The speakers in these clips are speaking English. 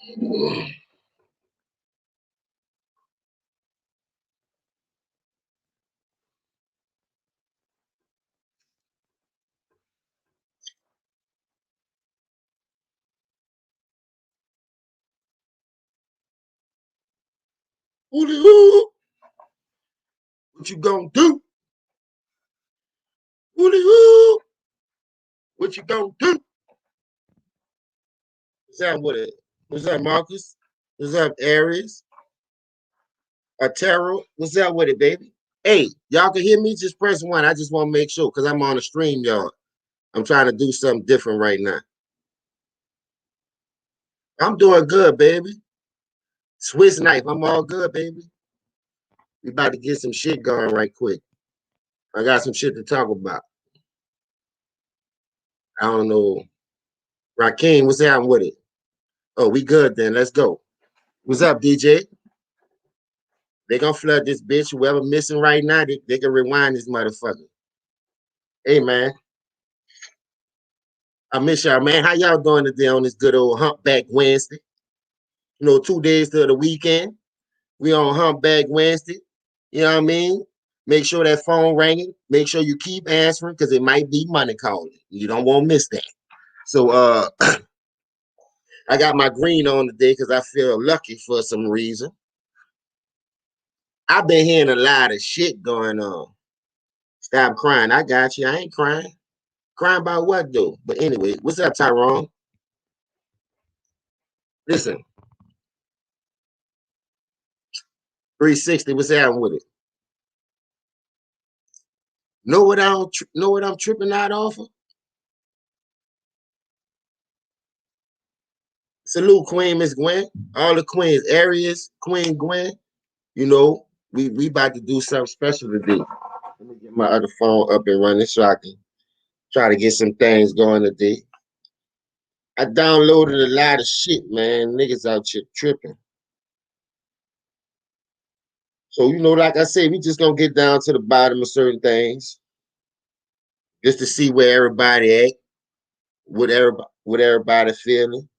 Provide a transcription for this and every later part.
Hoo, what you gonna do? Hoo, what you gonna do? What's up with it? What's up, Marcus? What's up, Aries? Tarot? What's up with it, baby? Hey, y'all can hear me? Just press one. I just want to make sure because I'm on the stream, y'all. I'm trying to do something different right now. I'm doing good, baby. Swiss knife. I'm all good, baby. We about to get some shit going right quick. I got some shit to talk about. I don't know. Rakeem, what's happening with it? Oh, we good then. Let's go. What's up, DJ? They gonna flood this bitch. Whoever missing right now, they can rewind this motherfucker. Hey, man. I miss y'all, man. How y'all doing today on this good old Humpback Wednesday? 2 days to the weekend. We on Humpback Wednesday. You know what I mean? Make sure that phone ringing. Make sure you keep answering because it might be money calling. You don't want to miss that. So I got my green on today because I feel lucky for some reason. I've been hearing a lot of shit going on. Stop crying. I got you. I ain't crying. Crying about what though? But anyway, what's up, Tyrone? Listen, 360. What's happening with it? Know what I'm tripping out off of? Salute Queen Miss Gwen. All the queens, Aries, Queen Gwen. We about to do something special today. Let me get my other phone up and running so I can try to get some things going today. I downloaded a lot of shit, man. Niggas out here tripping. So, like I said, we just gonna get down to the bottom of certain things just to see where everybody at, what everybody feeling.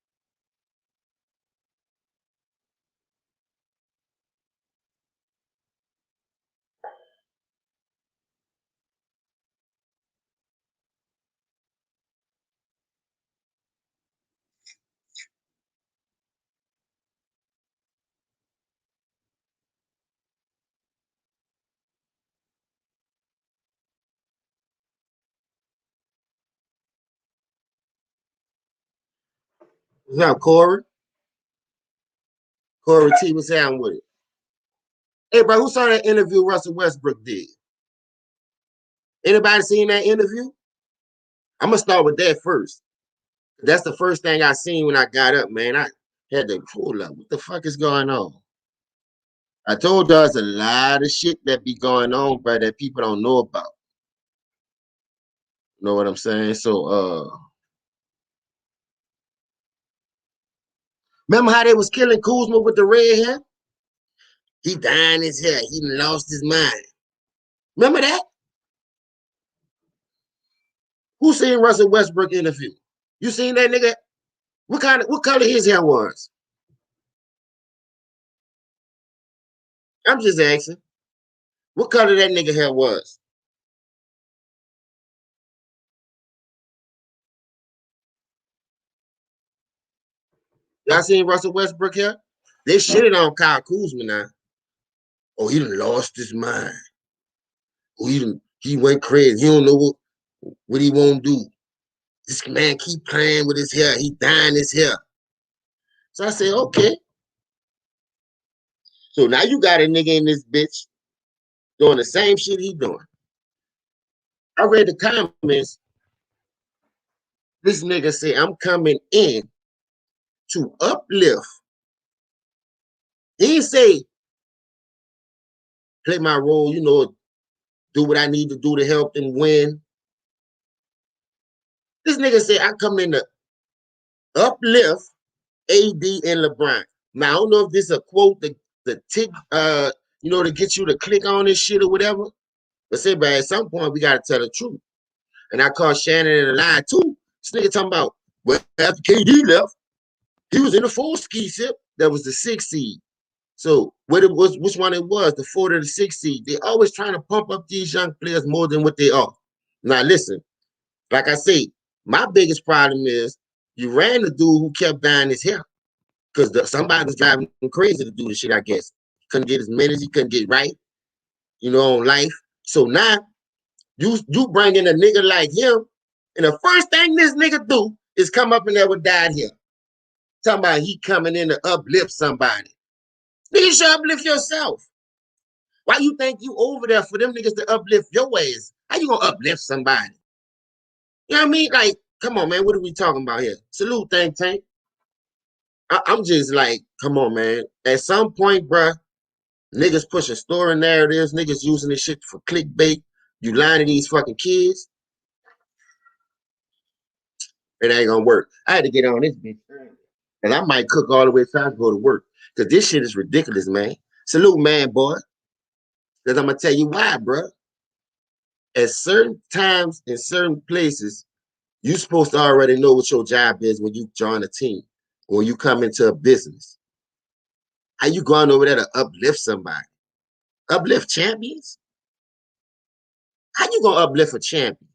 What's up, Corey? Corey T, what's happening with it? Hey, bro, who saw that interview Russell Westbrook did? Anybody seen that interview? I'm gonna start with that first. That's the first thing I seen when I got up, man. I had to pull up. What the fuck is going on? I told you there's a lot of shit that be going on, bro, that people don't know about. You know what I'm saying? So remember how they was killing Kuzma with the red hair? He dying his hair. He lost his mind. Remember that? Who seen Russell Westbrook interview? You seen that nigga? What color his hair was? I'm just asking. What color that nigga hair was? Y'all seen Russell Westbrook hair? They shitted on Kyle Kuzma now. Oh, he done lost his mind. Oh, he went crazy. He don't know what he won't do. This man keep playing with his hair. He dying his hair. So I said, okay. So now you got a nigga in this bitch doing the same shit he doing. I read the comments. This nigga said, I'm coming in to uplift. He didn't say, play my role, do what I need to do to help them win. This nigga said, I come in to uplift AD and LeBron. Now, I don't know if this is a quote the tick, to get you to click on this shit or whatever. But say, but at some point, we got to tell the truth. And I caught Shannon in a lie, too. This nigga talking about, well, after KD left, He was in the 4 ski sip. That was the 6 seed. So what it was, which one it was, the 4 or the 6 seed. They always trying to pump up these young players more than what they are. Now listen, like I say, my biggest problem is you ran the dude who kept dyeing his hair because somebody was driving him crazy to do the shit. I guess couldn't get his minutes, he couldn't get right, on life. So now you bring in a nigga like him, and the first thing this nigga do is come up in there with dyed hair. Talking about he coming in to uplift somebody. Nigga, you should uplift yourself. Why you think you over there for them niggas to uplift your ass? How you gonna uplift somebody? You know what I mean? Like, come on, man. What are we talking about here? Salute, Think Tank. I'm just like, come on, man. At some point, bruh, niggas pushing story narratives, niggas using this shit for clickbait. You lying to these fucking kids. It ain't gonna work. I had to get on this bitch. And I might cook all the way time to go to work. Because this shit is ridiculous, man. Salute, man, boy. Because I'm going to tell you why, bro. At certain times in certain places, you're supposed to already know what your job is when you join a team or when you come into a business. How you going over there to uplift somebody? Uplift champions? How you going to uplift a champion?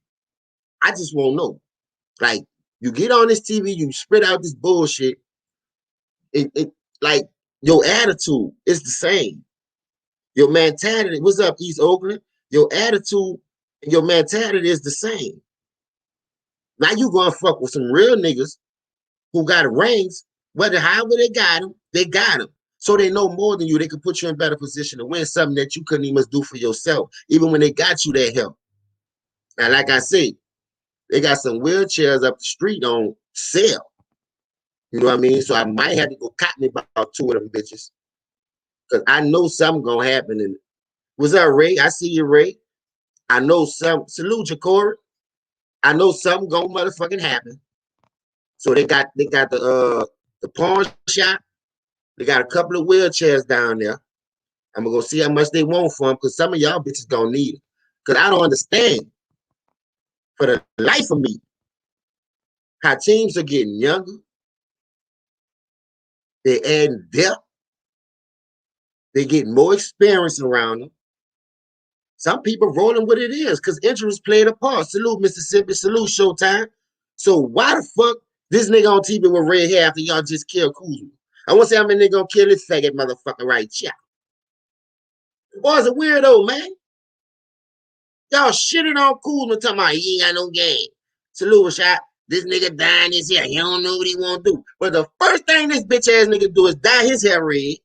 I just won't know. Like, you get on this TV, you spit out this bullshit. Like, your attitude is the same. Your mentality, what's up, East Oakland? Your attitude and your mentality is the same. Now you gonna fuck with some real niggas who got rings, whether however they got them. So they know more than you. They can put you in a better position to win something that you couldn't even do for yourself, even when they got you that help. Now, like I said, they got some wheelchairs up the street on sale. You know what I mean? So I might have to go cop me about 2 of them bitches. Because I know something gonna happen. And what's up, Ray? I see you, Ray. I know some. Salute you, Corey. I know something gonna motherfucking happen. So they got the pawn shop. They got a couple of wheelchairs down there. I'm gonna go see how much they want for them because some of y'all bitches gonna need it. Because I don't understand for the life of me how teams are getting younger. They adding depth. They getting more experience around them. Some people rolling what it is because injuries played a part. Salute Mississippi. Salute Showtime. So why the fuck this nigga on TV with red hair after y'all just killed Kuzma? I want to say how many niggas gonna kill this faggot motherfucker right here. The boy's a weirdo, man. Y'all shitting on Kuzma talking about he ain't got no game. Salute shot. This nigga dying his hair. He don't know what he want to do. But the first thing this bitch ass nigga do is dye his hair red.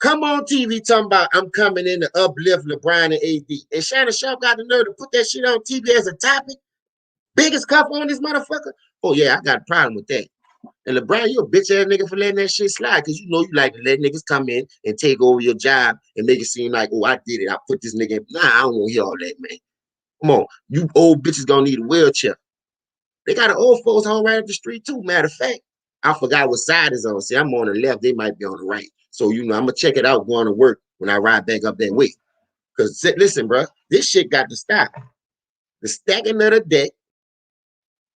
Come on TV talking about I'm coming in to uplift LeBron and AD. And Shannon Sharp got the nerve to put that shit on TV as a topic. Biggest cuff on this motherfucker. Oh yeah, I got a problem with that. And LeBron, you a bitch ass nigga for letting that shit slide because you know you like to let niggas come in and take over your job and make it seem like, oh, I did it. I put this nigga in. Nah, I don't want to hear all that, man. Come on. You old bitches gonna need a wheelchair. They got an old folks home right up the street, too. Matter of fact, I forgot what side is on. See, I'm on the left. They might be on the right. So, I'm going to check it out going to work when I ride back up that way. Because, listen, bro, this shit got to stop. The stacking of the deck.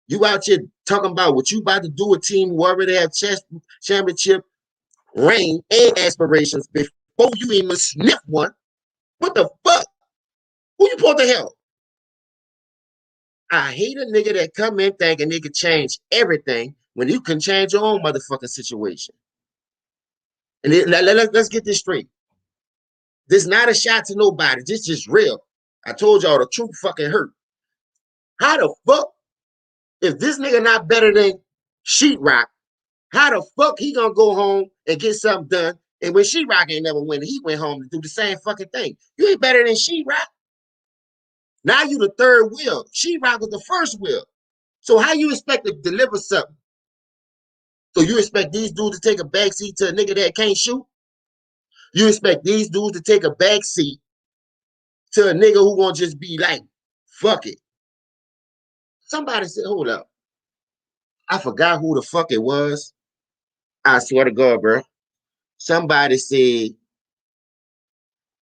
You out here talking about what you about to do with team who already have championship reign and aspirations before you even sniff one. What the fuck? Who you supposed to help? I hate a nigga that come in thinking they can change everything when you can change your own motherfucking situation. And let's get this straight. This not a shot to nobody. This is real. I told y'all the truth fucking hurt. How the fuck, if this nigga not better than Sheetrock, how the fuck he gonna go home and get something done? And when Sheetrock ain't never win, he went home to do the same fucking thing. You ain't better than Sheetrock. Now you the third wheel. Sheetrock was the first wheel. So how you expect to deliver something? So you expect these dudes to take a backseat to a nigga that can't shoot? You expect these dudes to take a backseat to a nigga who won't just be like, fuck it. Somebody said, hold up. I forgot who the fuck it was. I swear to God, bro. Somebody said,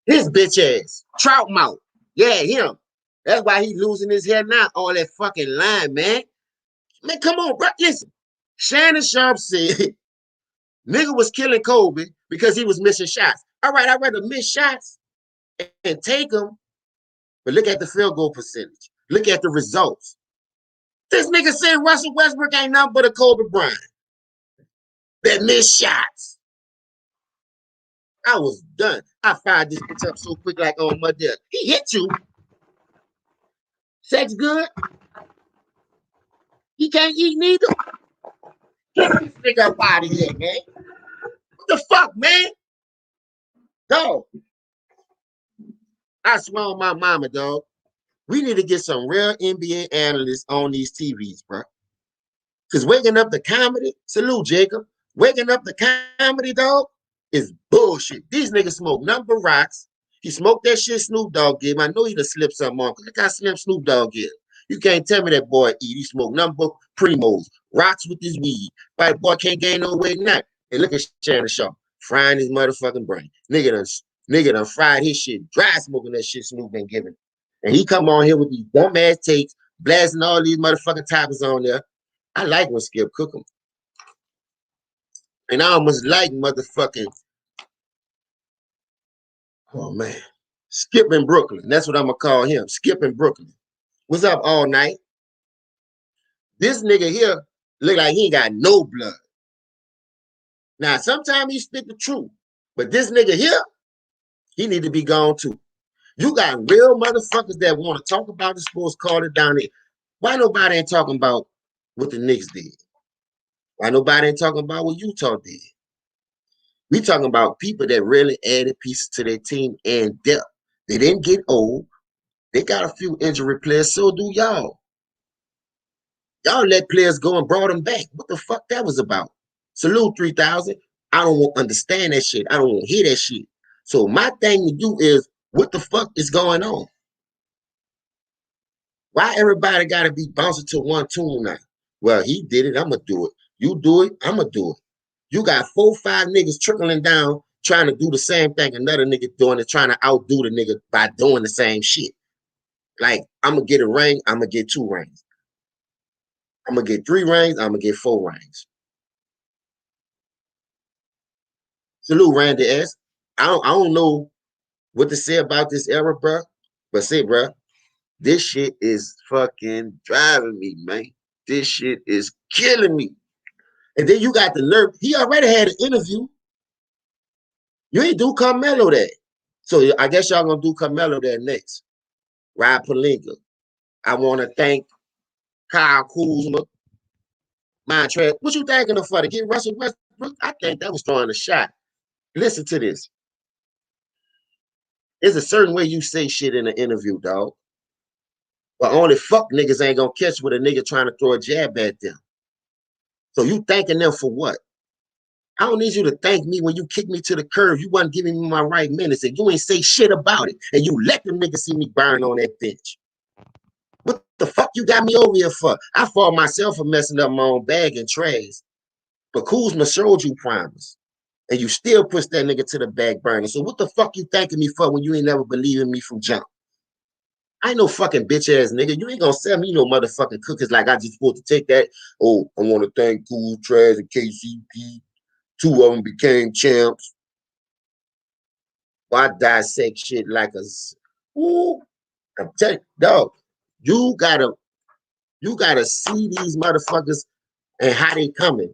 his bitch ass, Trout Mouth. Yeah, him. That's why he losing his hair now. All that fucking line, man. Man, come on, bro. Listen. Shannon Sharpe said nigga was killing Kobe because he was missing shots. All right, I'd rather miss shots and take them, but look at the field goal percentage. Look at the results. This nigga said Russell Westbrook ain't nothing but a Kobe Bryant that missed shots. I was done. I fired this bitch up so quick like on my death. He hit you. Sex good? He can't eat neither. Get this nigga up out of here, man. What the fuck, man? Dog. I swear on my mama, dog. We need to get some real NBA analysts on these TVs, bro. Because waking up the comedy, salute Jacob, waking up the comedy, dog, is bullshit. These niggas smoke number rocks. He smoked that shit Snoop Dogg gave him. I know he'd have slipped something on. Look how slim Snoop Dogg is. You can't tell me that boy eat. He smoked number primos, rocks with his weed. But boy can't gain no weight now. And look at Shannon Sharpe frying his motherfucking brain. Nigga done fried his shit, dry smoking that shit Snoop been giving. And he come on here with these dumb ass takes, blasting all these motherfucking topics on there. I like when Skip cook them. And I almost like motherfucking, oh man, Skip in Brooklyn. That's what I'm gonna call him, Skip in Brooklyn. What's up all night? This nigga here look like he ain't got no blood. Now, sometimes he spit the truth, but this nigga here, he need to be gone too. You got real motherfuckers that want to talk about the sports, call it down there. Why nobody ain't talking about what the Knicks did? Why nobody ain't talking about what Utah did? We talking about people that really added pieces to their team and depth. They didn't get old. They got a few injury players, so do y'all. Y'all let players go and brought them back. What the fuck that was about? Salute 3000. I don't want to understand that shit. I don't want to hear that shit. So my thing to do is, what the fuck is going on? Why everybody got to be bouncing to one tune now? Well, he did it. I'm going to do it. You do it. I'm going to do it. You got 4, 5 niggas trickling down trying to do the same thing another nigga doing it, trying to outdo the nigga by doing the same shit. Like, I'm going to get a ring. I'm going to get 2 rings. I'm going to get 3 rings. I'm going to get 4 rings. Salute Randy S. I don't know what to say about this era, bro. But say, bro, this shit is fucking driving me, man. This shit is killing me. And then you got the nerve. He already had an interview. You ain't do Carmelo that. So I guess y'all gonna do Carmelo that next. Rob Pelinka. I want to thank Kyle Kuzma. Montrez. What you thanking him for? To get Russell Westbrook? I think that was throwing a shot. Listen to this. There's a certain way you say shit in an interview, dog. But only fuck niggas ain't gonna catch with a nigga trying to throw a jab at them. So you thanking them for what? I don't need you to thank me when you kick me to the curb. You wasn't giving me my right minutes and you ain't say shit about it. And you let them niggas see me burn on that bench. What the fuck you got me over here for? I fought myself for messing up my own bag and trash. But Kuzma showed you promise. And you still push that nigga to the back burner. So what the fuck you thanking me for when you ain't never believe in me from jump? I ain't no fucking bitch ass nigga. You ain't gonna sell me no motherfucking cookies like I just supposed to take that. Oh, I want to thank Cool, Trash, and KCP. 2 of them became champs. Why dissect shit like a? Ooh, I'm telling you, dog. You gotta see these motherfuckers and how they coming.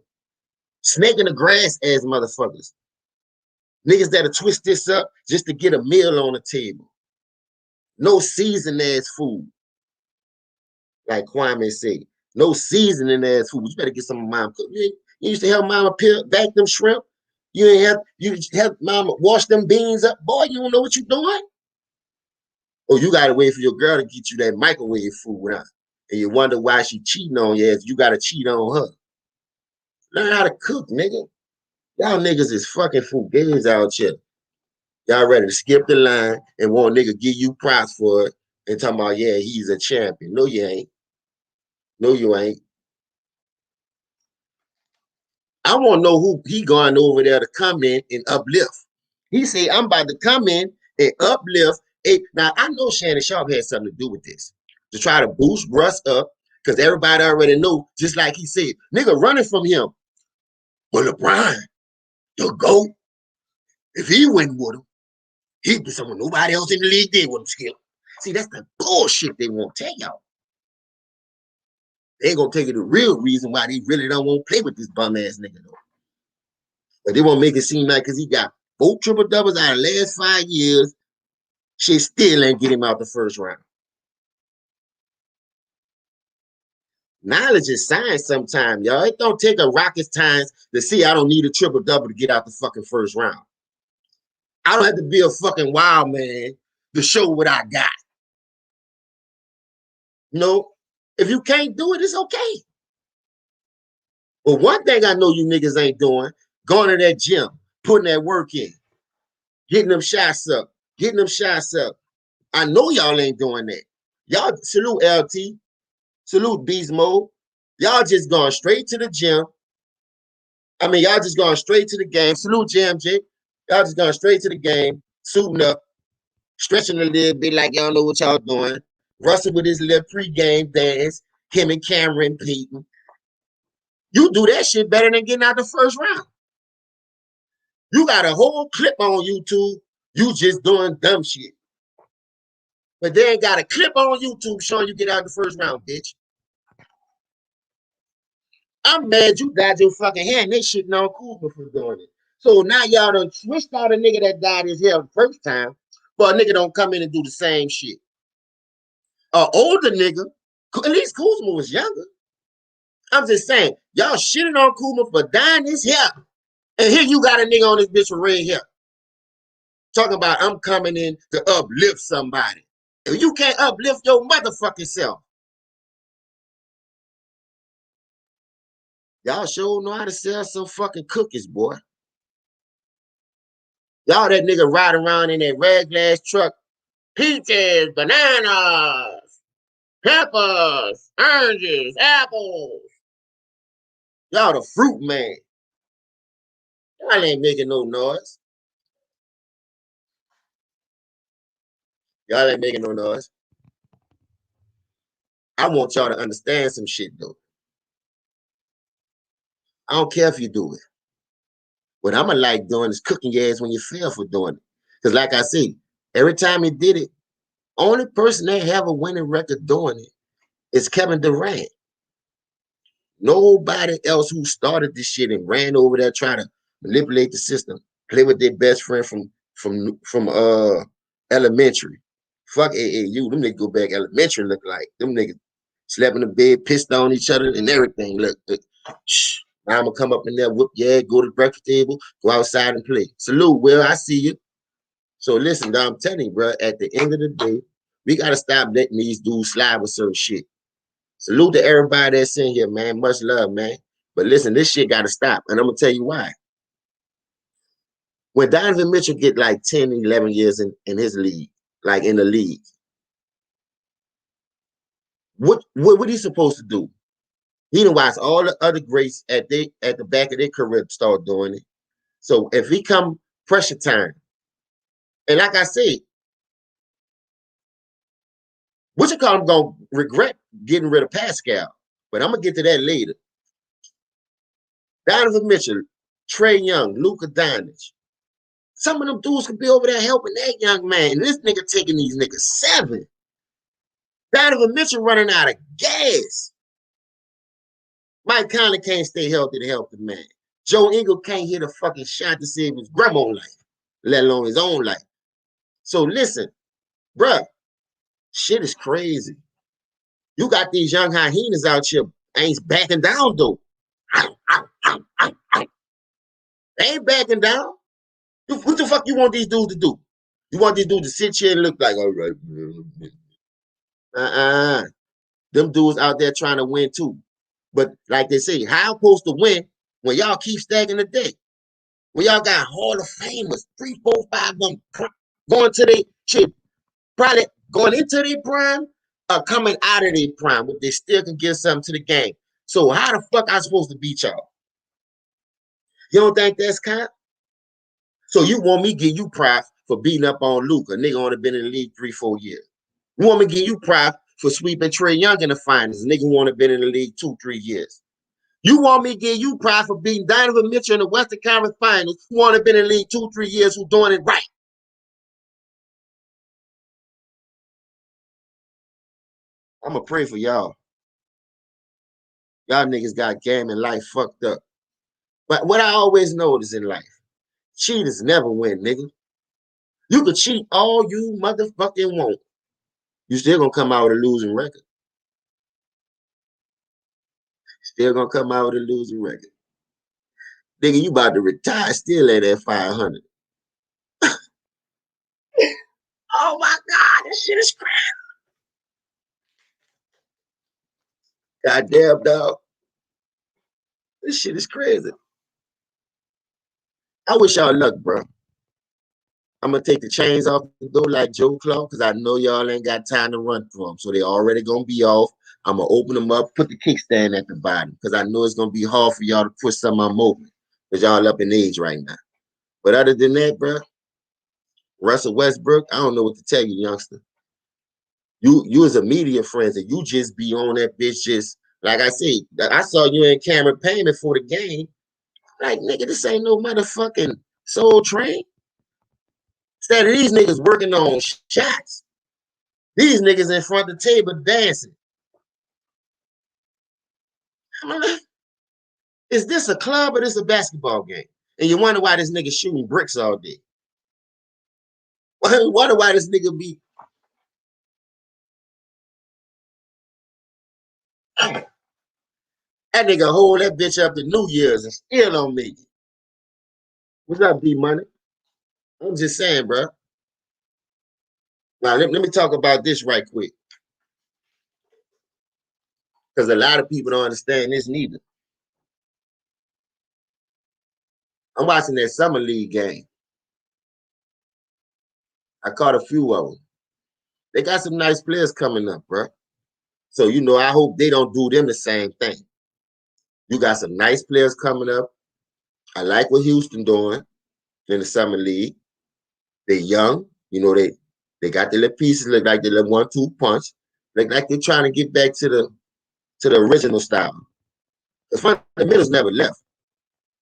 Snake in the grass ass motherfuckers. Niggas that'll twist this up just to get a meal on the table. No seasoned ass food. Like Kwame said. No seasoning ass food. You better get some of mom cook. You used to help mama back them shrimp. You help mama wash them beans up. Boy, you don't know what you're doing. Or you gotta wait for your girl to get you that microwave food, huh? And you wonder why she cheating on you as you gotta cheat on her. Learn how to cook, nigga. Y'all niggas is fucking fugazi out here. Y'all ready to skip the line and want nigga give you props for it and talking about, yeah, he's a champion. No, you ain't. No, you ain't. I want to know who he going over there to come in and uplift. He said, I'm about to come in and uplift. Now, I know Shannon Sharpe had something to do with this. To try to boost Russ up Because everybody already know, just like he said, nigga running from him. Well, LeBron, the GOAT, if he went with him, he'd be someone nobody else in the league did with him, Skip. See, that's the bullshit they won't tell y'all. They ain't gonna tell you the real reason why they really don't want to play with this bum ass nigga though. But they won't make it seem like because he got 4 triple doubles out of the last 5 years, shit still ain't get him out the first round. Knowledge is science sometimes, y'all. It don't take a rocket science to see I don't need a triple double to get out the fucking first round. I don't have to be a fucking wild man to show what I got. No, if you can't do it, it's okay. But one thing I know you niggas ain't doing, going to that gym, putting that work in, getting them shots up, I know y'all ain't doing that. Y'all salute LT, salute Beast Mode. Y'all just going straight to the gym. I mean, y'all just going straight to the game. Salute JMJ. Y'all just going straight to the game, suiting up, stretching a little bit like y'all know what y'all doing. Russell with his little pre-game dance, him and Cameron Peyton. You do that shit better than getting out the first round. You got a whole clip on YouTube, you just doing dumb shit. But they ain't got a clip on YouTube showing you get out the first round, bitch. I'm mad you died your fucking hand. They shitting on Kuzma for doing it. So now y'all done switched out a nigga that died his hair the first time, but a nigga don't come in and do the same shit. An older nigga, at least Kuzma was younger. I'm just saying, y'all shitting on Kuzma for dying his hair. And here you got a nigga on this bitch with red hair. Talking about I'm coming in to uplift somebody. If you can't uplift your motherfucking self. Y'all sure know how to sell some fucking cookies, boy. Y'all that nigga ride around in that red glass truck. Peaches, bananas, peppers, oranges, apples. Y'all the fruit man. Y'all ain't making no noise. Y'all ain't making no noise. I want y'all to understand some shit, though. I don't care if you do it. What I'ma like doing is cooking your ass when you fail for doing it. Because like I said, every time he did it, only person that have a winning record doing it is Kevin Durant. Nobody else who started this shit and ran over there trying to manipulate the system, play with their best friend from elementary. Fuck AAU. Them niggas go back elementary look like. Them niggas slept in the bed, pissed on each other and everything. Look, shh. Now I'm gonna come up in there, whoop yeah, go to the breakfast table, go outside and play. Salute, Will, I see you. So listen, I'm telling you, bro, at the end of the day, we gotta stop letting these dudes slide with certain shit. Salute to everybody that's in here, man. Much love, man. But listen, this shit gotta stop. And I'm gonna tell you why. When Donovan Mitchell get like 10, 11 years in his league, like in the league, what he supposed to do? He done watch all the other greats at the back of their career start doing it. So if he come pressure time, and like I said, what you call him gonna regret getting rid of Pascal, but I'm gonna get to that later. Donovan Mitchell, Trae Young, Luka Doncic. Some of them dudes could be over there helping that young man. And this nigga taking these niggas 7. Donovan Mitchell running out of gas. Mike Conley can't stay healthy to help the man. Joe Ingles can't hit a fucking shot to save his grandma's life, let alone his own life. So listen, bruh, shit is crazy. You got these young hyenas out here, ain't backing down though. They ain't backing down. What the fuck you want these dudes to do? You want these dudes to sit here and look like, all right. Them dudes out there trying to win too. But like they say, how supposed to win when y'all keep stacking the deck? When y'all got Hall of Famers, 3, 4, 5 of them going to their shit, probably going into their prime or coming out of their prime, but they still can give something to the game. So how the fuck I supposed to beat y'all? You don't think that's kind? So you want me to give you props for beating up on Luka? Nigga only been in the league 3, 4 years. You want me to give you props for sweeping Trae Young in the finals. Nigga want to been in the league 2-3 years. You want me to give you pride for beating Donovan Mitchell in the Western Conference Finals, who want to been in the league 2-3 years, who doing it right. I'm going to pray for y'all. Y'all niggas got game and life fucked up. But what I always notice in life, cheaters never win, nigga. You could cheat all you motherfucking want. You still gonna come out with a losing record. Still gonna come out with a losing record. Nigga, you about to retire still at that 500. Oh my God, this shit is crazy. Goddamn, dog. This shit is crazy. I wish y'all luck, bro. I'm gonna take the chains off the door like Joe Claw, because I know y'all ain't got time to run for them. So they already gonna be off. I'm gonna open them up, put the kickstand at the bottom, because I know it's gonna be hard for y'all to push some of them open, because y'all up in age right now. But other than that, bro, Russell Westbrook, I don't know what to tell you, youngster. You as a media friend, and you just be on that bitch just, like I said, I saw you in Cameron Payne before the game. Like, nigga, this ain't no motherfucking Soul Train. Instead of these niggas working on shots, these niggas in front of the table dancing. Is this a club or this a basketball game? And you wonder why this nigga shooting bricks all day. Wonder why this nigga be. That nigga hold that bitch up to New Year's and still don't make it. What's up, D-Money? I'm just saying, bro. Now, let me talk about this right quick. Because a lot of people don't understand this neither. I'm watching that Summer League game. I caught a few of them. They got some nice players coming up, bro. So, you know, I hope they don't do them the same thing. You got some nice players coming up. I like what Houston doing in the Summer League. They're young. You know, they got the little pieces, look like the little 1-2 punch. Look like they're trying to get back to the original style. The fundamentals never left.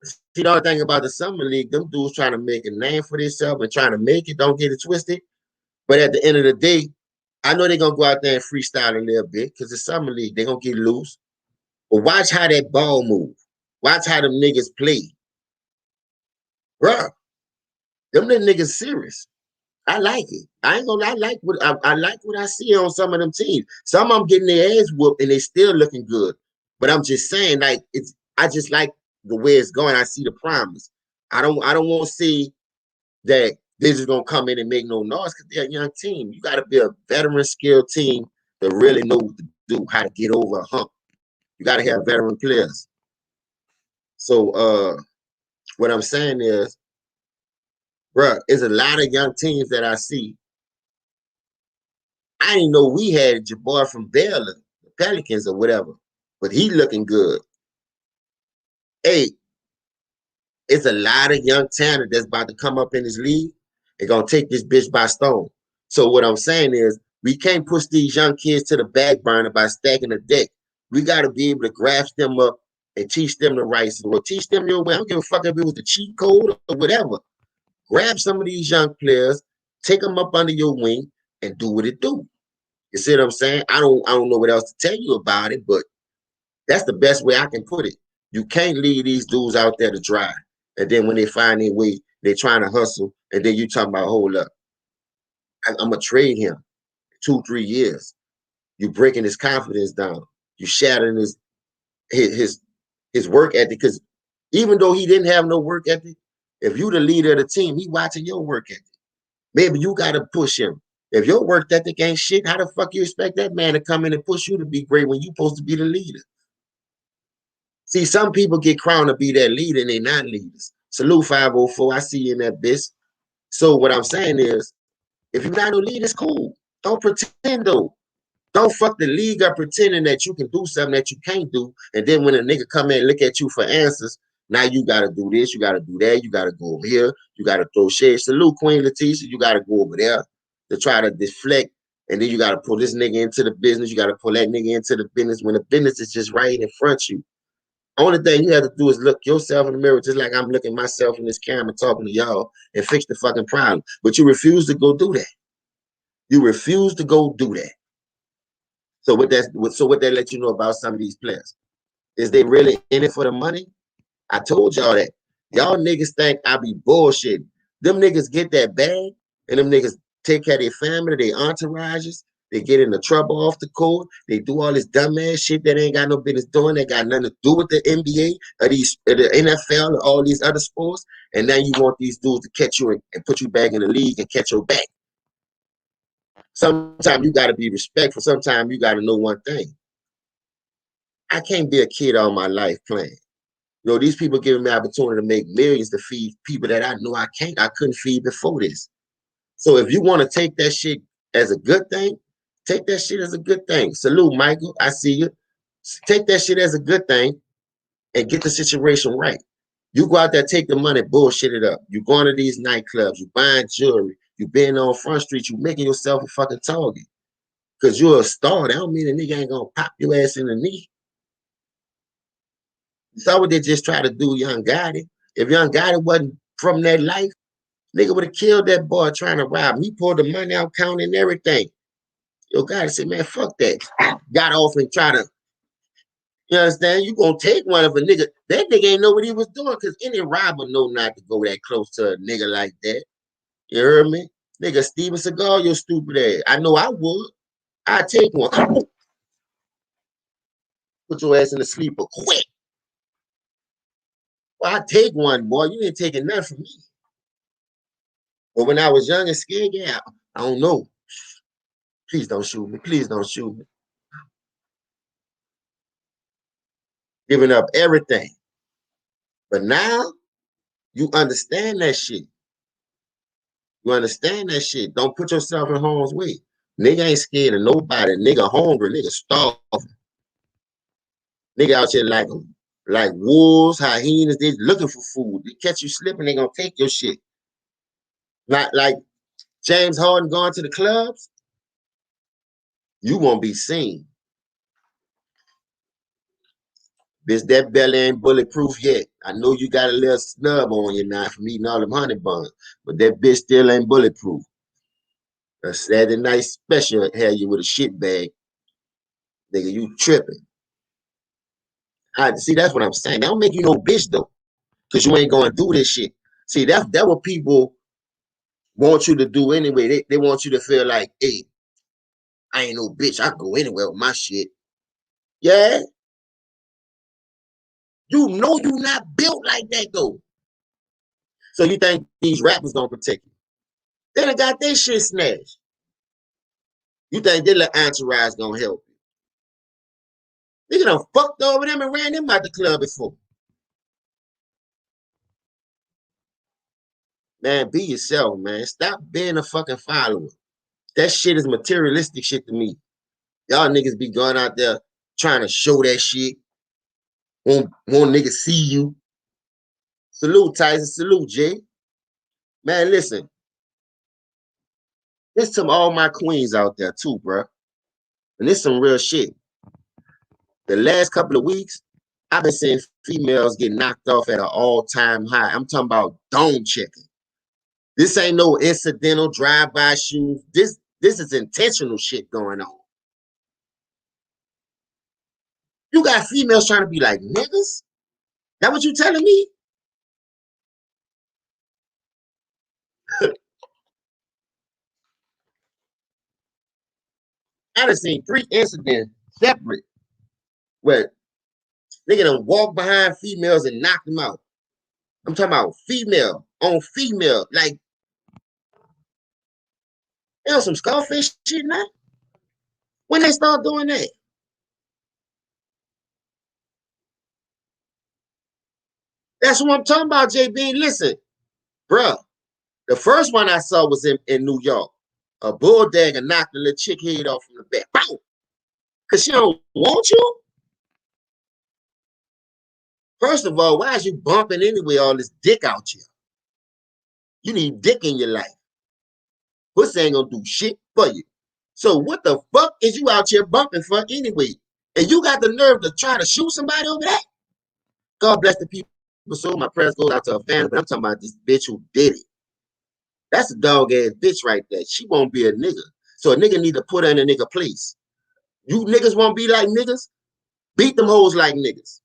See, the only thing about the Summer League, them dudes trying to make a name for themselves and trying to make it, don't get it twisted. But at the end of the day, I know they're going to go out there and freestyle a little bit because the Summer League, they're going to get loose. But watch how that ball move. Watch how them niggas play. Bruh, them little niggas serious. I like it. I ain't gonna lie, I like what I see on some of them teams. Some of them getting their ass whooped and they still looking good. But I'm just saying, like, I just like the way it's going. I see the promise. I don't want to see that they're just gonna come in and make no noise because they're a young team. You gotta be a veteran skilled team that really know what to do, how to get over a hump. You gotta have veteran players. So what I'm saying is, bruh, there's a lot of young teams that I see. I didn't know we had your boy from Baylor, the Pelicans or whatever, but he looking good. Hey, it's a lot of young talent that's about to come up in this league. They're gonna take this bitch by storm. So what I'm saying is, we can't push these young kids to the back burner by stacking the deck. We got to be able to grasp them up and teach them the right or teach them your way. I don't give a fuck if it was the cheat code or whatever. Grab some of these young players, take them up under your wing, and do what it do. You see what I'm saying? I don't know what else to tell you about it, but that's the best way I can put it. You can't leave these dudes out there to dry. And then when they find their way, they're trying to hustle. And then you talking about, hold up, I'm going to trade him 2-3 years. You breaking his confidence down. You shattering his work ethic. Because even though he didn't have no work ethic, if you the leader of the team, he watching your work ethic. Maybe you got to push him. If your work ethic ain't shit, how the fuck you expect that man to come in and push you to be great when you supposed to be the leader? See, some people get crowned to be that leader and they're not leaders. Salute 504. I see you in that bitch. So what I'm saying is, if you're not a leader, it's cool. Don't pretend though. Don't fuck the league up pretending that you can do something that you can't do. And then when a nigga come in and look at you for answers, now you got to do this, you got to do that, you got to go over here, you got to throw shade. Salute Queen Latisha, you got to go over there to try to deflect And then you got to pull this nigga into the business. You got to pull that nigga into the business when the business is just right in front of you. Only thing you have to do is look yourself in the mirror, just like I'm looking myself in this camera talking to y'all, and fix the fucking problem. But you refuse to go do that. You refuse to go do that. So what that let you know about some of these players? Is they really in it for the money? I told y'all that. Y'all niggas think I be bullshit. Them niggas get that bag, and them niggas take care of their family, their entourages. They get into trouble off the court. They do all this dumbass shit that ain't got no business doing. That got nothing to do with the NBA or the NFL or all these other sports. And now you want these dudes to catch you and put you back in the league and catch your back. Sometimes you got to be respectful. Sometimes you got to know one thing. I can't be a kid all my life playing. You know, these people giving me opportunity to make millions to feed people that I know I couldn't feed before this. So if you want to take that shit as a good thing, take that shit as a good thing. Salute, Michael. I see you. Take that shit as a good thing and get the situation right. You go out there, take the money, bullshit it up. You going to these nightclubs, you buying jewelry, you being on Front Street, you making yourself a fucking target. Because you're a star. That don't mean a nigga ain't going to pop your ass in the knee. That's what they just try to do, Young Gotti. If Young Gotti wasn't from that life, nigga would have killed that boy trying to rob him. He pulled the money out, counting everything. Yo, Gotti said, man, fuck that. Got off and try to, you understand? You gonna take one of a nigga. That nigga ain't know what he was doing because any robber know not to go that close to a nigga like that. You heard me? Nigga, Steven Seagal, your stupid ass. I know I would. I'd take one. Put your ass in the sleeper quick. Well, I take one, boy. You ain't taking nothing from me. But when I was young and scared, yeah, I don't know. Please don't shoot me. Please don't shoot me. Giving up everything. But now, you understand that shit. You understand that shit. Don't put yourself in harm's way. Nigga ain't scared of nobody. Nigga hungry. Nigga starving. Nigga out here like wolves, hyenas. They looking for food. They catch you slipping, they gonna take your shit. Not like James Harden going to the clubs. You won't be seen. Bitch, that belly ain't bulletproof yet. I know you got a little snub on you now from eating all them honey buns, but that bitch still ain't bulletproof. A Saturday night special had you with a shit bag. Nigga, you tripping. I see, that's what I'm saying. That don't make you no bitch though, because you ain't going to do this shit. See, that what people want you to do anyway. They want you to feel like, hey, I ain't no bitch. I go anywhere with my shit. Yeah. You know you not built like that though. So you think these rappers gonna protect you? They done got their shit snatched. You think their little entourage gonna help you? Nigga done fucked over them and ran them out the club before. Man, be yourself, man. Stop being a fucking follower. That shit is materialistic shit to me. Y'all niggas be going out there trying to show that shit. Won't niggas see you. Salute, Tyson. Salute, Jay. Man, listen. There's some all my queens out there too, bro. And this some real shit. The last couple of weeks, I've been seeing females get knocked off at an all-time high. I'm talking about dome checking. This ain't no incidental drive-by shoes. This is intentional shit going on. You got females trying to be like niggas? That what you telling me? I done seen 3 incidents separate where nigga done walk behind females and knock them out. I'm talking about female on female. Like, you know, some Scarface shit now? When they start doing that? That's what I'm talking about, JB. Listen, bruh. The first one I saw was in New York. A bulldagger knocked a little chick head off from the back. Bow! Because she don't want you? First of all, why is you bumping anyway all this dick out here? You need dick in your life. Pussy ain't gonna do shit for you. So what the fuck is you out here bumping for anyway? And you got the nerve to try to shoot somebody over that? God bless the people. So my prayers go out to her family. But I'm talking about this bitch who did it. That's a dog ass bitch right there. She won't be a nigga. So a nigga need to put her in a nigga place. You niggas won't be like niggas? Beat them hoes like niggas.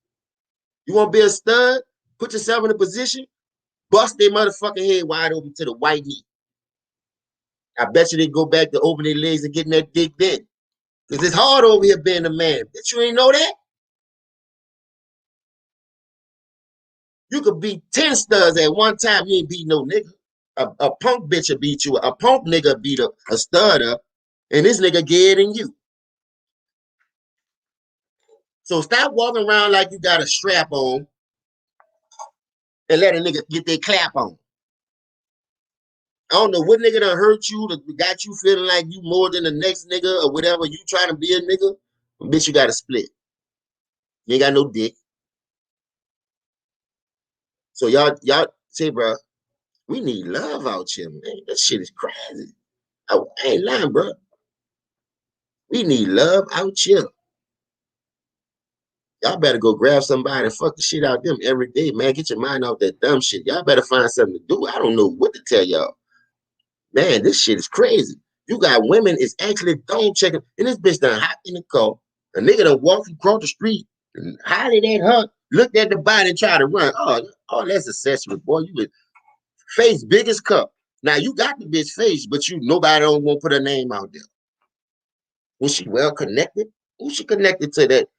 You want to be a stud? Put yourself in a position, bust their motherfucking head wide open to the white meat. I bet you they go back to open their legs and getting that dick then. Because it's hard over here being a man. Bitch, you ain't know that? You could beat 10 studs at one time. You ain't beat no nigga. A punk bitch will beat you. A punk nigga beat a stud up. And this nigga get in you. So stop walking around like you got a strap on and let a nigga get their clap on. I don't know what nigga done hurt you that got you feeling like you more than the next nigga or whatever. You trying to be a nigga, bitch, you got to split. You ain't got no dick. So y'all say, bro, we need love out here, man. That shit is crazy. I ain't lying, bro. We need love out here. Y'all better go grab somebody and fuck the shit out of them every day, man. Get your mind off that dumb shit. Y'all better find something to do. I don't know what to tell y'all. Man, this shit is crazy. You got women is actually dome checking, and this bitch done hop in the car. A nigga done walked across the street and hollered at her, looked at the body and tried to run. Oh, that's accessory, boy. You would face biggest cup. Now you got the bitch face, but nobody don't want to put her name out there. Was she well connected? Who she connected to that?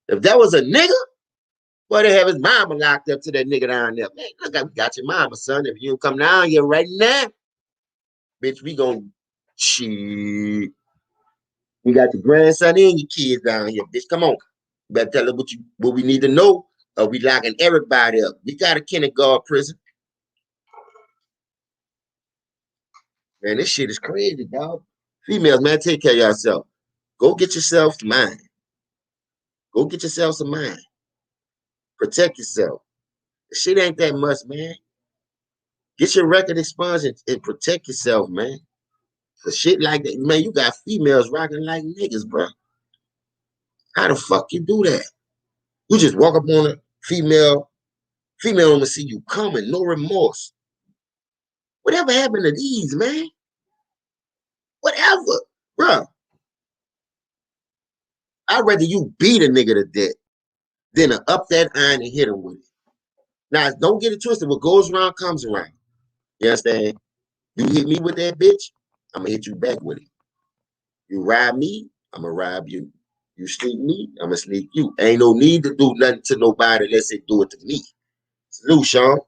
If that was a nigga, boy, they have his mama locked up to that nigga down there. Man, look, we got your mama, son. If you don't come down here right now, bitch, we gonna shit. We got the grandson and your kids down here, bitch. Come on. You better tell us what we need to know. Or we locking everybody up. We got a kindergarten prison. Man, this shit is crazy, dog. Females, man, take care of yourself. Go get yourself some mind. Go get yourself some mind. Protect yourself. The shit ain't that much, man. Get your record expunged and protect yourself, man. For shit like that, man, you got females rocking like niggas, bro. How the fuck you do that? You just walk up on a female gonna see you coming, no remorse. Whatever happened to these, man? Whatever, bro. I'd rather you beat a nigga to death than to up that iron and hit him with it. Now, don't get it twisted. What goes around comes around. You understand? You hit me with that bitch, I'm gonna hit you back with it. You rob me, I'm gonna rob you. You sneak me, I'm gonna sneak you. Ain't no need to do nothing to nobody unless they do it to me. Salute, Sean.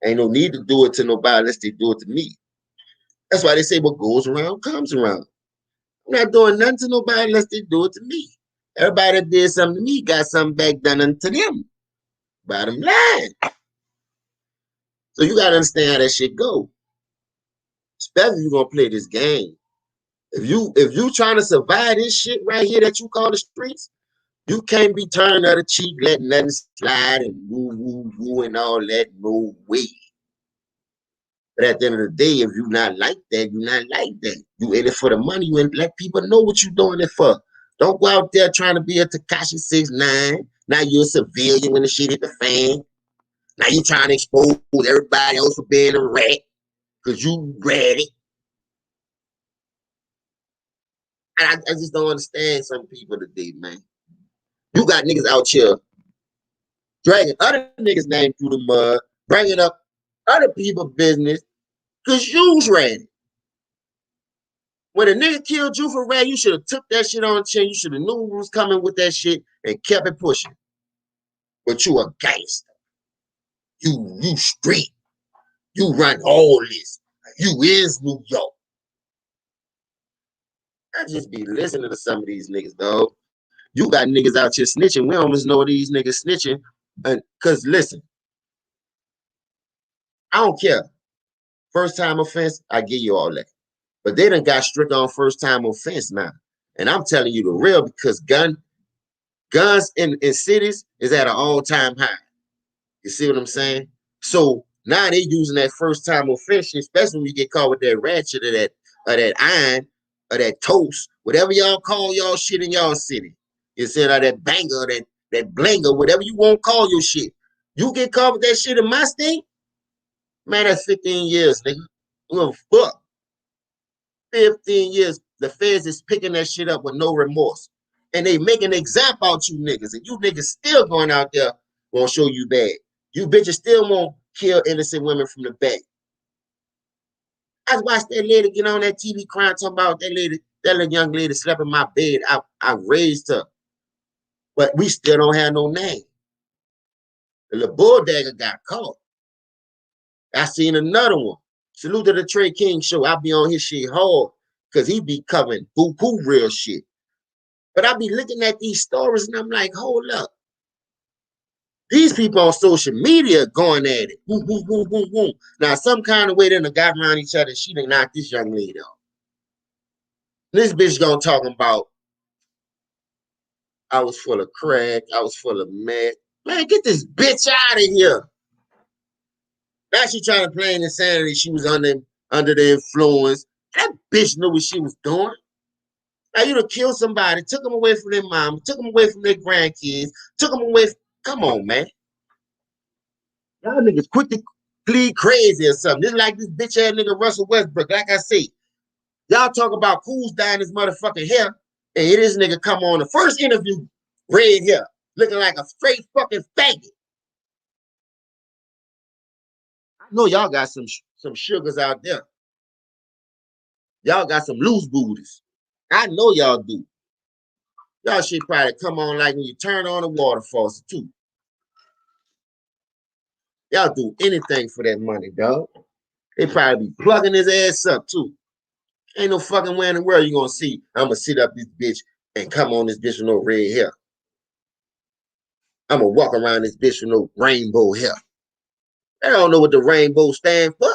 Ain't no need to do it to nobody unless they do it to me. That's why they say what goes around comes around. I'm not doing nothing to nobody unless they do it to me. Everybody that did something to me got something back done unto them. Bottom line. So you gotta understand how that shit go. Especially if you're gonna play this game. If you trying to survive this shit right here that you call the streets, you can't be turning other cheek, letting nothing slide and woo and all that. No way. But at the end of the day, if you're not like that, you're not like that. You in it for the money. You ain't let people know what you're doing it for. Don't go out there trying to be a Tekashi 6ix9ine. Now you're a civilian when the shit hit the fan. Now you trying to expose everybody else for being a rat because you ready. I just don't understand some people today, man. You got niggas out here dragging other niggas' name through the mud, bringing up other people's business because you's ready. When a nigga killed you for rat, you should have took that shit on the chin. You should have knew who was coming with that shit and kept it pushing. But you a gangster. You street. You run all this. You is New York. I just be listening to some of these niggas, dog. You got niggas out here snitching. We almost know these niggas snitching. Cause listen, I don't care. First time offense, I give you all that. But they done got strict on first time offense now. And I'm telling you the real because guns in cities is at an all-time high. You see what I'm saying? So now they using that first time offense, especially when you get caught with that ratchet or that iron or that toast, whatever y'all call y'all shit in y'all city. Instead of that banger, that blanger, whatever you want to call your shit. You get caught with that shit in my state, man, that's 15 years, nigga. I'm gonna fuck. 15 years, the feds is picking that shit up with no remorse. And they making an example out you niggas. And you niggas still going out there gonna show you bad. You bitches still won't kill innocent women from the back. I watched that lady get on that TV crying, talking about that little young lady slept in my bed. I raised her. But we still don't have no name. The little bulldagger got caught. I seen another one. Salute to the Trey King show. I be on his shit hard because he be covering buku real shit. But I be looking at these stories and I'm like, hold up. These people on social media going at it. Woo, woo, woo, woo, woo. Now, some kind of way they done got around each other. She done knocked this young lady off. This bitch gonna talk about, I was full of crack. I was full of mad. Man, get this bitch out of here. Now she trying to play insanity. She was under the influence. That bitch knew what she was doing. Now you done killed somebody, took them away from their mom, took them away from their grandkids, took them away. Come on, man. Y'all niggas quick to plead crazy or something. This like this bitch ass nigga Russell Westbrook. Like I say, y'all talk about Cool's dyeing his motherfucking hair, and here this nigga come on the first interview, red hair, looking like a straight fucking faggot. I know y'all got some sugars out there. Y'all got some loose booties. I know y'all do. Y'all should probably come on like when you turn on the water faucet too. Y'all do anything for that money, dog. They probably be plugging his ass up too. Ain't no fucking way in the world you gonna see I'm gonna sit up this bitch and come on this bitch with no red hair. I'm gonna walk around this bitch with no rainbow hair. They don't know what the rainbow stand for.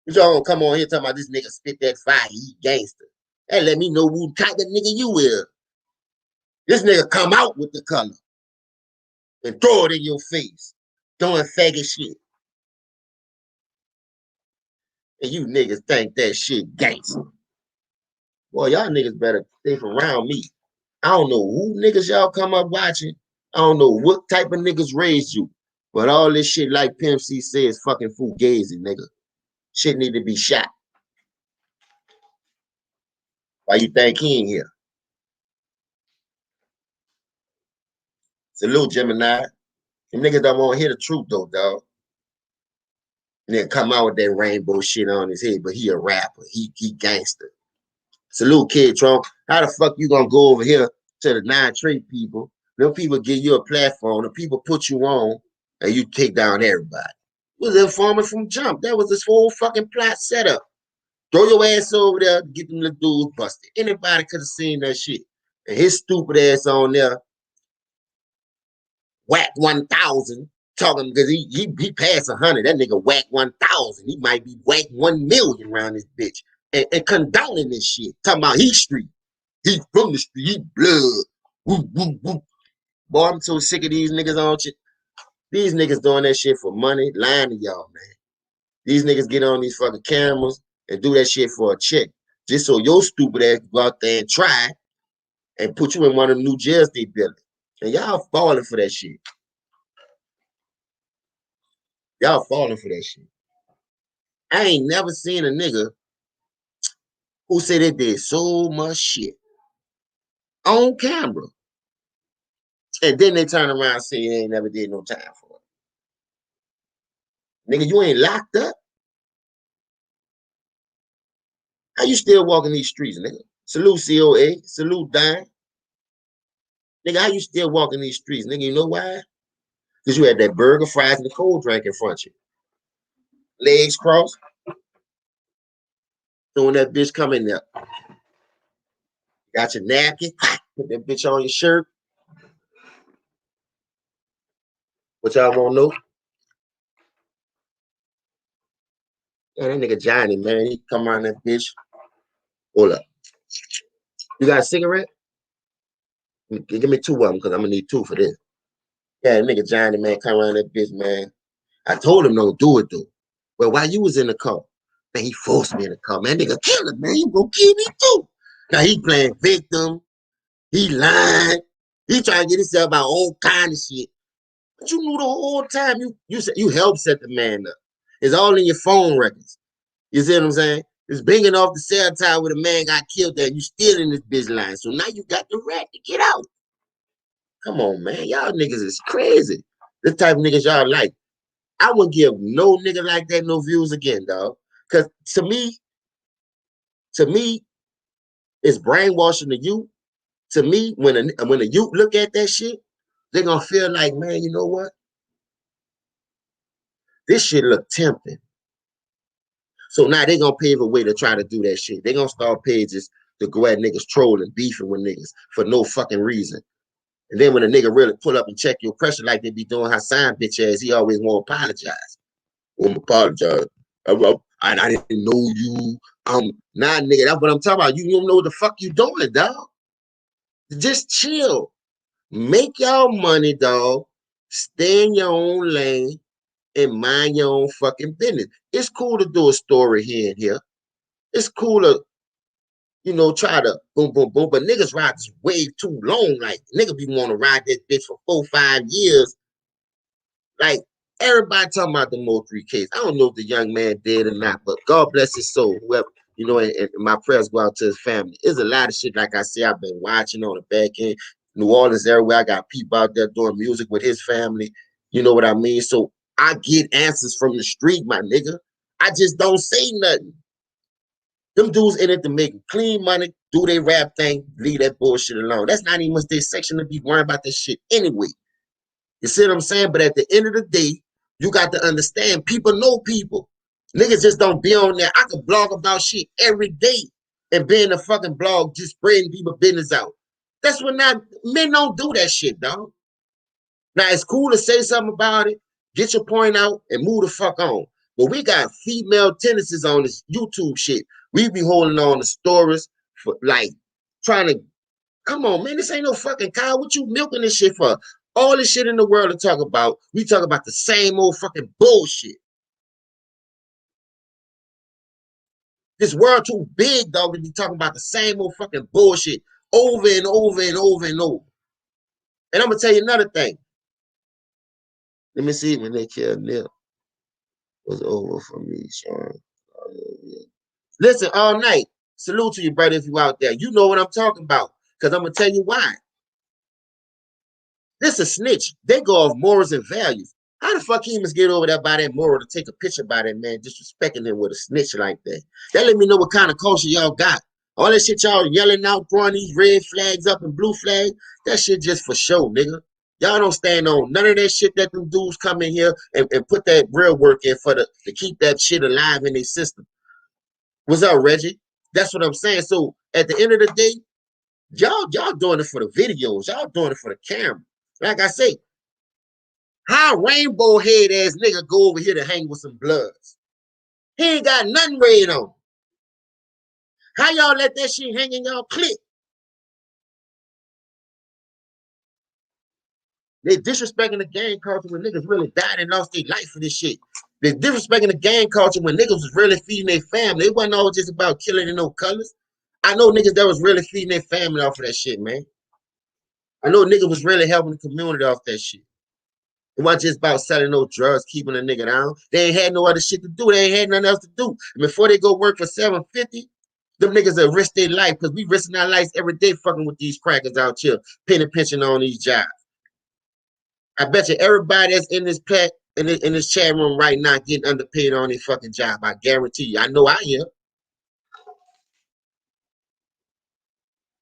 But y'all gonna come on here talking about this nigga spit that fire, he gangster. That let me know who type of nigga you is. This nigga come out with the color and throw it in your face, doing faggot shit. And you niggas think that shit gangster. Boy, y'all niggas better stay from around me. I don't know who niggas y'all come up watching. I don't know what type of niggas raised you. But all this shit, like Pimp C says, fucking fugazi, nigga. Shit need to be shot. Why you think he ain't here? Salute, Gemini. Them niggas don't want to hear the truth, though, dog. And then come out with that rainbow shit on his head, but he a rapper. He gangster. Salute, Kid Trump. How the fuck you gonna go over here to the 9 Trey people? Them people give you a platform. The people put you on, and you take down everybody. It was informing from jump. That was this whole fucking plot setup. Throw your ass over there to get them little dudes busted. Anybody could have seen that shit. And his stupid ass on there, whack 1,000, talking because he passed 100. That nigga whack 1,000. He might be whack 1,000,000 around this bitch. And condoning this shit. Talking about he street. He from the street. He blood. Woo, woo, woo. Boy, I'm so sick of these niggas on shit. These niggas doing that shit for money, lying to y'all, man. These niggas get on these fucking cameras and do that shit for a check. Just so your stupid ass go out there and try and put you in one of the new jails they building. And y'all falling for that shit. Y'all falling for that shit. I ain't never seen a nigga who said they did so much shit on camera. And then they turn around and say they ain't never did no time for it. Nigga, you ain't locked up. How you still walking these streets, nigga? Salute COA. Salute Dime. Nigga, how you still walking these streets? Nigga, you know why? Because you had that burger, fries, and the cold drink in front of you. Legs crossed. So when that bitch come in there, got your napkin, put that bitch on your shirt. What y'all want to know? Man, that nigga Johnny, man, he come around that bitch. Hold up. You got a cigarette? Give me 2 of them because I'm going to need 2 for this. Yeah, that nigga Johnny, man, come around that bitch, man. I told him don't do it, though. Well, while you was in the car, Man, he forced me to come. Man, nigga, kill him, man. You gonna kill me too. Now he playing victim. He lying. He trying to get himself out all kind of shit. But you knew the whole time you helped set the man up. It's all in your phone records. You see what I'm saying? It's binging off the cell tower where the man got killed there. You still in this bitch line. So now you got the rat to get out. Come on, man. Y'all niggas is crazy. This type of niggas y'all like. I wouldn't give no nigga like that no views again, dog. Cause to me, it's brainwashing the youth. To me, when the youth look at that shit, they're gonna feel like, man, you know what? This shit look tempting. So now they're gonna pave a way to try to do that shit. They're gonna start pages to go at niggas trolling, beefing with niggas for no fucking reason. And then when a nigga really pull up and check your pressure like they be doing Hassan bitch ass, he always want to apologize. Won't apologize. I didn't know you. Nah, nigga, that's what I'm talking about. You don't know what the fuck you doing, dog. Just chill. Make y'all money, dog. Stay in your own lane and mind your own fucking business. It's cool to do a story here and here. It's cool to, try to boom, boom, boom. But niggas ride this wave too long. Like, nigga be want to ride this bitch for 4, 5 years. Like, everybody talking about the Moultrie case. I don't know if the young man did or not, but God bless his soul. Whoever, and my prayers go out to his family. There's a lot of shit, like I say, I've been watching on the back end. New Orleans, everywhere. I got people out there doing music with his family. You know what I mean? So I get answers from the street, my nigga. I just don't say nothing. Them dudes in it to make clean money, do their rap thing, leave that bullshit alone. That's not even much their section to be worrying about this shit anyway. You see what I'm saying? But at the end of the day, you got to understand, people know people. Niggas just don't be on there. I could blog about shit every day and be in a fucking blog just spreading people business out. That's what men don't do that shit, dog. Now, it's cool to say something about it, get your point out, and move the fuck on. But we got female tendencies on this YouTube shit. We be holding on to stories for, like, trying to, come on, man, this ain't no fucking cow. What you milking this shit for? All this shit in the world to talk about, we talk about the same old fucking bullshit. This world too big, dog, to be talking about the same old fucking bullshit over and over and over and over. And I'm gonna tell you another thing. Let me see when they killed Nip. Was over for me, Sean. Listen, all night. Salute to you, brother, if you out there. You know what I'm talking about. Because I'm gonna tell you why. This a snitch. They go off morals and values. How the fuck he must get over there by that moral to take a picture by that man disrespecting him with a snitch like that? That let me know what kind of culture y'all got. All that shit y'all yelling out, throwing these red flags up and blue flags, that shit just for show, nigga. Y'all don't stand on none of that shit that them dudes come in here and put that real work in to keep that shit alive in their system. What's up, Reggie? That's what I'm saying. So at the end of the day, y'all doing it for the videos. Y'all doing it for the camera. Like I say, how rainbow head ass nigga go over here to hang with some bloods? He ain't got nothing red on. How y'all let that shit hang in y'all clique? They disrespecting the gang culture when niggas really died and lost their life for this shit. They disrespecting the gang culture when niggas was really feeding their family. It wasn't all just about killing in no colors. I know niggas that was really feeding their family off of that shit, man. I know niggas was really helping the community off that shit. It wasn't just about selling no drugs, keeping a nigga down. They ain't had no other shit to do. They ain't had nothing else to do. And before they go work for $750, them niggas will risk their life because we risking our lives every day fucking with these crackers out here, penny pinching on these jobs. I bet you everybody that's in this chat room right now getting underpaid on their fucking job. I guarantee you. I know I am.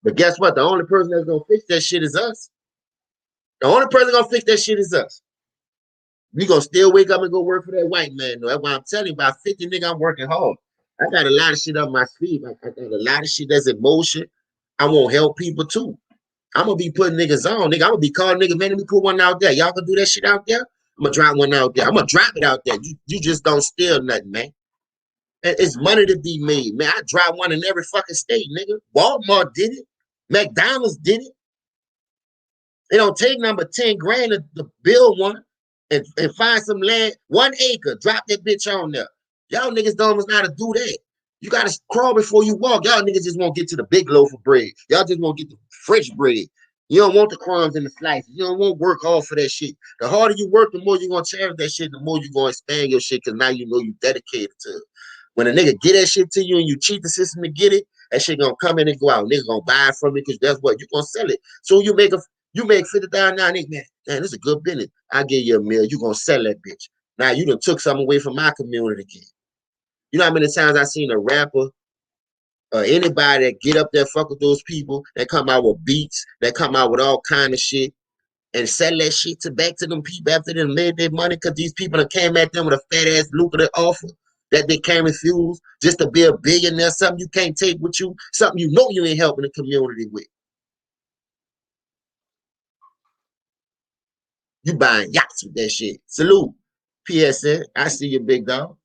But guess what? The only person that's gonna fix that shit is us. The only person gonna fix that shit is us. We gonna still wake up and go work for that white man. Though. That's why I'm telling you, about 50 nigga, I'm working hard. I got a lot of shit up my sleeve. I got a lot of shit that's in motion. I won't help people too. I'm gonna be putting niggas on, nigga. I'm gonna be calling niggas, man, let me put one out there. Y'all can do that shit out there? I'm gonna drop one out there. I'm gonna drop it out there. You just don't steal nothing, man. It's money to be made, man. I drop one in every fucking state, nigga. Walmart did it. McDonald's did it. It don't take number 10 grand to build one and find some land, 1 acre, drop that bitch on there. Y'all niggas don't know how to do that. You gotta crawl before you walk. Y'all niggas just won't get to the big loaf of bread. Y'all just won't get the fresh bread. You don't want the crumbs and the slices. You don't want work hard for that shit. The harder you work, the more you're gonna cherish that shit, the more you're gonna expand your shit, because now you know you dedicated to it. When a nigga get that shit to you and you cheat the system to get it, that shit gonna come in and go out. Nigga gonna buy it from you because that's what you gonna sell it. So you make $50,000 now, nigga, man, this is a good business. I give you a meal, you gonna sell that bitch. Now you done took something away from my community again. You know how many times I seen a rapper or anybody that get up there fuck with those people that come out with beats, that come out with all kind of shit and sell that shit back to them people after they made their money, because these people that came at them with a fat ass lucrative offer that they can't refuse just to be a billionaire, something you can't take with you, something you know you ain't helping the community with. You buying yachts with that shit. Salute. PSN, I see you, big dog.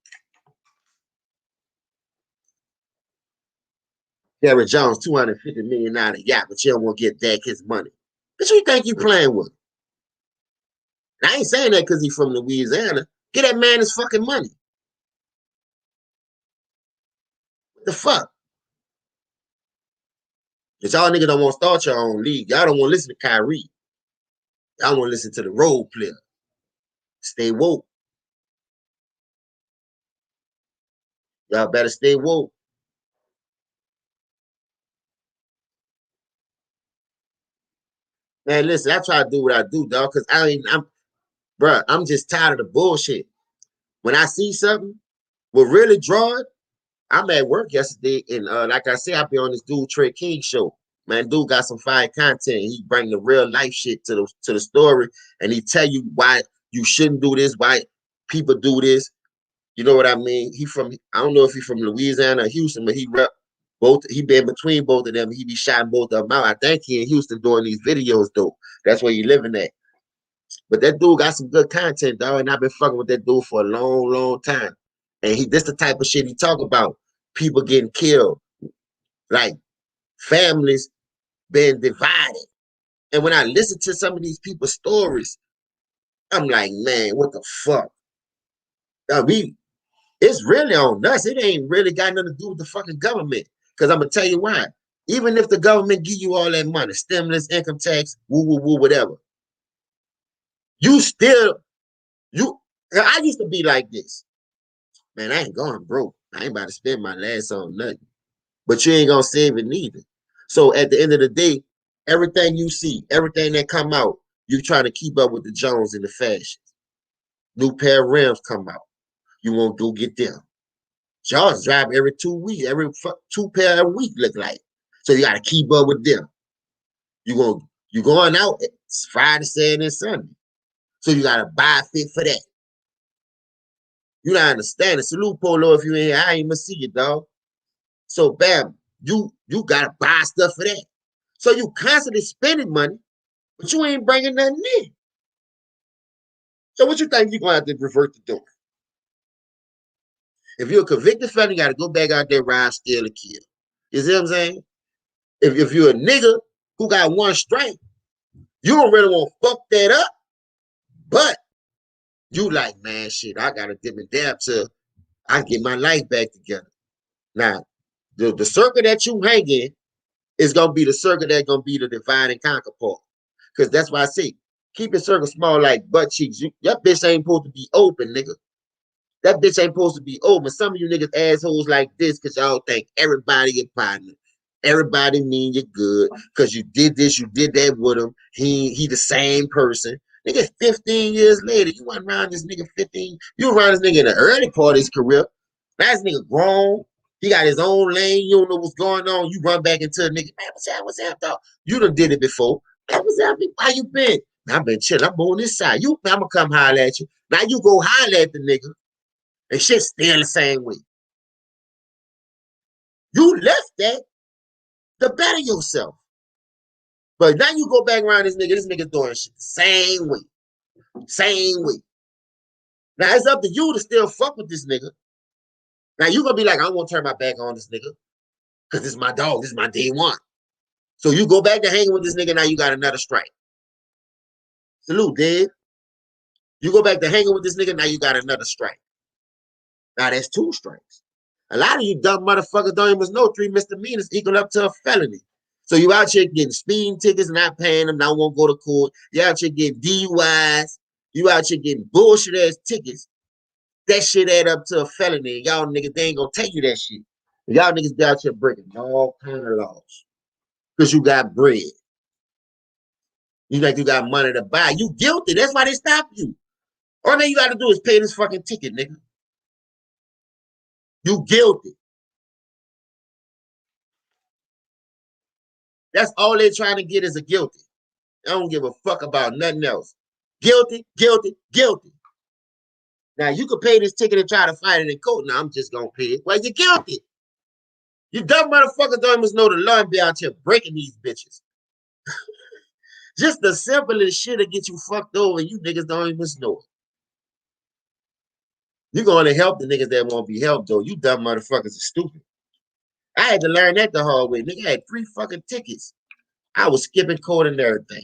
Derrick Jones, $250 million yacht, but you don't want to get Dak his money. What you think you playing with? And I ain't saying that because he's from Louisiana. Get that man his fucking money. What the fuck? Because y'all niggas don't want to start your own league. Y'all don't want to listen to Kyrie. Y'all want to listen to the role player. Stay woke. Y'all better stay woke. Man, listen, I try to do what I do, dog, because I'm just tired of the bullshit. When I see something, what really draw it, I'm at work yesterday, and like I said, I be on this dude Trey King show. Man, dude got some fire content. He bring the real life shit to the story, and he tell you why you shouldn't do this, why people do this. You know what I mean? I don't know if he's from Louisiana or Houston, but he rep both. He been between both of them. He be shouting both of them out. I think he in Houston doing these videos though. That's where he living at. But that dude got some good content, dog, and I've been fucking with that dude for a long, long time. And this the type of shit he talk about. People getting killed, like families being divided. And when I listen to some of these people's stories, I'm like, man, what the fuck? It's really on us. It ain't really got nothing to do with the fucking government. Because I'm gonna tell you why. Even if the government give you all that money, stimulus, income tax, woo woo woo, whatever, you still you. I used to be like this. Man, I ain't going broke. I ain't about to spend my last on nothing. But you ain't gonna save it neither. So at the end of the day, everything you see, everything that come out, you trying to keep up with the Jones and the fashion. New pair of rims come out. You won't go get them. Y'all drive every 2 weeks, every 2 pair a week look like. So you gotta keep up with them. You going out it's Friday, Saturday, and Sunday. So you gotta buy a fit for that. You don't understand it. Salute Polo if you ain't here. I ain't even see you, dog. So bam, you gotta buy stuff for that. So you constantly spending money, but you ain't bringing nothing in. So what you think you're gonna have to revert to doing? If you're a convicted felon, you gotta go back out there, ride, steal, and kill. You see what I'm saying? If you're a nigga who got one strike, you don't really want to fuck that up, but you like, man, shit, I gotta dip and dab till I get my life back together. Now, the circle that you hang in is gonna be the circle that's gonna be the divide and conquer part. Because that's why I say, keep your circle small like butt cheeks. That bitch ain't supposed to be open, nigga. That bitch ain't supposed to be open. Some of you niggas assholes like this because y'all think everybody your partner. Everybody mean you're good because you did this, you did that with him. He the same person. Nigga, 15 years later, you went around this nigga 15. You around this nigga in the early part of his career. Now this nigga grown. He got his own lane. You don't know what's going on. You run back into a nigga. Man, what's up, dog? You done did it before. Man, what's up? How you been? I've been chilling. I'm on this side. I'ma come holler at you. Now you go holler at the nigga. And shit still the same way. You left that to better yourself. But now you go back around this nigga doing shit the same way. Same way. Now it's up to you to still fuck with this nigga. Now you gonna be like, I don't want to turn my back on this nigga. Cause this is my dog, this is my day one. So you go back to hanging with this nigga, now you got another strike. Salute, Dave. You go back to hanging with this nigga, now you got another strike. Now that's 2 strikes. A lot of you dumb motherfuckers don't even know 3 misdemeanors equal up to a felony. So you out here getting speeding tickets, not paying them, now won't go to court. You out here getting DUIs. You out here getting bullshit ass tickets. That shit add up to a felony. Y'all niggas, they ain't gonna tell you that shit. Y'all niggas be out here breaking all kind of laws. Because you got bread. You think you got money to buy. You guilty. That's why they stop you. All thing you got to do is pay this fucking ticket, nigga. You guilty. That's all they're trying to get is a guilty. I don't give a fuck about nothing else. Guilty, guilty, guilty. Now you could pay this ticket and try to fight it in court. Now I'm just gonna pay it. Well, you're guilty. You dumb motherfuckers don't even know the law and be out here breaking these bitches. Just the simplest shit to get you fucked over, and you niggas don't even know it. You're going to help the niggas that won't be helped, though. You dumb motherfuckers are stupid. I had to learn that the hard way. Nigga, I had 3 fucking tickets. I was skipping court and everything.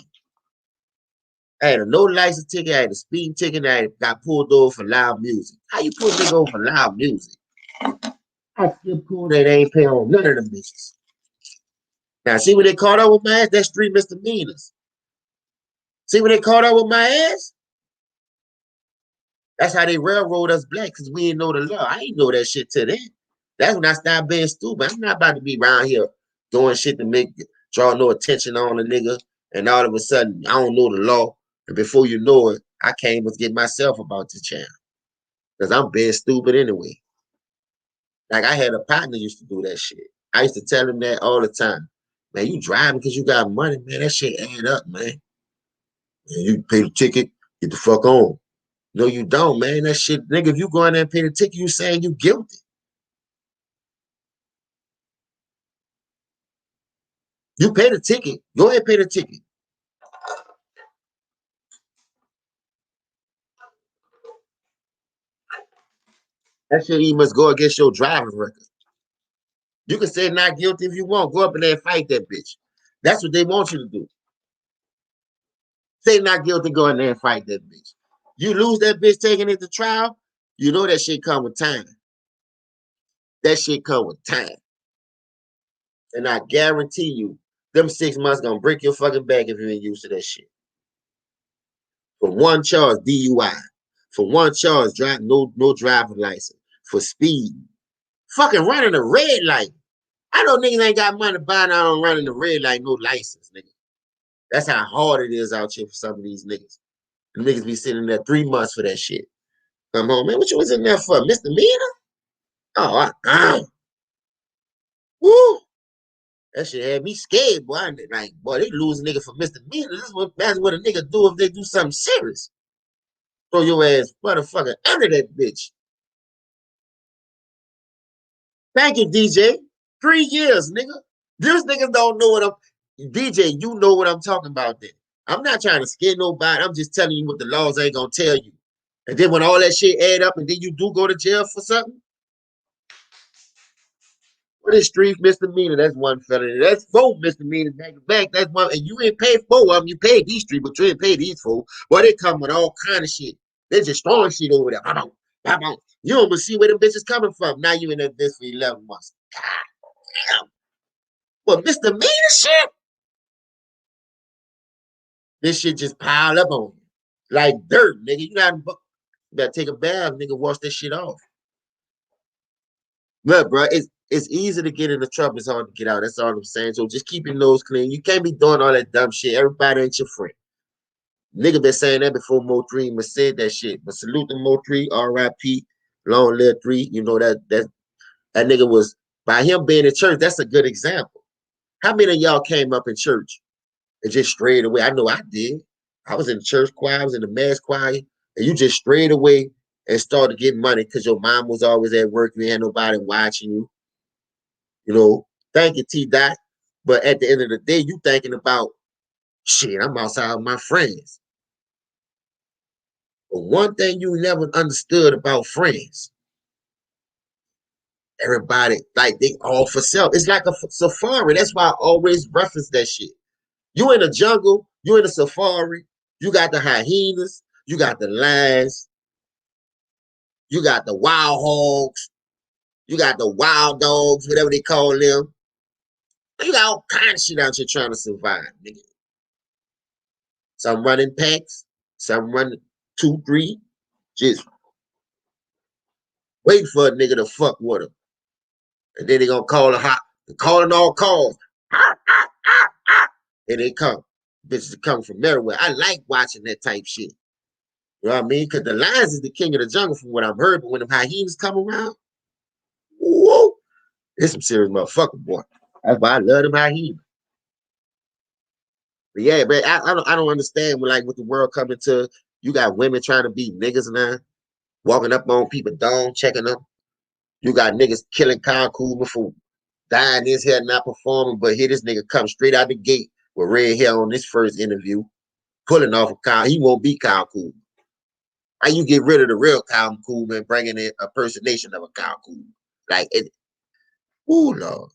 I had a no license ticket, I had a speeding ticket, and I got pulled over for loud music. How you pull nigga over for loud music? I skipped court and they ain't paying on none of them bitches. Now, see when they caught up with my ass? That's 3 misdemeanors. See when they caught up with my ass? That's how they railroad us black, because we didn't know the law. I ain't know that shit till then. That's when I started being stupid. I'm not about to be around here doing shit to draw no attention on a nigga, and all of a sudden, I don't know the law. And before you know it, I can't even get myself about the channel. Because I'm being stupid anyway. Like, I had a partner used to do that shit. I used to tell him that all the time. Man, you driving because you got money, man. That shit add up, man. You pay the ticket, get the fuck on. No, you don't, man. That shit, nigga, if you go in there and pay the ticket, you saying you guilty. You pay the ticket. Go ahead and pay the ticket. That shit even must go against your driver's record. You can say not guilty if you want. Go up in there and fight that bitch. That's what they want you to do. Say not guilty, go in there and fight that bitch. You lose that bitch taking it to trial, you know that shit come with time. That shit come with time. And I guarantee you, them 6 months gonna break your fucking back if you ain't used to that shit. For 1 charge, DUI. For 1 charge, no driver's license. For speed. Fucking running a red light. I know niggas ain't got money buying out on running the red light, no license, nigga. That's how hard it is out here for some of these niggas. The niggas be sitting there 3 months for that shit. Come on, man. What you was in there for? Misdemeanor? Oh, woo. That shit had me scared, boy. Like, boy, they lose a nigga for misdemeanor. That's what a nigga do if they do something serious. Throw your ass motherfucker under that bitch. Thank you, DJ. 3 years, nigga. These niggas don't know what I'm. DJ, you know what I'm talking about then. I'm not trying to scare nobody. I'm just telling you what the laws ain't gonna tell you. And then when all that shit add up and then you do go to jail for something, what is 3 misdemeanor? That's 1 felony. That's 4 misdemeanor back to back. That's 1. And you ain't paid 4 of them. You paid these 3, but you ain't paid these 4. Boy, they come with all kind of shit. They're just throwing shit over there. You don't even see where them bitches coming from. Now you in that bitch for 11 months. God damn. What, misdemeanor shit? This shit just piled up on you. Like dirt, nigga. You gotta take a bath, nigga. Wash that shit off. Look, bro, it's easy to get into trouble. It's hard to get out. That's all I'm saying. So just keep your nose clean. You can't be doing all that dumb shit. Everybody ain't your friend. Nigga been saying that before Mo3 even said that shit. But salute to Mo3, R.I.P. Long live 3. You know that nigga was, by him being in church, that's a good example. How many of y'all came up in church and just strayed away? I know I did. I was in the church choir, I was in the mass choir, and you just strayed away and started getting money because your mom was always at work. You had nobody watching you. You know, thank you, T Dot. But at the end of the day, you thinking about, shit, I'm outside with my friends. But one thing you never understood about friends, everybody, like, they all for self. It's like a safari. That's why I always reference that shit. You in the jungle, you in a safari, you got the hyenas, you got the lions, You got the wild hogs. You got the wild dogs, whatever they call them. You got all kinds of shit out here trying to survive, nigga. Some running packs, some running 2, 3, just waiting for a nigga to fuck with them. And then they gonna call a hot, calling all calls. And they come. Bitches come from everywhere. I like watching that type shit. You know what I mean? Because the lions is the king of the jungle from what I've heard, but when them hyenas come around, whoa, it's some serious motherfucker, boy. That's why I love them hyenas. But yeah, man, I don't understand when, like, with the world coming to, you got women trying to be niggas now, walking up on people down, checking them. You got niggas killing Kyle Kuzma for dying his head, not performing, but here this nigga come straight out the gate with red hair on this first interview, pulling off of Kyle. He won't be Kyle Kuzma. How you get rid of the real Kyle Kuzma and bringing in a personation of a Kyle Kuzma? Like, it, ooh, Lord.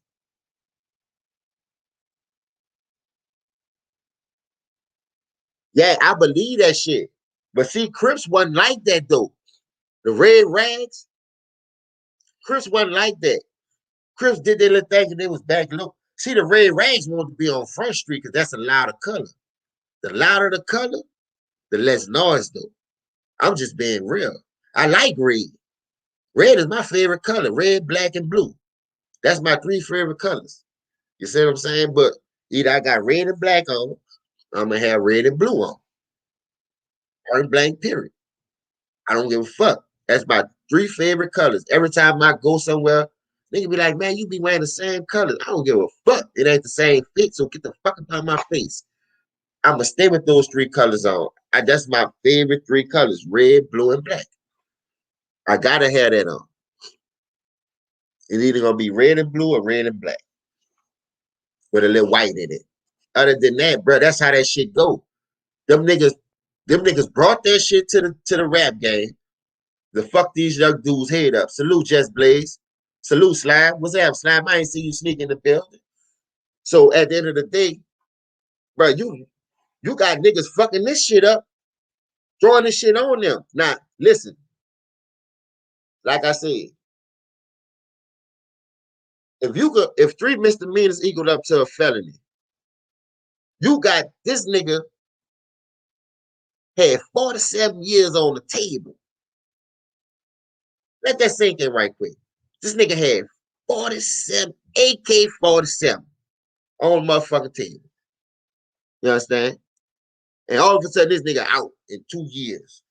Yeah, I believe that shit. But see, Crips wasn't like that, though. The Red Rags, Crips wasn't like that. Crips did their little thing and they was back low. See, the Red Rags wanted to be on Front Street because that's a louder color. The louder the color, the less noise, though. I'm just being real. I like red. Red is my favorite color. Red, black, and blue. That's my 3 favorite colors. You see what I'm saying? But either I got red and black on, I'm gonna have red and blue on. Point blank, period. I don't give a fuck. That's my 3 favorite colors. Every time I go somewhere, nigga be like, man, you be wearing the same colors. I don't give a fuck. It ain't the same fit, so get the fuck out of my face. I'ma stay with those 3 colors on. That's my favorite 3 colors: red, blue, and black. I gotta have that on. It's either gonna be red and blue or red and black with a little white in it. Other than that, bro, that's how that shit go. Them niggas, them niggas brought that shit to the rap game. The fuck these young dudes head up. Salute Just Blaze. Salute Slime. What's up, Slime? I ain't see you sneak in the building. So at the end of the day, bro, you got niggas fucking this shit up, throwing this shit on them. Now, listen, like I said, if 3 misdemeanors equaled up to a felony, you got this nigga had 47 years on the table. Let that sink in right quick. This nigga had 47, AK-47 on the motherfucking table. You understand? And all of a sudden, this nigga out in 2 years.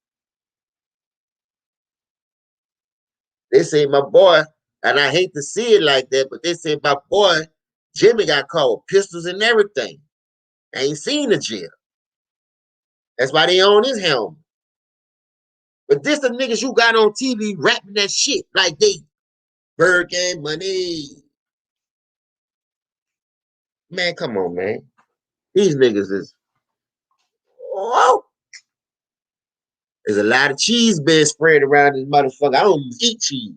They say my boy, and I hate to see it like that, but they say my boy, Jimmy got caught with pistols and everything. I ain't seen the jail. That's why they own his helmet. But this the niggas you got on TV rapping that shit like they Burke and money. Man, come on, man. These niggas is, oh, there's a lot of cheese being spread around this motherfucker. I don't even eat cheese.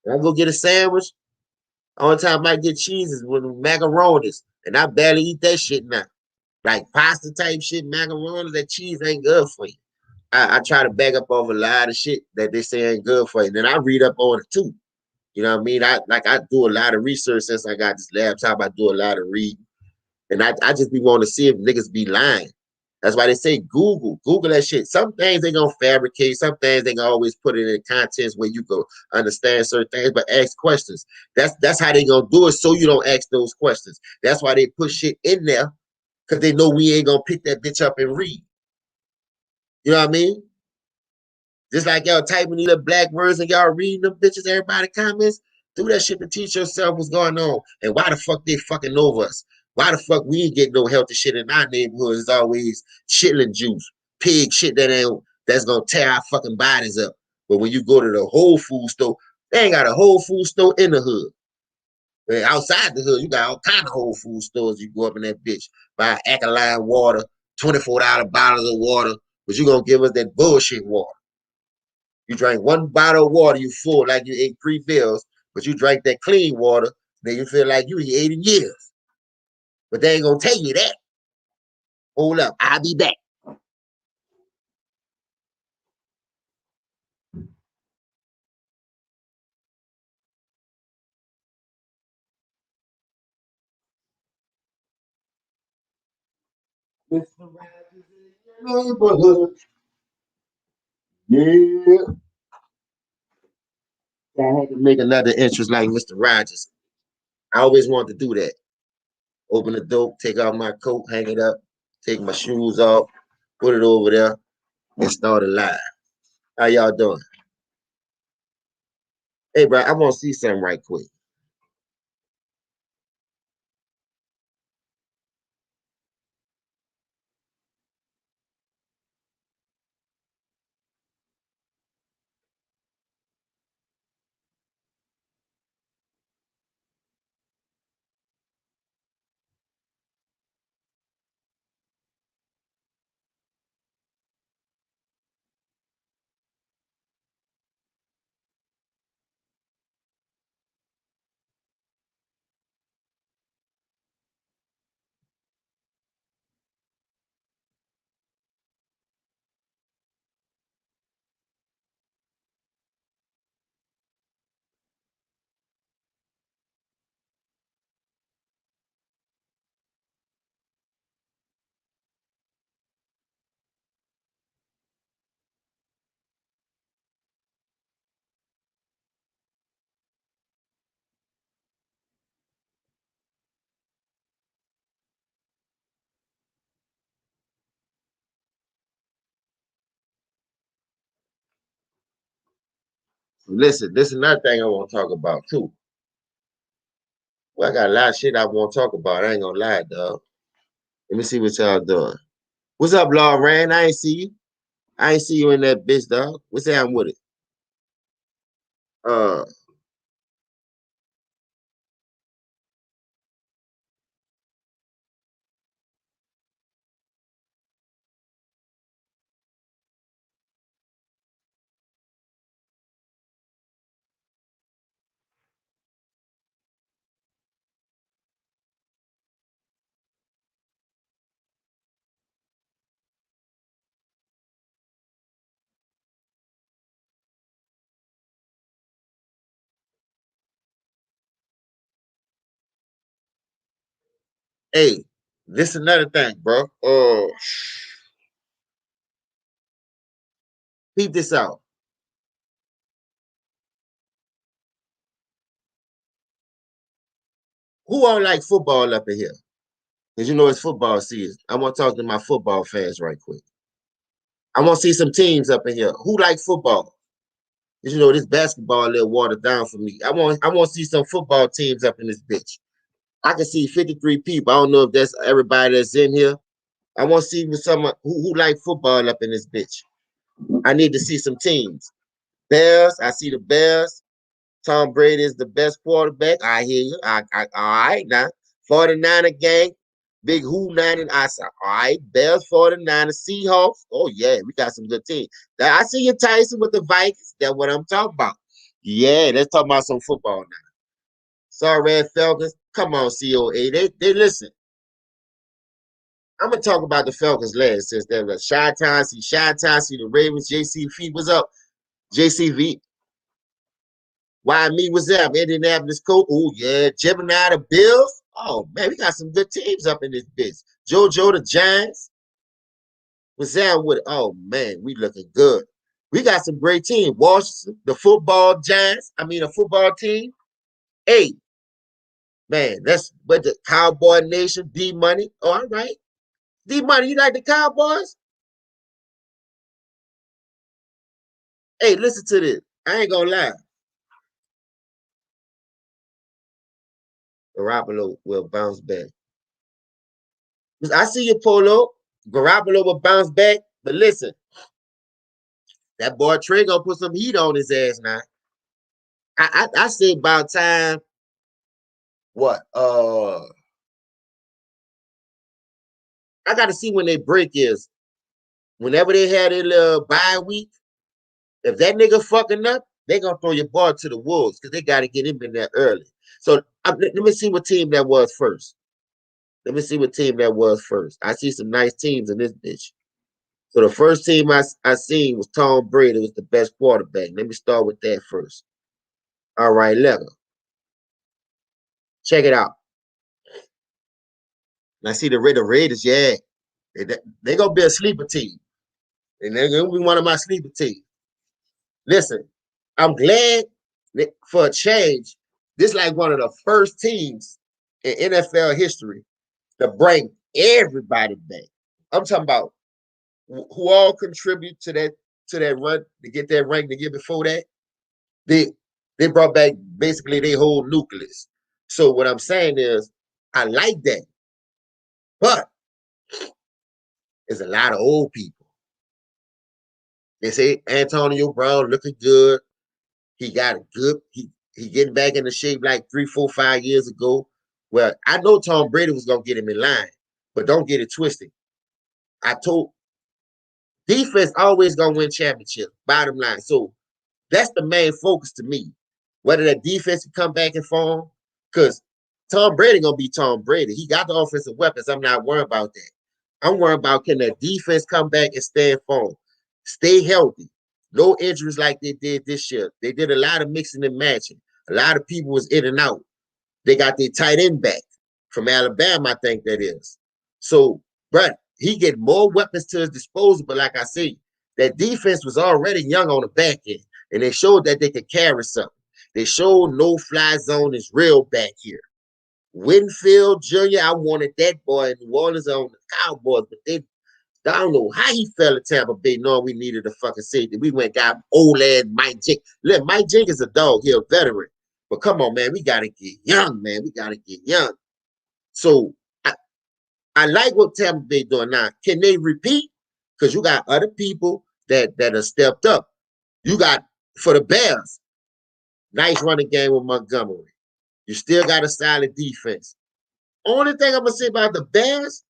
When I go get a sandwich, only time I get cheese is with macaronis. And I barely eat that shit now. Like pasta type shit, macaronis, that cheese ain't good for you. I try to back up over a lot of shit that they say ain't good for you. And then I read up on it too. You know what I mean? I do a lot of research since I got this laptop. I do a lot of reading. And I just be wanting to see if niggas be lying. That's why they say Google that shit. Some things they gonna fabricate, some things they gonna always put it in contents where you go understand certain things, but ask questions. That's how they gonna do it, so you don't ask those questions. That's why they put shit in there, because they know we ain't gonna pick that bitch up and read. You know what I mean? Just like y'all typing these little black words and y'all reading them bitches, everybody comments. Do that shit to teach yourself what's going on and why the fuck they fucking over us. Why the fuck we ain't getting no healthy shit in our neighborhood? It's always chitlin juice, pig shit that's gonna tear our fucking bodies up. But when you go to the Whole Food store, they ain't got a Whole Food store in the hood. And outside the hood, you got all kind of Whole Food stores. You go up in that bitch, buy alkaline water, $24 bottles of water, but you gonna give us that bullshit water. You drank 1 bottle of water, you full like you ate 3 bills, but you drank that clean water, then you feel like you ate in years. But they ain't gonna tell you that. Hold up, I'll be back. Mr. Rogers in your neighborhood. Yeah. I had to make another entrance like Mr. Rogers. I always wanted to do that. Open the door, take off my coat, hang it up, take my shoes off, put it over there, and start a live. How y'all doing? Hey, bro, I want to see something right quick. Listen, this is another thing I want to talk about too. Well, I got a lot of shit I want to talk about. I ain't gonna lie, dog. Let me see what y'all doing. What's up, Lauren? I ain't see you. I ain't see you in that bitch, dog. What's happening with it? Uh, hey, this another thing, bro. Peep this out. Who all like football up in here? Because you know it's football season. I want to talk to my football fans right quick. I want to see some teams up in here. Who like football? Because you know this basketball a little watered down for me. I want to see some football teams up in this bitch. I can see 53 people. I don't know if that's everybody that's in here. I want to see with someone who like football up in this bitch. I need to see some teams. Bears, I see the Bears. Tom Brady is the best quarterback. I hear you. All right now. 49er gang. Big Who 90. I said, all right. Bears, 49ers, Seahawks. Oh, yeah, we got some good teams. Now, I see you, Tyson, with the Vikings. That's what I'm talking about. Yeah, let's talk about some football now. Sorry, Red Falcons. Come on, COA. They listen. I'm gonna talk about the Falcons last since there was Chi-Town, see Chi-Town, see the Ravens, JCV was up. JCV. Why me was up? Indianapolis Colts. Oh yeah, Gemini the Bills. Oh man, we got some good teams up in this bitch. JoJo the Giants. Was that with it? Oh man, we looking good. We got some great teams. Washington, the football Giants. I mean, a football team. Hey, man, that's what the Cowboy Nation, D Money. Oh, all right. D Money, you like the Cowboys? Hey, listen to this. I ain't gonna lie. Garoppolo will bounce back. I see you, Polo. Garoppolo will bounce back. But listen, that boy Trey gonna put some heat on his ass now. I say about time. What? I got to see when they break is. Whenever they had a little bye week, if that nigga fucking up, they gonna throw your ball to the wolves because they got to get him in there early. So let me see what team that was first. Let me see what team that was first. I see some nice teams in this bitch. So the first team I seen was Tom Brady. It was the best quarterback. Let me start with that first. All right, Lego. Check it out. I see the Raiders. Yeah. They gonna be a sleeper team, and they're gonna be one of my sleeper teams. Listen, I'm glad that for a change. This like one of the first teams in NFL history to bring everybody back. I'm talking about who all contribute to that run to get that rank the year before that. They they brought back basically their whole nucleus. So what I'm saying is, I like that, but there's a lot of old people. They say Antonio Brown looking good. He got a good. He getting back into shape like 3, 4, 5 years ago. Well, I know Tom Brady was gonna get him in line, but don't get it twisted. I told defense always gonna win championship. Bottom line. So that's the main focus to me. Whether that defense can come back and form, because Tom Brady gonna be Tom Brady. He got the offensive weapons. I'm not worried about that. I'm worried about can that defense come back and stay in form, stay healthy, no injuries like they did this year. They did a lot of mixing and matching. A lot of people was in and out. They got their tight end back from Alabama, I think that is. So, but he get more weapons to his disposal. But like I say, that defense was already young on the back end, and they showed that they could carry something. They showed no fly zone is real back here. Winfield Jr., I wanted that boy in New Orleans on the Cowboys, but they I don't know how he fell to Tampa Bay knowing we needed a fucking safety. We went got old ass Mike Jenkins. Look, Mike Jenkins is a dog. He a veteran. But come on, man. We got to get young, man. We got to get young. So I like what Tampa Bay doing now. Can they repeat? Because you got other people that have stepped up. You got, for the Bears, nice running game with Montgomery. You still got a solid defense. Only thing I'm going to say about the Bears,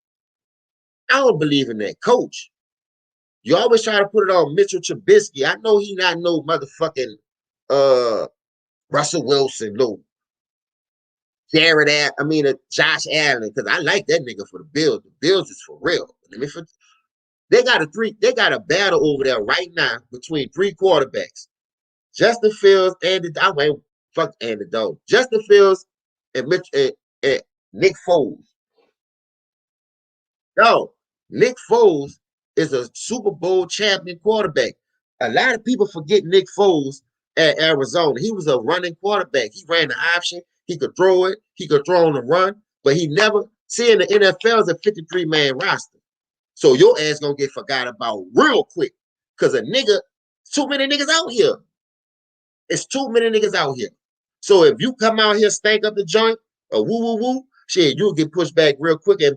I don't believe in that coach. You always try to put it on Mitchell Trubisky. I know he not no motherfucking Russell Wilson, no Josh Allen, because I like that nigga for the Bills. The Bills is for real. They got a battle over there right now between 3 quarterbacks. Justin Fields and fuck Andy Dalton. Justin Fields and and Nick Foles. No, Nick Foles is a Super Bowl champion quarterback. A lot of people forget Nick Foles at Arizona. He was a running quarterback. He ran the option. He could throw it. He could throw on the run, but he never see in the NFL is a 53-man roster. So your ass gonna get forgot about real quick. Cause a nigga, too many niggas out here. It's too many niggas out here. So if you come out here, stank up the joint, or woo woo woo, shit, you'll get pushed back real quick in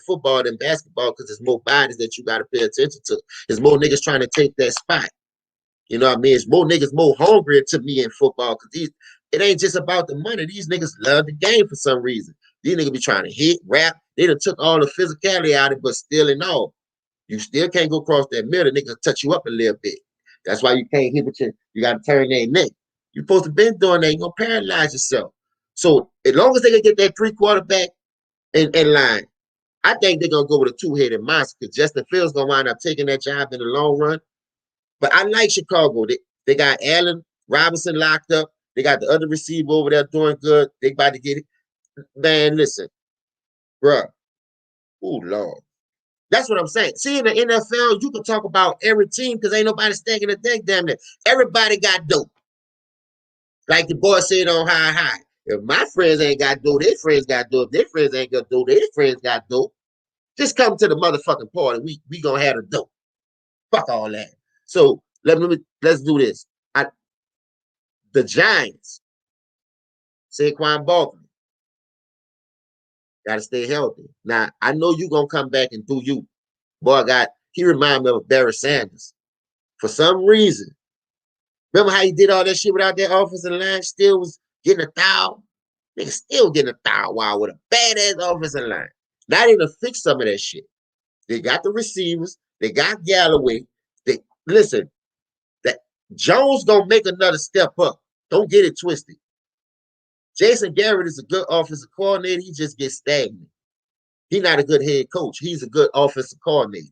football than basketball because there's more bodies that you got to pay attention to. There's more niggas trying to take that spot. You know what I mean? It's more niggas more hungry to me in football because it ain't just about the money. These niggas love the game for some reason. These niggas be trying to hit, rap. They done took all the physicality out of it, but still and all, you still can't go across that middle. Niggas touch you up a little bit. That's why you can't hit with you got to turn their neck. You're supposed to be doing that. You're going to paralyze yourself. So as long as they can get that 3 quarterback in line, I think they're going to go with a 2-headed monster because Justin Fields going to wind up taking that job in the long run. But I like Chicago. They got Allen Robinson locked up. They got the other receiver over there doing good. They about to get it. Man, listen, bruh. Oh, Lord. That's what I'm saying. See, in the NFL, you can talk about every team because ain't nobody stacking the deck damn near. Everybody got dope. Like the boy said on High. If my friends ain't got dope, their friends got dope. If their friends ain't got dope, their friends got dope. Just come to the motherfucking party. We gonna have the dope. Fuck all that. So let's do this. The Giants, Saquon Barkley, gotta stay healthy. Now I know you gonna come back and do you. Boy, he remind me of Barry Sanders. For some reason, remember how he did all that shit without that offensive line? Still was getting a foul. Nigga still getting a foul while with a badass offensive line. Now they done fix some of that shit. They got the receivers. They got Galloway. Listen, that Jones gonna make another step up. Don't get it twisted. Jason Garrett is a good offensive coordinator. He just gets stagnant. He's not a good head coach. He's a good offensive coordinator.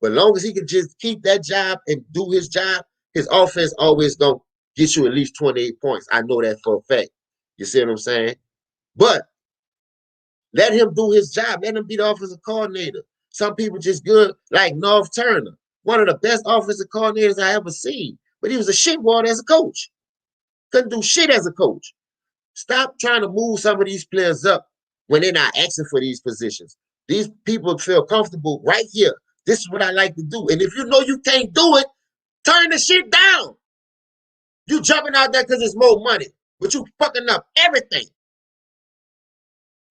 But as long as he can just keep that job and do his job, his offense always gonna get you at least 28 points. I know that for a fact. You see what I'm saying? But let him do his job. Let him be the offensive coordinator. Some people just good, like North Turner, one of the best offensive coordinators I ever seen. But he was a shitwad as a coach. Couldn't do shit as a coach. Stop trying to move some of these players up when they're not asking for these positions. These people feel comfortable right here. This is what I like to do. And if you know you can't do it, turn the shit down. You jumping out there because it's more money, but you fucking up everything.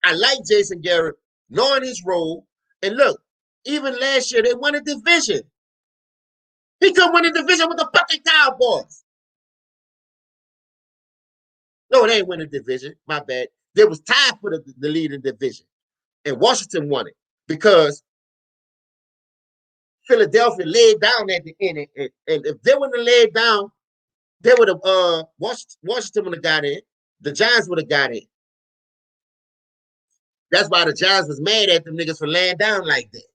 I like Jason Garrett, knowing his role. And look, even last year, they won a division. He could win a division with the fucking Cowboys. No, they ain't win a division. My bad. They was tied for the leading division. And Washington won it because Philadelphia laid down at the end. And if they wouldn't have laid down, they would have Washington would have got in. The Giants would have got in. That's why the Giants was mad at them niggas for laying down like that.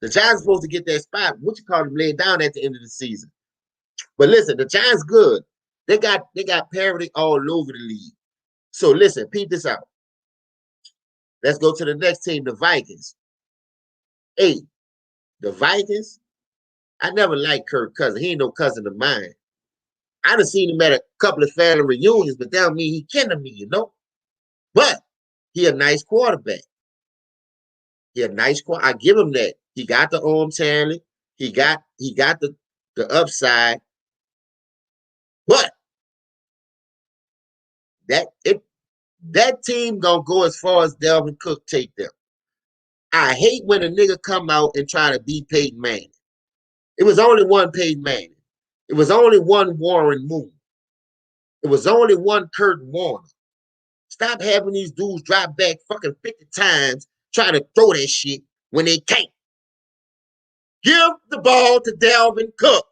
The Giants supposed to get that spot. What you call them laying down at the end of the season. But listen, the Giants good. They got parity all over the league. So listen, peep this out. Let's go to the next team, the Vikings. Hey, the Vikings. I never liked Kirk Cousins. He ain't no cousin of mine. I done seen him at a couple of family reunions, but that don't mean he kin to me, you know. But he a nice quarterback. He a nice quarterback. I give him that. He got the arm talent. He got the upside. But that team gonna go as far as Dalvin Cook take them. I hate when a nigga come out and try to beat Peyton Manning. It was only one Peyton Manning. It was only one Warren Moon. It was only one Kurt Warner. Stop having these dudes drop back fucking 50 times trying to throw that shit when they can't. Give the ball to Dalvin Cook.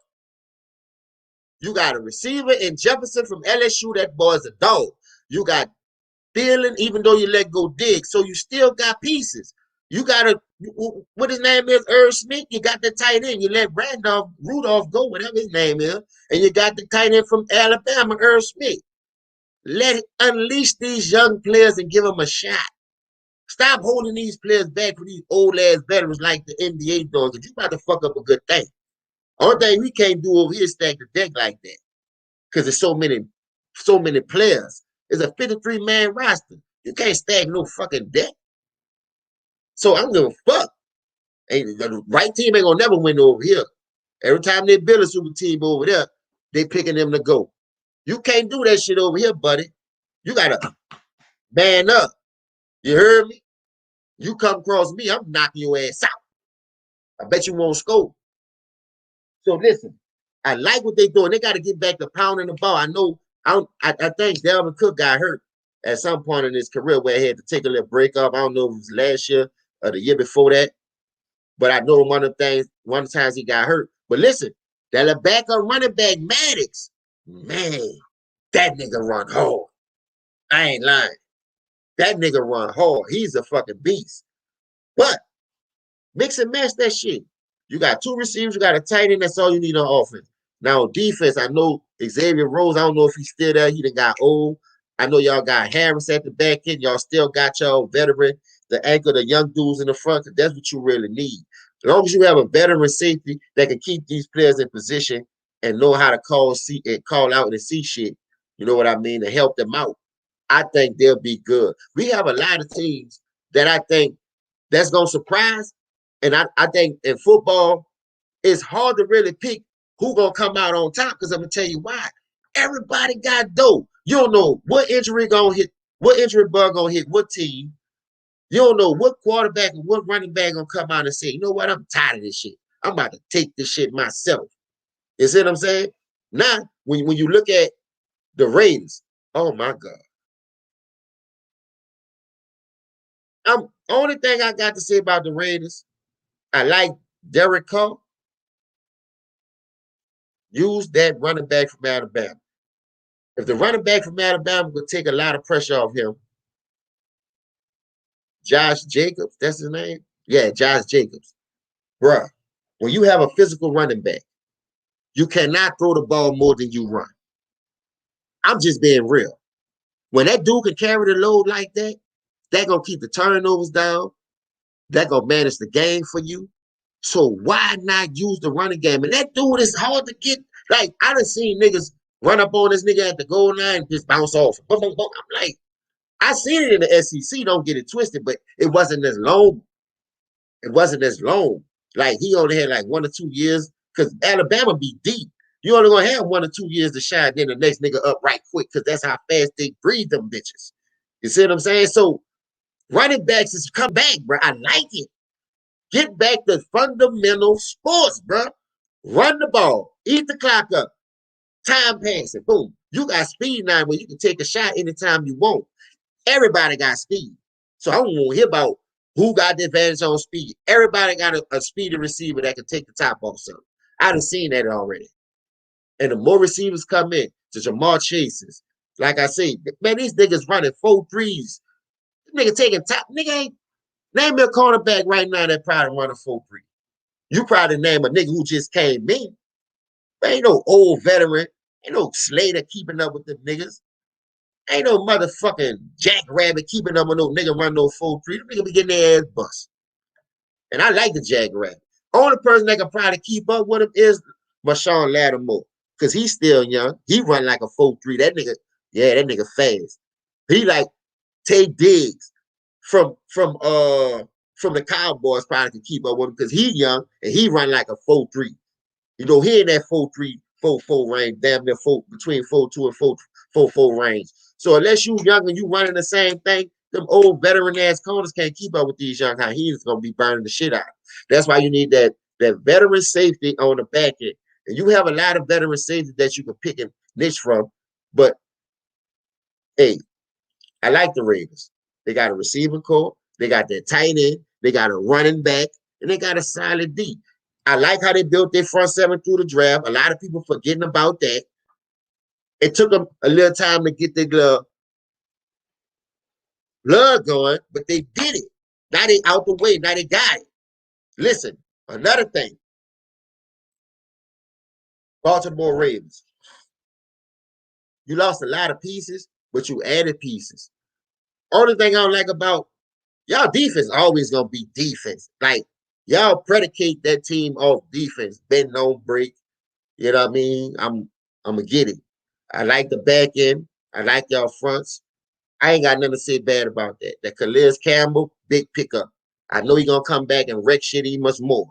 You got a receiver in Jefferson from LSU. That boy's a dog. You got Thielen, even though you let go Diggs, so you still got pieces. You got what his name is, Irv Smith. You got the tight end. You let Rudolph go, whatever his name is, and you got the tight end from Alabama, Irv Smith. Unleash these young players and give them a shot. Stop holding these players back for these old ass veterans like the NBA dogs. You about to fuck up a good thing. Only thing we can't do over here is stack the deck like that. Because there's so many players. It's a 53-man roster. You can't stack no fucking deck. So I don't give a fuck. The right team ain't gonna never win over here. Every time they build a super team over there, they picking them to go. You can't do that shit over here, buddy. You gotta man up. You heard me? You come across me, I'm knocking your ass out. I bet you won't score. So listen, I like what they're doing. They got to get back to pounding the ball. I think Dalvin Cook got hurt at some point in his career where he had to take a little break off. I don't know if it was last year or the year before that. But I know one of the times he got hurt. But listen, that backup running back, Maddox, man, that nigga run hard. I ain't lying. That nigga run hard. He's a fucking beast. But mix and match that shit. You got two receivers, you got a tight end, that's all you need on offense. Now on defense, I know Xavier Rose, I don't know if he's still there. He done got old. I know y'all got Harris at the back end. Y'all still got y'all veteran, the anchor, the young dudes in the front. That's what you really need. As long as you have a veteran safety that can keep these players in position and know how to call out and see shit, you know what I mean, to help them out, I think they'll be good. We have a lot of teams that I think that's going to surprise. And I think in football, it's hard to really pick who going to come out on top because I'm going to tell you why. Everybody got dope. You don't know what injury going to hit, what injury bug going to hit what team. You don't know what quarterback and what running back going to come out and say, you know what, I'm tired of this shit. I'm about to take this shit myself. You see what I'm saying? Now, when you look at the Raiders, oh my God. Only thing I got to say about the Raiders, I like Derek Carr. Use that running back from Alabama. If the running back from Alabama would take a lot of pressure off him, Josh Jacobs, that's his name? Yeah, Josh Jacobs. Bruh, when you have a physical running back, you cannot throw the ball more than you run. I'm just being real. When that dude can carry the load like that, they're going to keep the turnovers down. that gonna manage the game for you. So why not use the running game? And that dude is hard to get. Like, I done seen niggas run up on this nigga at the goal line and just bounce off. Boom, boom, boom. I'm like, I seen it in the SEC, don't get it twisted, but it wasn't as long. It wasn't as long. Like, he only had like 1 or 2 years, because Alabama be deep. You only gonna have 1 or 2 years to shine, then the next nigga up right quick, because that's how fast they breed them bitches. You see what I'm saying? So running backs is come back, bro. I like it. Get back to fundamental sports, bro. Run the ball, eat the clock up, time passing, boom. You got speed now where you can take a shot anytime you want. Everybody got speed. So I don't want to hear about who got the advantage on speed. Everybody got a speedy receiver that can take the top off something. I done seen that already. And the more receivers come in, to Jamar Chases, like I say, man, these niggas running 4.3s. Nigga taking top, nigga ain't, name me a cornerback right now that probably run a 4.3. You probably name a nigga who just came in. There ain't no old veteran. Ain't no Slater keeping up with them niggas. Ain't no motherfucking Jackrabbit keeping up with no nigga run no 4.3. Them nigga be getting their ass bust. And I like the Jackrabbit. Only person that can probably keep up with him is Marshawn Lattimore. Because he's still young. He run like a 4.3. That nigga, yeah, that nigga fast. He like Tay Diggs from the Cowboys probably can keep up with him because he young and he run like a 4.3. You know, he in that 4.3, 4.4 range, damn near between 4.2 and 4.4 range. So unless you young and you running the same thing, them old veteran ass corners can't keep up with these young high. He's gonna be burning the shit out. That's why you need that veteran safety on the back end. And you have a lot of veteran safety that you can pick and niche from. But hey, I like the Raiders. They got a receiving core, they got their tight end, they got a running back, and they got a solid D. I like how they built their front seven through the draft. A lot of people forgetting about that. It took them a little time to get their blood going, but they did it. Now they out the way. Now they got it. Listen, another thing. Baltimore Ravens. You lost a lot of pieces, but you added pieces. Only thing I don't like about y'all defense always gonna be defense. Like y'all predicate that team off defense, bend no break. You know what I mean? I'm gonna get it. I like the back end. I like y'all fronts. I ain't got nothing to say bad about that. That Calais Campbell, big pickup. I know he gonna come back and wreck shit even much more.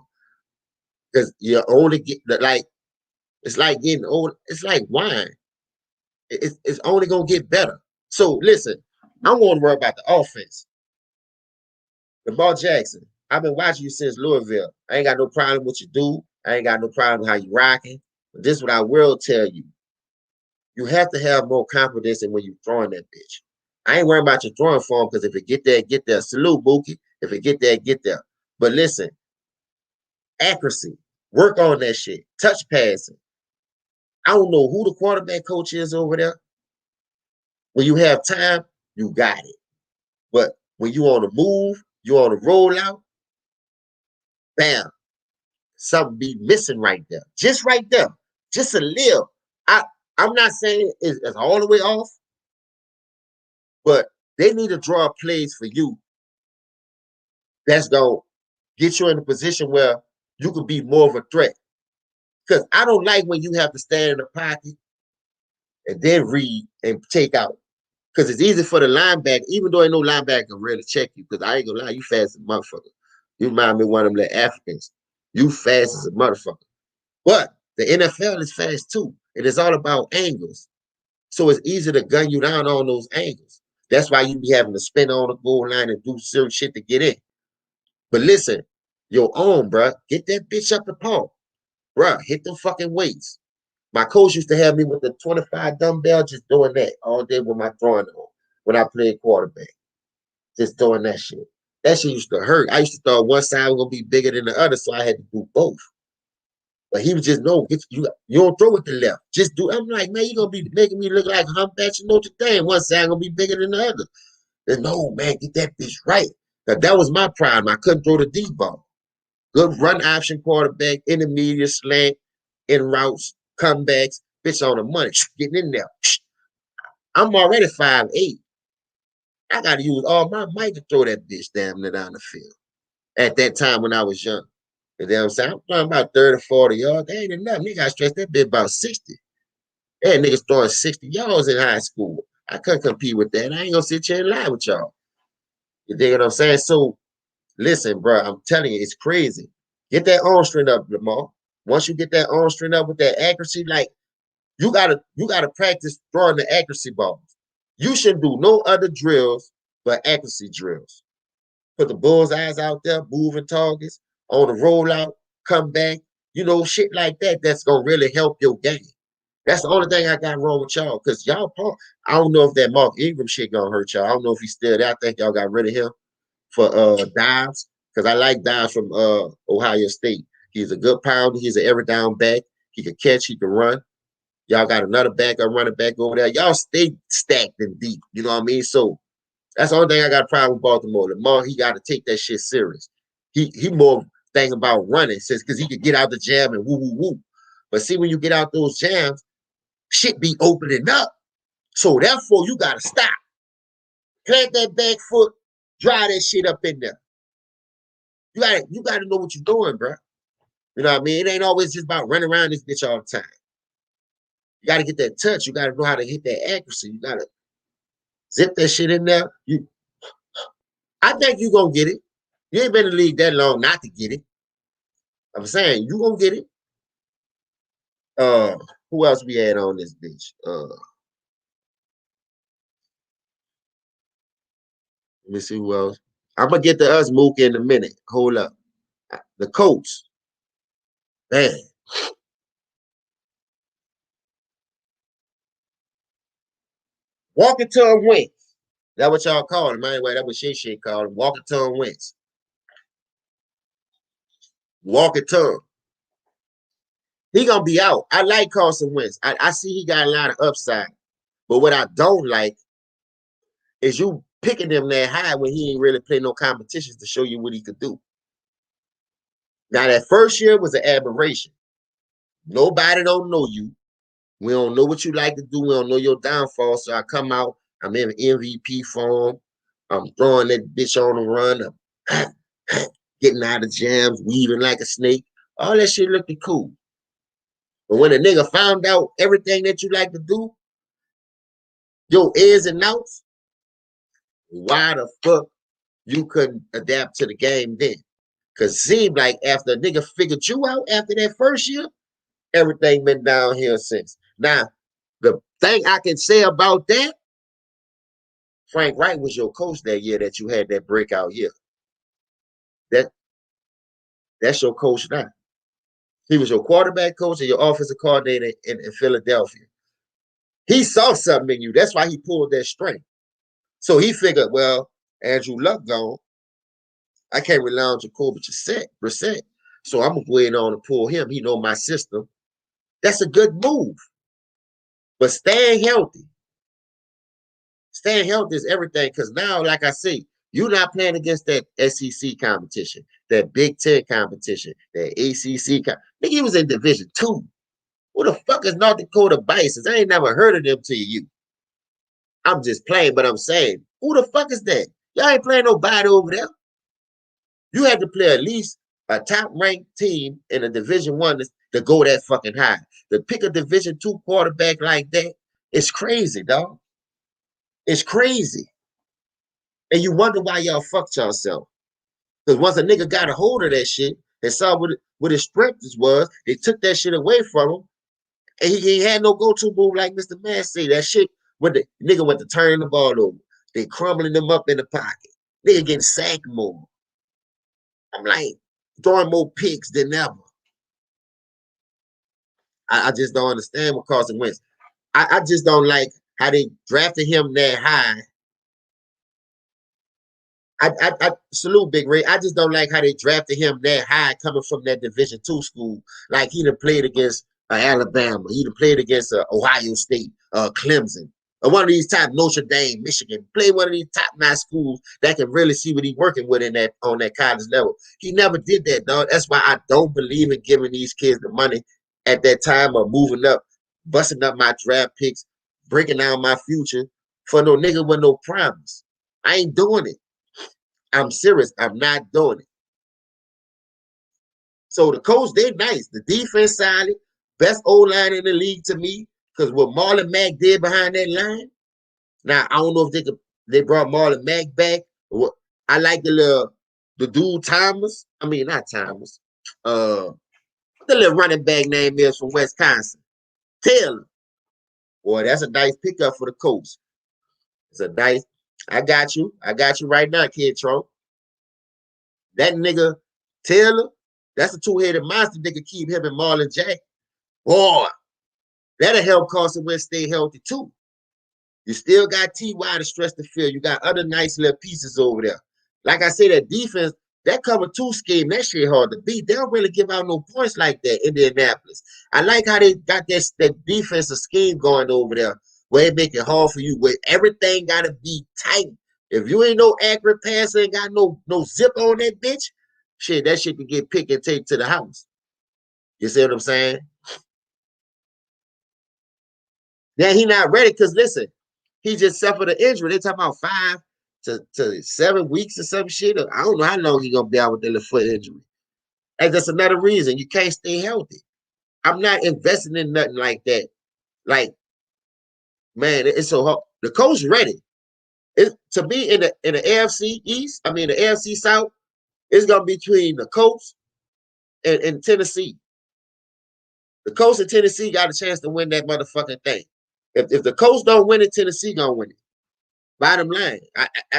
Because you only get like it's like getting old. It's like wine. It's only gonna get better. So listen, I'm gonna worry about the offense. Lamar Jackson, I've been watching you since Louisville. I ain't got no problem with you do. I ain't got no problem with how you rocking. But this is what I will tell you. You have to have more confidence in when you throwing that bitch. I ain't worrying about your throwing form because if it get there, get there. Salute, Mookie. If it get there, get there. But listen, accuracy. Work on that shit. Touch passing. I don't know who the quarterback coach is over there. When you have time, you got it. But when you on the move, you on the rollout, bam, something be missing right there. Just right there. Just a little. I'm not saying it's all the way off, but they need to draw plays for you that's going to get you in a position where you can be more of a threat. Because I don't like when you have to stand in the pocket and then read and take out. Because it's easy for the linebacker, even though ain't no linebacker can really check you, because I ain't gonna lie, you fast as a motherfucker. You remind me of one of them little Africans. You fast as a motherfucker. But the NFL is fast too. It is all about angles. So it's easy to gun you down on those angles. That's why you be having to spin on the goal line and do certain shit to get in. But listen, your own, bruh, get that bitch up the pole. Bruh, hit the fucking weights. My coach used to have me with the 25 dumbbell just doing that all day with my throwing on when I played quarterback. Just doing that shit. That shit used to hurt. I used to thought one side was gonna be bigger than the other, so I had to do both. But he was just no, you don't throw with the left. Just do. I'm like, man, you gonna be making me look like humpback Notre Dame. One side gonna be bigger than the other. Then no, man, get that bitch right. That was my problem. I couldn't throw the deep ball. Good run option quarterback, intermediate slant, in routes, comebacks, bitch on the money, getting in there. I'm already 5'8". I gotta use all my might to throw that bitch damn near down the field. at that time when I was young. You know what I'm saying? I'm throwing about 30, 40 yards. That ain't enough. Nigga, I stretched that bit about 60. They had niggas throwing 60 yards in high school. I couldn't compete with that. I ain't gonna sit here and lie with y'all. You dig what I'm saying? So listen, bro, I'm telling you, it's crazy. Get that arm strength up, Lamar. Once you get that arm strength up with that accuracy, like you gotta practice throwing the accuracy balls. You shouldn't do no other drills but accuracy drills. Put the bullseyes out there, moving targets on the rollout, come back, shit like that. That's gonna really help your game. That's the only thing I got wrong with y'all. Cause y'all, I don't know if that Mark Ingram shit gonna hurt y'all. I don't know if he's still there. I think y'all got rid of him for Dives. Cause I like Dives from Ohio State. He's a good pounder. He's an every down back. He can catch. He can run. Y'all got another back, a running back over there. Y'all stay stacked and deep. You know what I mean? So that's the only thing I got a problem with Baltimore. Lamar, he got to take that shit serious. He more thinking about running since because he could get out the jam and woo woo woo. But see, when you get out those jams, shit be opening up. So therefore, you gotta stop. Plant that back foot, dry that shit up in there. You gotta know what you're doing, bro. You know what I mean? It ain't always just about running around this bitch all the time. You gotta get that touch. You gotta know how to hit that accuracy. You gotta zip that shit in there. I think you gonna get it. You ain't been in the league that long not to get it. I'm saying you gonna get it. Uh, who else we had on this bitch? Let me see who else. I'm gonna get to us Mook in a minute. Hold up. The Colts. Man. Walking to a Wentz. That what y'all call him. Anyway, that what Shay called him. Walking to a Wentz. Walking to him. He gonna be out. I like Carson Wentz. I see he got a lot of upside. But what I don't like is you picking him that high when he ain't really played no competitions to show you what he could do. Now that first year was an aberration. Nobody don't know you. We don't know what you like to do. We don't know your downfall. So I come out. I'm in MVP form. I'm throwing that bitch on the run. I'm getting out of jams, weaving like a snake. All that shit looking cool. But when a nigga found out everything that you like to do, your ins and outs, why the fuck you couldn't adapt to the game then? Because it seemed like after a nigga figured you out after that first year, everything been downhill since. Now, the thing I can say about that, Frank Wright was your coach that year that you had that breakout year. That that's your coach now. He was your quarterback coach and your offensive coordinator in Philadelphia. He saw something in you. That's why he pulled that string. So he figured, well, Andrew Luck gone. I can't rely on Jacoby Brissett. So I'm gonna go ahead on and pull him. He know my system. That's a good move. But staying healthy is everything. Because now, like I say, you're not playing against that SEC competition, that Big Ten competition, that ACC. Nigga, he was in Division 2. Who the fuck is North Dakota Bisons? I ain't never heard of them till you. I'm just playing, but I'm saying, who the fuck is that? Y'all ain't playing nobody over there. You had to play at least a top-ranked team in a Division 1 to go that fucking high. To pick a Division 2 quarterback like that, it's crazy, dog. It's crazy. And you wonder why y'all fucked yourself. Because once a nigga got a hold of that shit and saw what his strengths was, they took that shit away from him. And he had no go-to move like Mr. Massey. That shit with the nigga went to turn the ball over. They crumbling them up in the pocket. Nigga getting sacked more. I'm like throwing more picks than ever. I just don't understand what Carson Wentz. I just don't like how they drafted him that high. I salute Big Ray. I just don't like how they drafted him that high coming from that Division 2 school. Like he done played against Alabama. He done played against Ohio State, Clemson. Or one of these top Notre Dame, Michigan. Play one of these top-notch schools that can really see what he's working with on that college level. He never did that, dog. That's why I don't believe in giving these kids the money at that time of moving up, busting up my draft picks, breaking down my future for no nigga with no promise. I ain't doing it. I'm serious. I'm not doing it. So the coach, they nice. The defense solid. Best O-line in the league to me. Because what Marlon Mack did behind that line. Now, I don't know if they brought Marlon Mack back. Or I like the dude Thomas. I mean, not Thomas. What the little running back name is from Wisconsin? Taylor. Boy, that's a nice pickup for the coach. It's a nice. I got you. I got you right now, Kid Tro. That nigga Taylor, that's a two-headed monster that can keep him and Marlon Jack. Boy, that'll help Carson Wentz stay healthy too. You still got T.Y. to stretch the field. You got other nice little pieces over there. Like I said, that defense, that cover two scheme, that shit hard to beat. They don't really give out no points like that in Indianapolis. I like how they got that defensive scheme going over there where it make it hard for you, where everything got to be tight. If you ain't no accurate passer, ain't got no zip on that bitch, shit, that shit can get picked and taped to the house. You see what I'm saying? Now he not ready because listen, he just suffered an injury. They talking about 5 to 7 weeks or some shit. I don't know how long he gonna be out with that little foot injury. And that's another reason you can't stay healthy. I'm not investing in nothing like that. Like, man, it's so hard. The coach ready. To be in the AFC East, I mean the AFC South, it's gonna be between the Colts and Tennessee. The Colts and Tennessee got a chance to win that motherfucking thing. If the Colts don't win it, Tennessee gonna win it. Bottom line,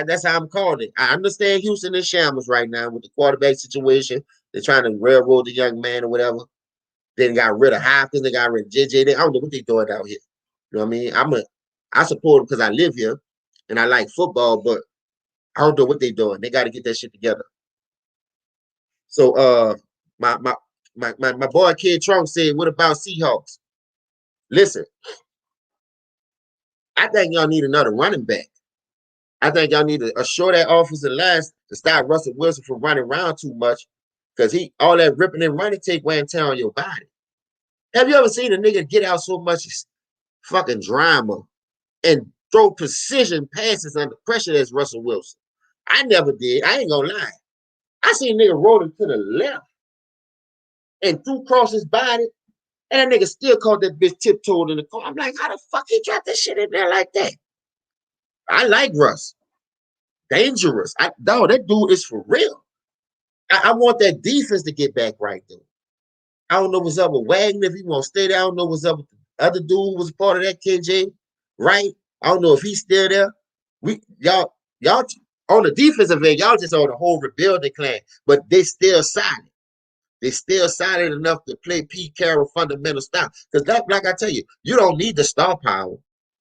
that's how I'm calling it. I understand Houston is shambles right now with the quarterback situation. They're trying to railroad the young man or whatever. They got rid of Hopkins. They got rid of JJ. I don't know what they're doing out here. You know what I mean? I support them because I live here and I like football, but I don't know what they're doing. They got to get that shit together. So my boy Kid Trump said, what about Seahawks? Listen, I think y'all need another running back. I think y'all need to assure that offensive line to stop Russell Wilson from running around too much because all that ripping and running take wear and tear on your body. Have you ever seen a nigga get out so much fucking drama and throw precision passes under pressure as Russell Wilson? I never did. I ain't gonna lie. I seen a nigga rolling to the left and threw across his body, and that nigga still caught that bitch tiptoed in the car. I'm like, how the fuck he dropped that shit in there like that? I like Russ. Dangerous. Dog, that dude is for real. I want that defense to get back right, though. I don't know what's up with Wagner, if he won't stay there. I don't know what's up with the other dude who was part of that KJ, right? I don't know if he's still there. Y'all on the defensive end, y'all just on the whole rebuilding plan, but they still solid. They still solid enough to play Pete Carroll fundamental style. Because like I tell you, you don't need the star power.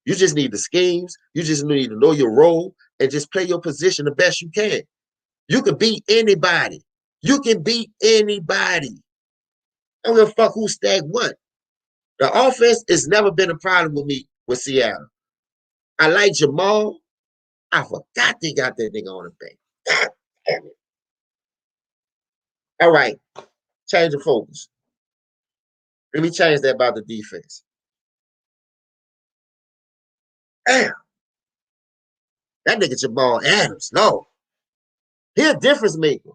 You just need the schemes. You just need to know your role and just play your position the best you can. You can beat anybody. You can beat anybody. I don't give a fuck who stacked what. The offense has never been a problem with me with Seattle. I like Jamal. I forgot they got that nigga on the bench. God damn it. All right. Change the focus. Let me change that about the defense. Damn. That nigga Jamal Adams. No. He a difference maker.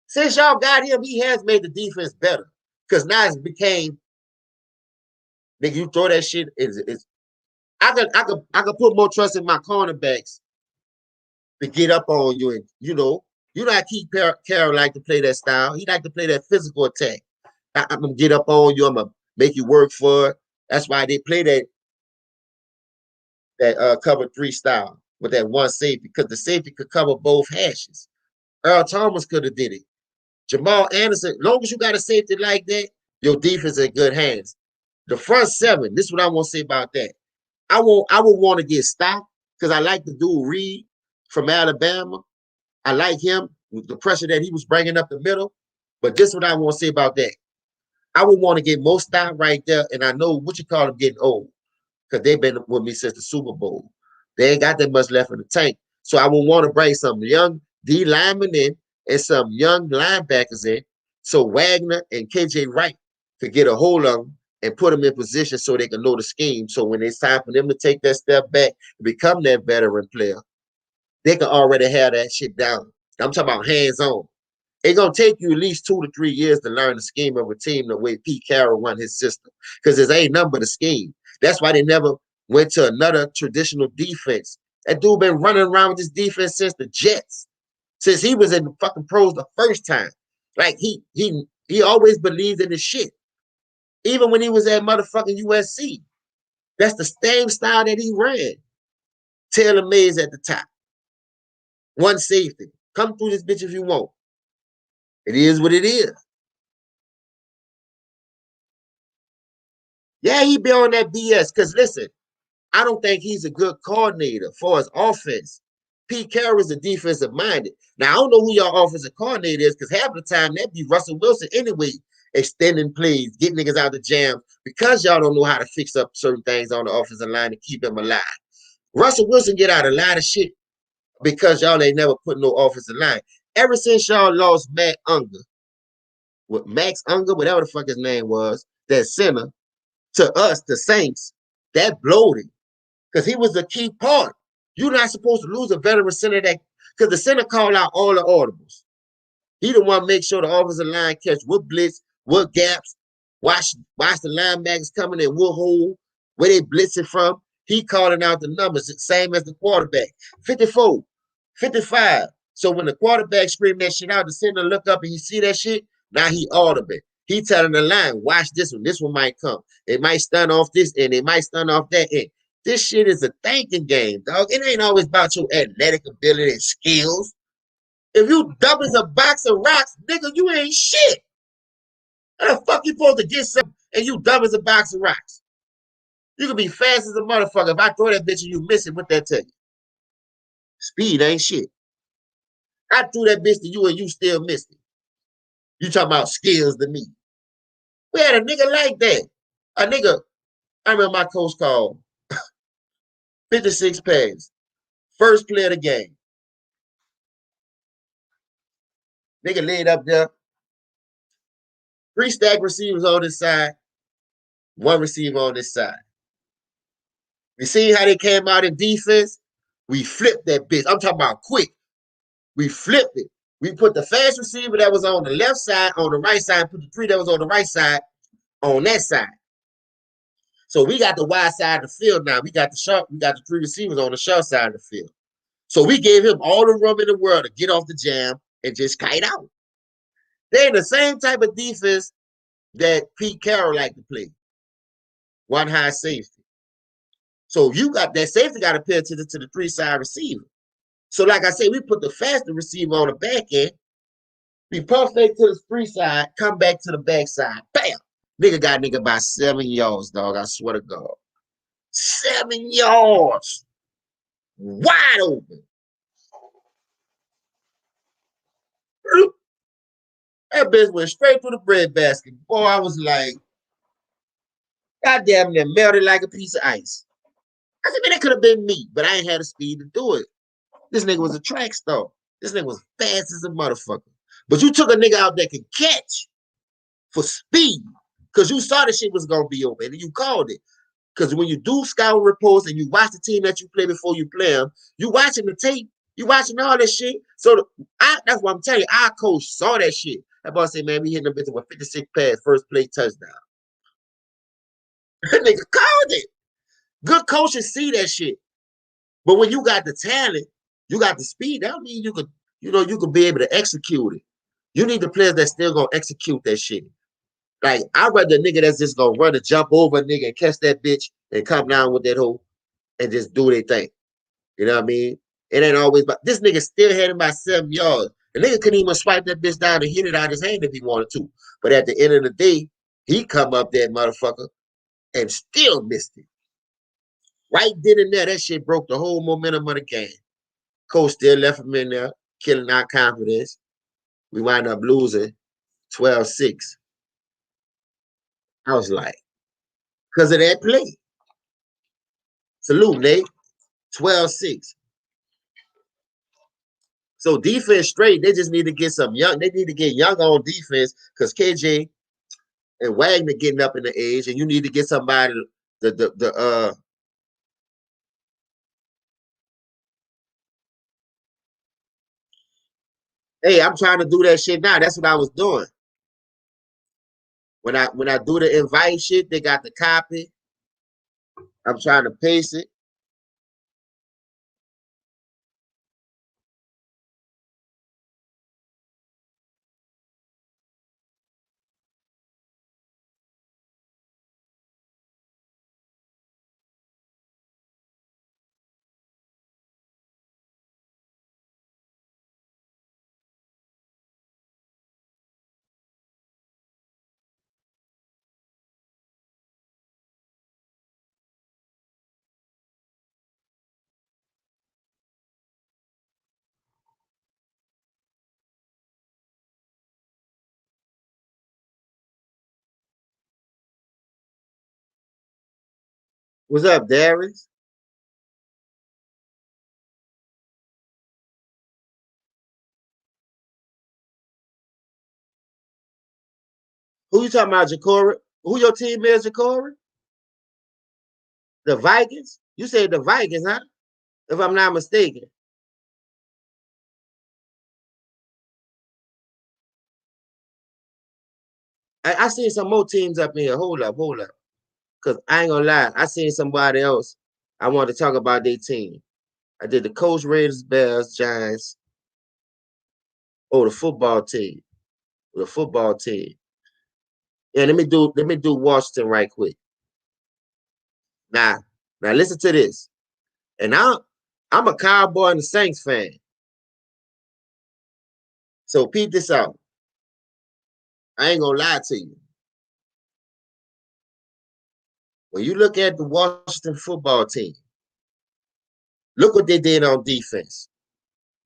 Since y'all got him, he has made the defense better. Because now it's became, nigga, you throw that shit. I could put more trust in my cornerbacks to get up on you. And, you know how Keith Carroll like to play that style. He like to play that physical attack. I'm going to get up on you. I'm going to make you work for it. That's why they play that cover 3 style with that one safety, because the safety could cover both hashes. Earl Thomas could have did it. Jamal Anderson, as long as you got a safety like that, your defense is in good hands. The front 7, this is what I want to say about that. I would want to get stopped because I like the dude Reed from Alabama. I like him with the pressure that he was bringing up the middle. But this is what I want to say about that. I would want to get most stop right there, and I know what you call them getting old because they've been with me since the Super Bowl. They ain't got that much left in the tank. So I would want to bring some young D linemen in and some young linebackers in so Wagner and KJ Wright could get a hold of them and put them in position so they can know the scheme. So when it's time for them to take that step back and become that veteran player, they can already have that shit down. I'm talking about hands-on. It's gonna take you at least 2 to 3 years to learn the scheme of a team the way Pete Carroll run his system. Because there ain't nothing but a scheme. That's why they never went to another traditional defense. That dude been running around with this defense since the Jets, since he was in the fucking pros the first time. Like he always believed in his shit. Even when he was at motherfucking USC. That's the same style that he ran. Taylor Mays at the top. One safety. Come through this bitch if you want. It is what it is. Yeah, he be on that BS. Because listen, I don't think he's a good coordinator for his offense. Pete Carroll is a defensive minded. Now, I don't know who your offensive coordinator is because half the time that be Russell Wilson anyway, extending plays, getting niggas out of the jam because y'all don't know how to fix up certain things on the offensive line to keep him alive. Russell Wilson get out a lot of shit because y'all ain't never put no offensive line. Ever since y'all lost Matt Unger, with Max Unger, whatever the fuck his name was, that center, to us, the Saints, that bloated because he was the key part. You're not supposed to lose a veteran center that because the center called out all the audibles. He the one make sure the offensive line catch what blitz, what gaps, watch the linebackers coming in, what hole, where they blitzing from. He calling out the numbers, same as the quarterback. 54, 55. So when the quarterback scream that shit out, the center look up and he see that shit, now he audible. He telling the line, watch this one might come. It might stun off this end, it might stun off that end. This shit is a thinking game, dog. It ain't always about your athletic ability and skills. If you dumb as a box of rocks, nigga, you ain't shit. How the fuck you supposed to get something and you dumb as a box of rocks? You can be fast as a motherfucker. If I throw that bitch and you miss it, what that tell you? Speed ain't shit. I threw that bitch to you and you still missed it. You talking about skills to me. We had a nigga like that. A nigga, I remember my coach called 56 pass. First play of the game. Nigga laid up there. 3 stack receivers on this side. 1 receiver on this side. You see how they came out in defense? We flipped that bitch. I'm talking about quick. We flipped it. We put the fast receiver that was on the left side on the right side, put the 3 that was on the right side on that side. So we got the wide side of the field now. We got the 3 receivers on the short side of the field. So we gave him all the room in the world to get off the jam and just kite out. They're the same type of defense that Pete Carroll liked to play. One high safety. So you got that safety got to pay attention to the 3 side receiver. So like I said, we put the faster receiver on the back end. We puff fake to the 3 side, come back to the back side. Bam! Nigga got nigga by 7 yards, dog. I swear to God. 7 yards. Wide open. That bitch went straight through the bread basket. Boy, I was like, goddamn, it melted like a piece of ice. I said, man, that could have been me, but I ain't had the speed to do it. This nigga was a track star. This nigga was fast as a motherfucker. But you took a nigga out that can catch for speed because you saw the shit was going to be open and you called it. Because when you do scout reports and you watch the team that you play before you play them, you watching the tape, you watching all that shit. So that's what I'm telling you. Our coach saw that shit. That boy said, man, we hitting them bitches with 56 pass, first play touchdown. That nigga called it. Good coaches see that shit. But when you got the talent, you got the speed, that don't mean you could be able to execute it. You need the players that still gonna execute that shit. Like, I'd rather a nigga that's just gonna run and jump over a nigga and catch that bitch and come down with that hole and just do their thing. You know what I mean? It ain't always about this nigga still had him by 7 yards. The nigga couldn't even swipe that bitch down and hit it out his hand if he wanted to. But at the end of the day, he come up that motherfucker and still missed it. Right then and there, that shit broke the whole momentum of the game. Coach still left him in there, killing our confidence. We wind up losing 12-6. I was like, because of that play. Salute, Nate. 12-6. So defense straight, they just need to get some young. They need to get young on defense because KJ and Wagner getting up in the age, and you need to get somebody Hey, I'm trying to do that shit now. That's what I was doing. When I do the invite shit, they got the copy. I'm trying to paste it. What's up, Darius? Who you talking about, Ja'Cory? Who your team is, Ja'Cory? The Vikings? You said the Vikings, huh? If I'm not mistaken. I seen some more teams up in here. Hold up, hold up. Cause I ain't gonna lie, I seen somebody else. I want to talk about their team. I did the Coach Raiders, Bears, Giants. Oh, the football team. The football team. Yeah, let me do Washington right quick. Now listen to this. And I'm a Cowboy and a Saints fan. So peep this out. I ain't gonna lie to you. When you look at the Washington football team, look what they did on defense.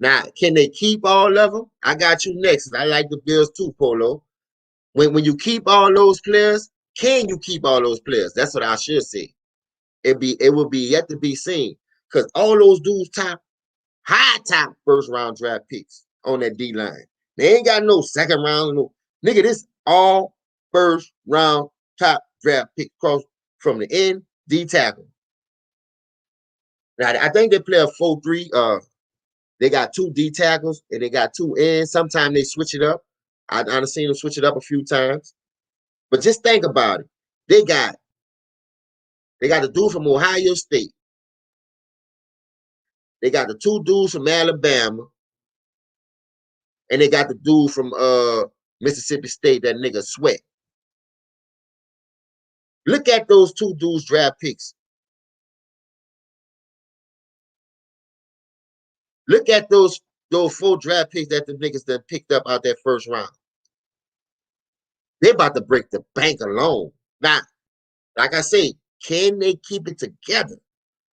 Now, can they keep all of them? I got you next. I like the Bills too, Polo. When you keep all those players, can you keep all those players? That's what I should say. It will be yet to be seen. Because all those dudes high top first round draft picks on that D line. They ain't got no second round. No nigga, this all first round top draft pick cross from the end D tackle. Now I think they play a 4-3. They got two D tackles and they got two ends. Sometimes they switch it up. I've seen them switch it up a few times. But just think about it. They got they got the dude from Ohio State. They got the two dudes from Alabama, and they got the dude from Mississippi State, that nigga Sweat. Look at those two dudes draft picks. Look at those four draft picks that the niggas that picked up out that first round. They about to break the bank alone. Now, like I say, can they keep it together?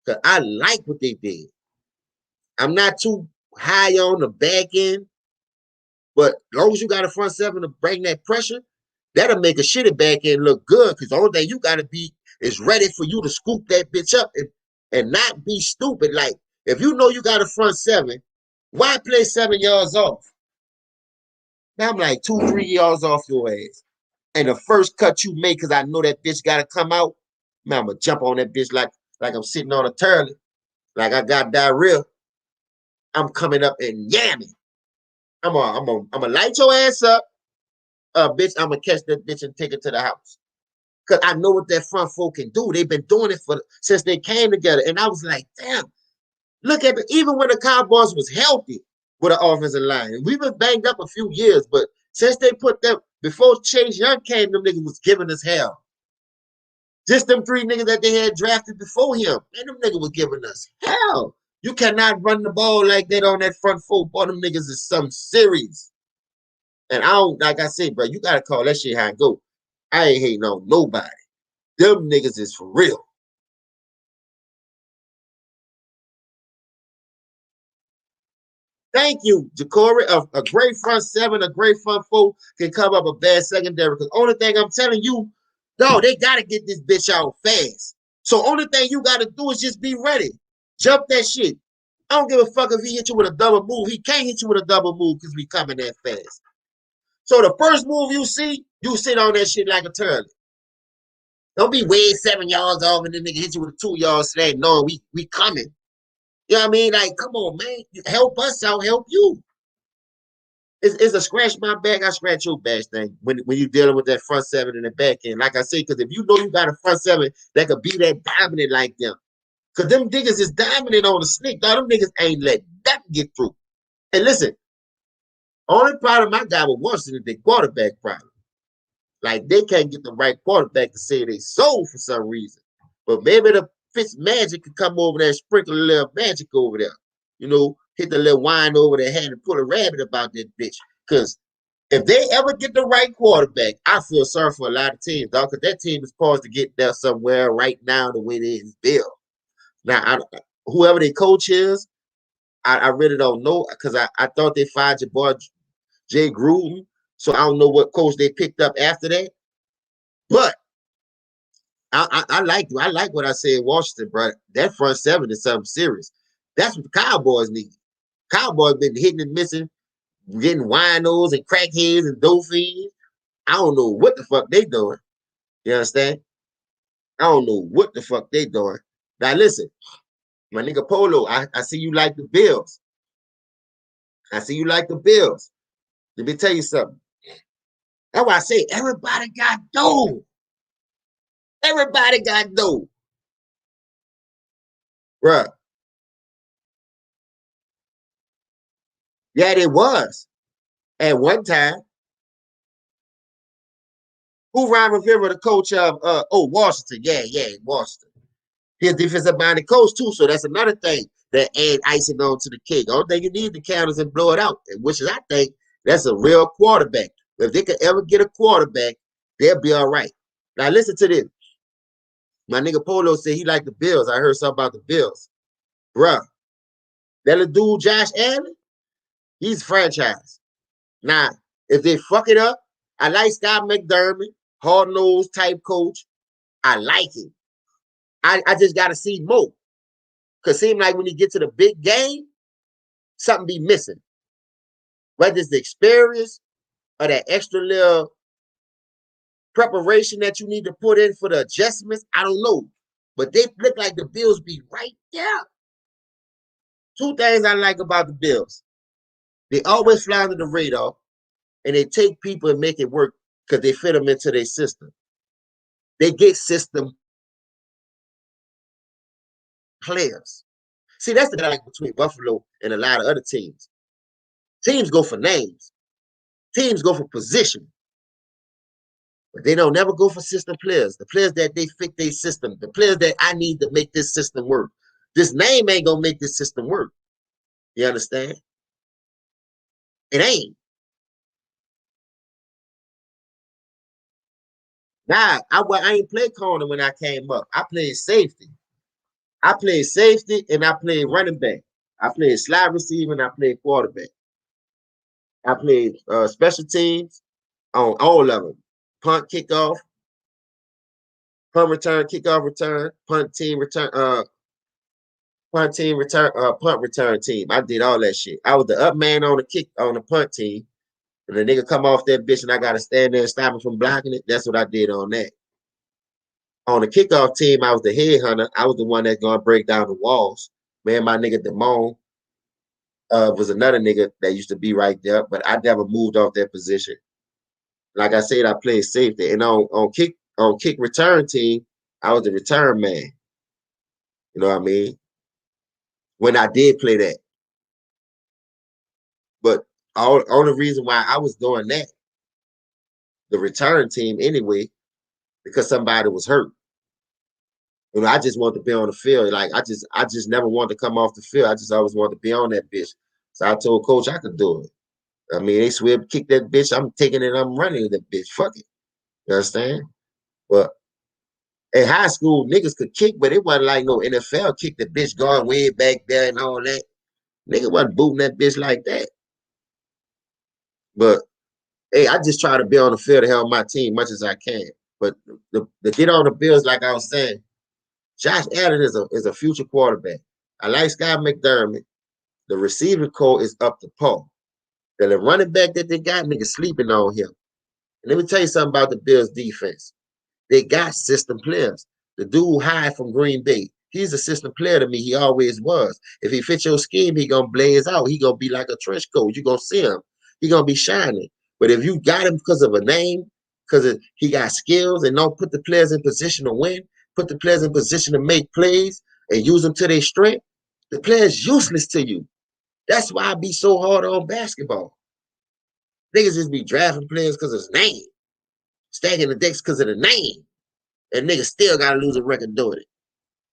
Because I like what they did. I'm not too high on the back end, but as long as you got a front seven to bring that pressure, that'll make a shitty back end look good. Because the only thing you got to be is ready for you to scoop that bitch up and not be stupid. Like, if you know you got a front seven, why play 7 yards off? Now I'm like 2, 3 yards off your ass. And the first cut you make, because I know that bitch got to come out, man, I'm going to jump on that bitch like I'm sitting on a turtle, like I got diarrhea. I'm coming up and yamming. I'm gonna light your ass up, bitch. I'm gonna catch that bitch and take it to the house. Cause I know what that front four can do. They've been doing it since they came together. And I was like, damn, look at even when the Cowboys was healthy with the offensive line. And we've been banged up a few years, but since they put them before Chase Young came, them niggas was giving us hell. Just them three niggas that they had drafted before him, and them niggas was giving us hell. You cannot run the ball like that on that front four. Boy, them niggas is some series. And I don't, like I said, bro, you gotta call that shit how it go. I ain't hating on nobody. Them niggas is for real. Thank you, Ja'Cory. A great front seven, a great front four can cover up a bad secondary. Because only thing I'm telling you, no, they gotta get this bitch out fast. So only thing you gotta do is just be ready. Jump that shit. I don't give a fuck if he hit you with a double move. He can't hit you with a double move because we coming that fast. So the first move you see, you sit on that shit like a turtle. Don't be way 7 yards off and then nigga hit you with a 2 yard slant. No, we coming. You know what I mean? Like, come on, man. Help us out, help you. It's a scratch my back, I scratch your back thing when you dealing with that front seven in the back end. Like I say, because if you know you got a front seven that could be that dominant like them, because them niggas is dominant on the sneak. Now them niggas ain't let that get through. And listen, only problem I got with Washington is the quarterback problem. Like they can't get the right quarterback to say they sold for some reason. But maybe the Fitz magic could come over there and sprinkle a little magic over there. You know, hit the little wine over their head and pull a rabbit about that bitch. Because if they ever get the right quarterback, I feel sorry for a lot of teams, dog, because that team is poised to get there somewhere right now the way it is built. Now, whoever their coach is, I really don't know because I thought they fired your boy Jay Gruden. So I don't know what coach they picked up after that. But I like what I said in Washington, bro. That front seven is something serious. That's what the Cowboys need. Cowboys been hitting and missing, getting winos and crackheads and dolphins. I don't know what the fuck they doing. You understand? I don't know what the fuck they doing. Now listen, my nigga Polo, I see you like the Bills. I see you like the Bills. Let me tell you something. That's why I say everybody got dough. Everybody got dough. Bruh. Yeah, it was. At one time. Who Ron Rivera, the coach of Washington? Yeah, Washington. He's a defensive minded coach too, so that's another thing that add icing on to the cake. The only thing you need the counters and blow it out, which is I think that's a real quarterback. If they could ever get a quarterback, they'll be all right. Now listen to this. My nigga Polo said he liked the Bills. I heard something about the Bills. Bruh, that little dude Josh Allen, he's franchise. Now, if they fuck it up, I like Scott McDermott, hard-nosed type coach. I like him. I just got to see more. Because it seems like when you get to the big game, something be missing. Whether it's the experience or that extra little preparation that you need to put in for the adjustments, I don't know. But they look like the Bills be right there. Two things I like about the Bills. They always fly under the radar, and they take people and make it work because they fit them into their system. They get system players. See, that's the like between Buffalo and a lot of other teams. Teams go for names. Teams go for position. But they don't never go for system players. The players that they fit their system. The players that I need to make this system work. This name ain't gonna make this system work. You understand? It ain't. Now, I ain't play corner when I came up. I played safety. I played safety and I played running back. I played slide receiver and I played quarterback. I played special teams on all of them. Punt, kickoff, punt return, kickoff return, punt team return, punt team return, punt return team. I did all that shit. I was the up man on the punt team. And the nigga come off that bitch and I gotta stand there and stop him from blocking it. That's what I did on that. On the kickoff team, I was the headhunter. I was the one that's gonna break down the walls. Man, my nigga Damone was another nigga that used to be right there, but I never moved off that position. Like I said, I played safety. And on kick return team, I was the return man. You know what I mean? When I did play that. But all the reason why I was doing that, the return team anyway, because somebody was hurt. You know, I just wanted to be on the field. Like I just never wanted to come off the field. I just always wanted to be on that bitch. So I told coach I could do it. I mean, they swear kick that bitch. I'm taking it. I'm running that bitch. Fuck it. You understand? But in high school, niggas could kick, but it wasn't like no NFL kick the bitch going way back there and all that. Nigga wasn't booting that bitch like that. But hey, I just try to be on the field to help my team much as I can. But the get on the Bills, like I was saying, Josh Allen is a future quarterback. I like Scott McDermott. The receiving core is up to par. The running back that they got, niggas sleeping on him. And let me tell you something about the Bills defense. They got system players. The dude high from Green Bay, he's a system player to me. He always was. If he fits your scheme, he gonna blaze out. He gonna be like a trench coat. You gonna see him. he gonna be shining. But if you got him because of a name, because he got skills and don't put the players in position to win, put the players in position to make plays and use them to their strength, the player's useless to you. That's why I be so hard on basketball. Niggas just be drafting players because of his name, stacking the decks because of the name, and niggas still gotta lose a record doing it.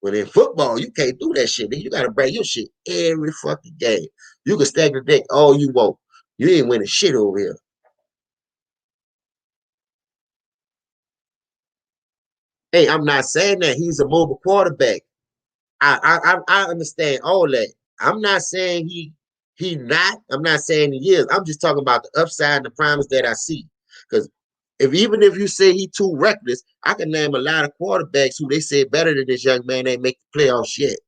But in football, you can't do that shit. You gotta bring your shit every fucking game. You can stack the deck all you want. You ain't winning shit over here. Hey, I'm not saying that he's a mobile quarterback. I understand all that. I'm not saying he not. I'm not saying he is. I'm just talking about the upside and the promise that I see. Because even if you say he too reckless, I can name a lot of quarterbacks who they say better than this young man ain't make the playoffs yet.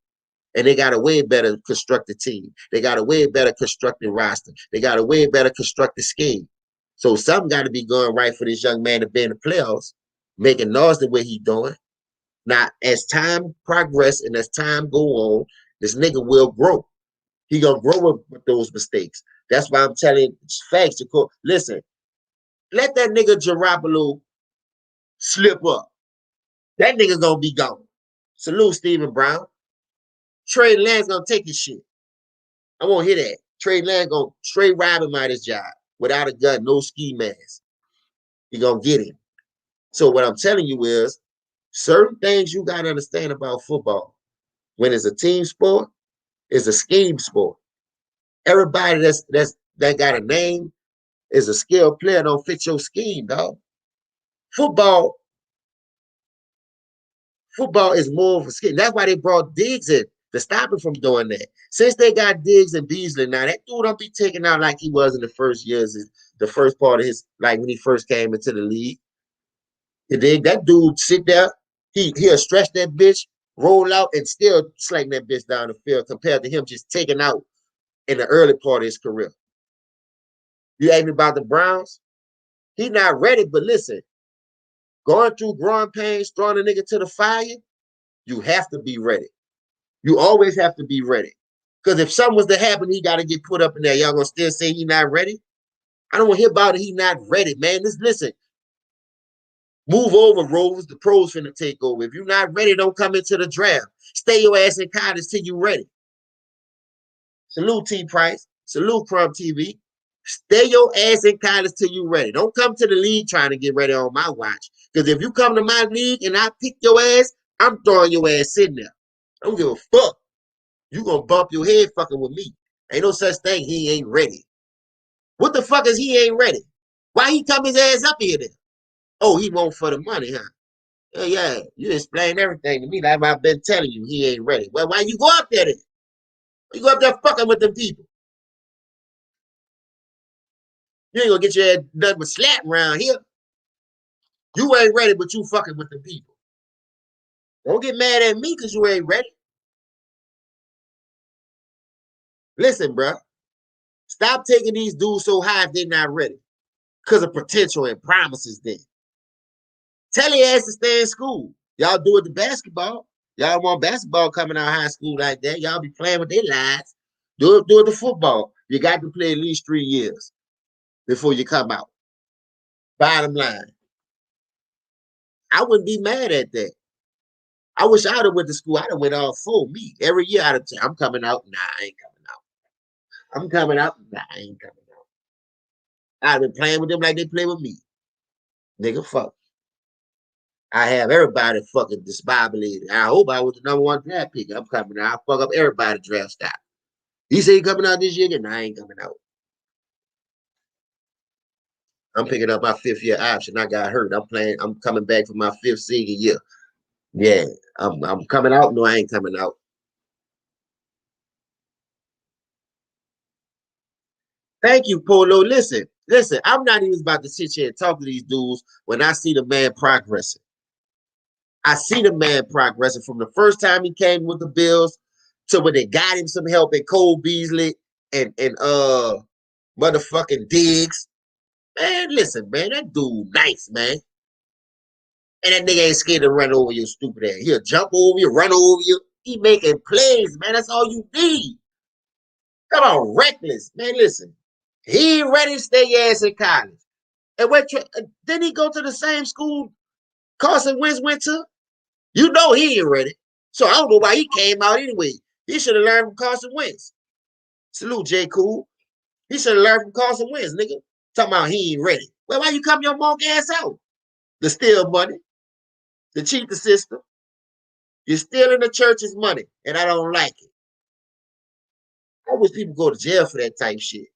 And they got a way better constructed team. They got a way better constructed roster. They got a way better constructed scheme. So something got to be going right for this young man to be in the playoffs, making noise the way he doing. Now, as time progress and as time go on, this nigga will grow. He gonna grow with those mistakes. That's why I'm telling you, it's facts. Listen, let that nigga Garoppolo slip up. That nigga gonna be gone. Salute Stephen Brown. Trey Lance gonna take his shit. I won't hear that. Trey Lance gonna straight rob him out his job without a gun, no ski mask. He gonna get him. So what I'm telling you is certain things you gotta understand about football. When it's a team sport, it's a scheme sport. Everybody that got a name is a skilled player. Don't fit your scheme, dog. Football, football is more of a scheme. That's why they brought Diggs in to stop him from doing that. Since they got Diggs and Beasley now, that dude don't be taken out like he was in the first years, the first part of his, like when he first came into the league. That dude sit there, he'll stretch that bitch, roll out, and still slang that bitch down the field compared to him just taking out in the early part of his career. You ask me about the Browns? He not ready, but listen, going through growing pains, throwing a nigga to the fire, you have to be ready. You always have to be ready. Because if something was to happen, he got to get put up in there. Y'all gonna still say he not ready? I don't want to hear about it. He not ready, man. Listen. Move over, Rose. The pros finna take over. If you're not ready, don't come into the draft. Stay your ass in college till you ready. Salute T Price. Salute Crumb TV. Stay your ass in college till you ready. Don't come to the league trying to get ready on my watch. Because if you come to my league and I pick your ass, I'm throwing your ass sitting there. I don't give a fuck. You gonna bump your head fucking with me. Ain't no such thing. He ain't ready. What the fuck is he ain't ready? Why he come his ass up here then? Oh, he won't for the money, huh? Yeah, you explain everything to me. Like I've been telling you, he ain't ready. Well, why you go up there then? You go up there fucking with them people. You ain't gonna get your ass done with slap around here. You ain't ready, but you fucking with them people. Don't get mad at me because you ain't ready. Listen, bro. Stop taking these dudes so high if they're not ready. Because of potential and promises then. Tell your ass to stay in school. Y'all do it to basketball. Y'all want basketball coming out of high school like that. Y'all be playing with their lives. Do it to football. You got to play at least 3 years before you come out. Bottom line. I wouldn't be mad at that. I wish I'd have went to school. I'd have went all full me. Every year I'd have said, I'm coming out. Nah, I ain't coming out. I'm coming out. Nah, I ain't coming out. I'd have been playing with them like they play with me. Nigga, fuck. I have everybody fucking disbobulated. I hope I was the number one draft pick. I'm coming out. I'll fuck up everybody draft stock. He said he coming out this year again. Nah, I ain't coming out. I'm picking up my 5th year option. I got hurt. I'm coming back for my 5th senior year. Yeah, I'm coming out. No, I ain't coming out. Thank you, Polo. Listen. I'm not even about to sit here and talk to these dudes when I see the man progressing. I see the man progressing from the first time he came with the Bills to when they got him some help at Cole Beasley and motherfucking Diggs. Man, listen, man, that dude nice, man. And that nigga ain't scared to run over your stupid ass. He'll jump over you, run over you. He making plays, man. That's all you need. Come on, reckless. Man, listen. He ain't ready to stay your ass in college. And didn't he go to the same school Carson Wentz went to? You know he ain't ready. So I don't know why he came out anyway. He should have learned from Carson Wentz. Salute, J. Cool. He should have learned from Carson Wentz, nigga. Talking about he ain't ready. Well, why you come your monk ass out? To steal money, to cheat the system. You're stealing the church's money, and I don't like it. I wish people go to jail for that type shit.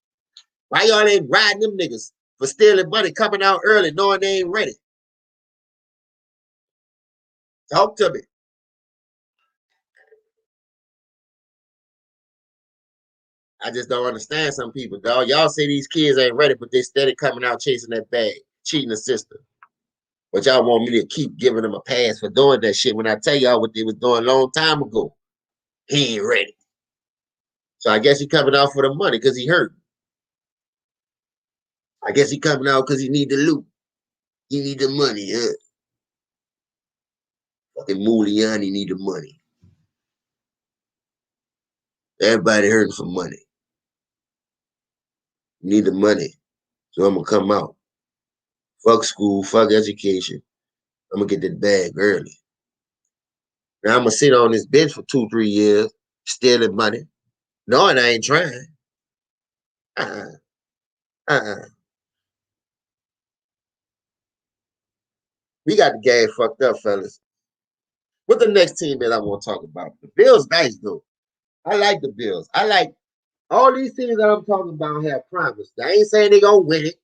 Why y'all ain't riding them niggas for stealing money, coming out early, knowing they ain't ready? Talk to me. I just don't understand some people, dog. Y'all say these kids ain't ready, but they steady coming out chasing that bag, cheating the system. But y'all want me to keep giving them a pass for doing that shit when I tell y'all what they was doing a long time ago. He ain't ready. So I guess he coming out for the money because he hurt. I guess he coming out because he need the loot. He need the money, huh? Fucking Muliani need the money. Everybody hurting for money. Need the money. So I'm gonna come out. Fuck school, fuck education. I'm gonna get that bag early. Now I'm gonna sit on this bench for 2, 3 years, stealing money. Knowing I ain't trying. Uh-uh. Uh-uh. We got the game fucked up, fellas. What the next team that I want to talk about? The Bills nice though. I like the Bills. I like all these teams that I'm talking about have promise. I ain't saying they gonna win it.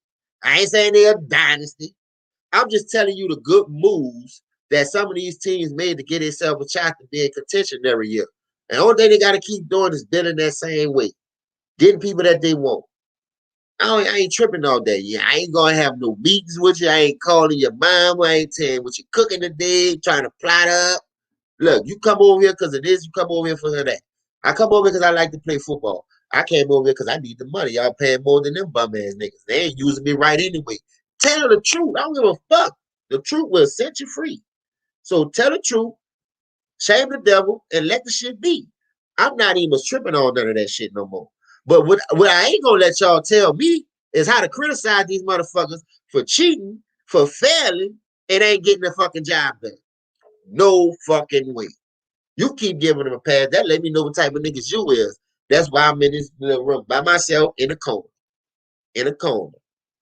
I ain't saying they're a dynasty. I'm just telling you the good moves that some of these teams made to get itself a shot to be in contention every year. And the only thing they got to keep doing is building that same way, getting people that they want. I ain't tripping all day. Yeah, I ain't gonna have no meetings with you. I ain't calling your mom. I ain't telling what you cooking today, trying to plot up. Look, you come over here because of this. You come over here for that. I come over because I like to play football. I came over here because I need the money. Y'all paying more than them bum ass niggas. They ain't using me right anyway. Tell the truth. I don't give a fuck. The truth will set you free. So tell the truth, shame the devil, and let the shit be. I'm not even tripping on none of that shit no more. But what I ain't gonna let y'all tell me is how to criticize these motherfuckers for cheating, for failing, and ain't getting the fucking job done. No fucking way. You keep giving them a pass. That let me know what type of niggas you is. That's why I'm in this little room by myself in a corner. In a corner.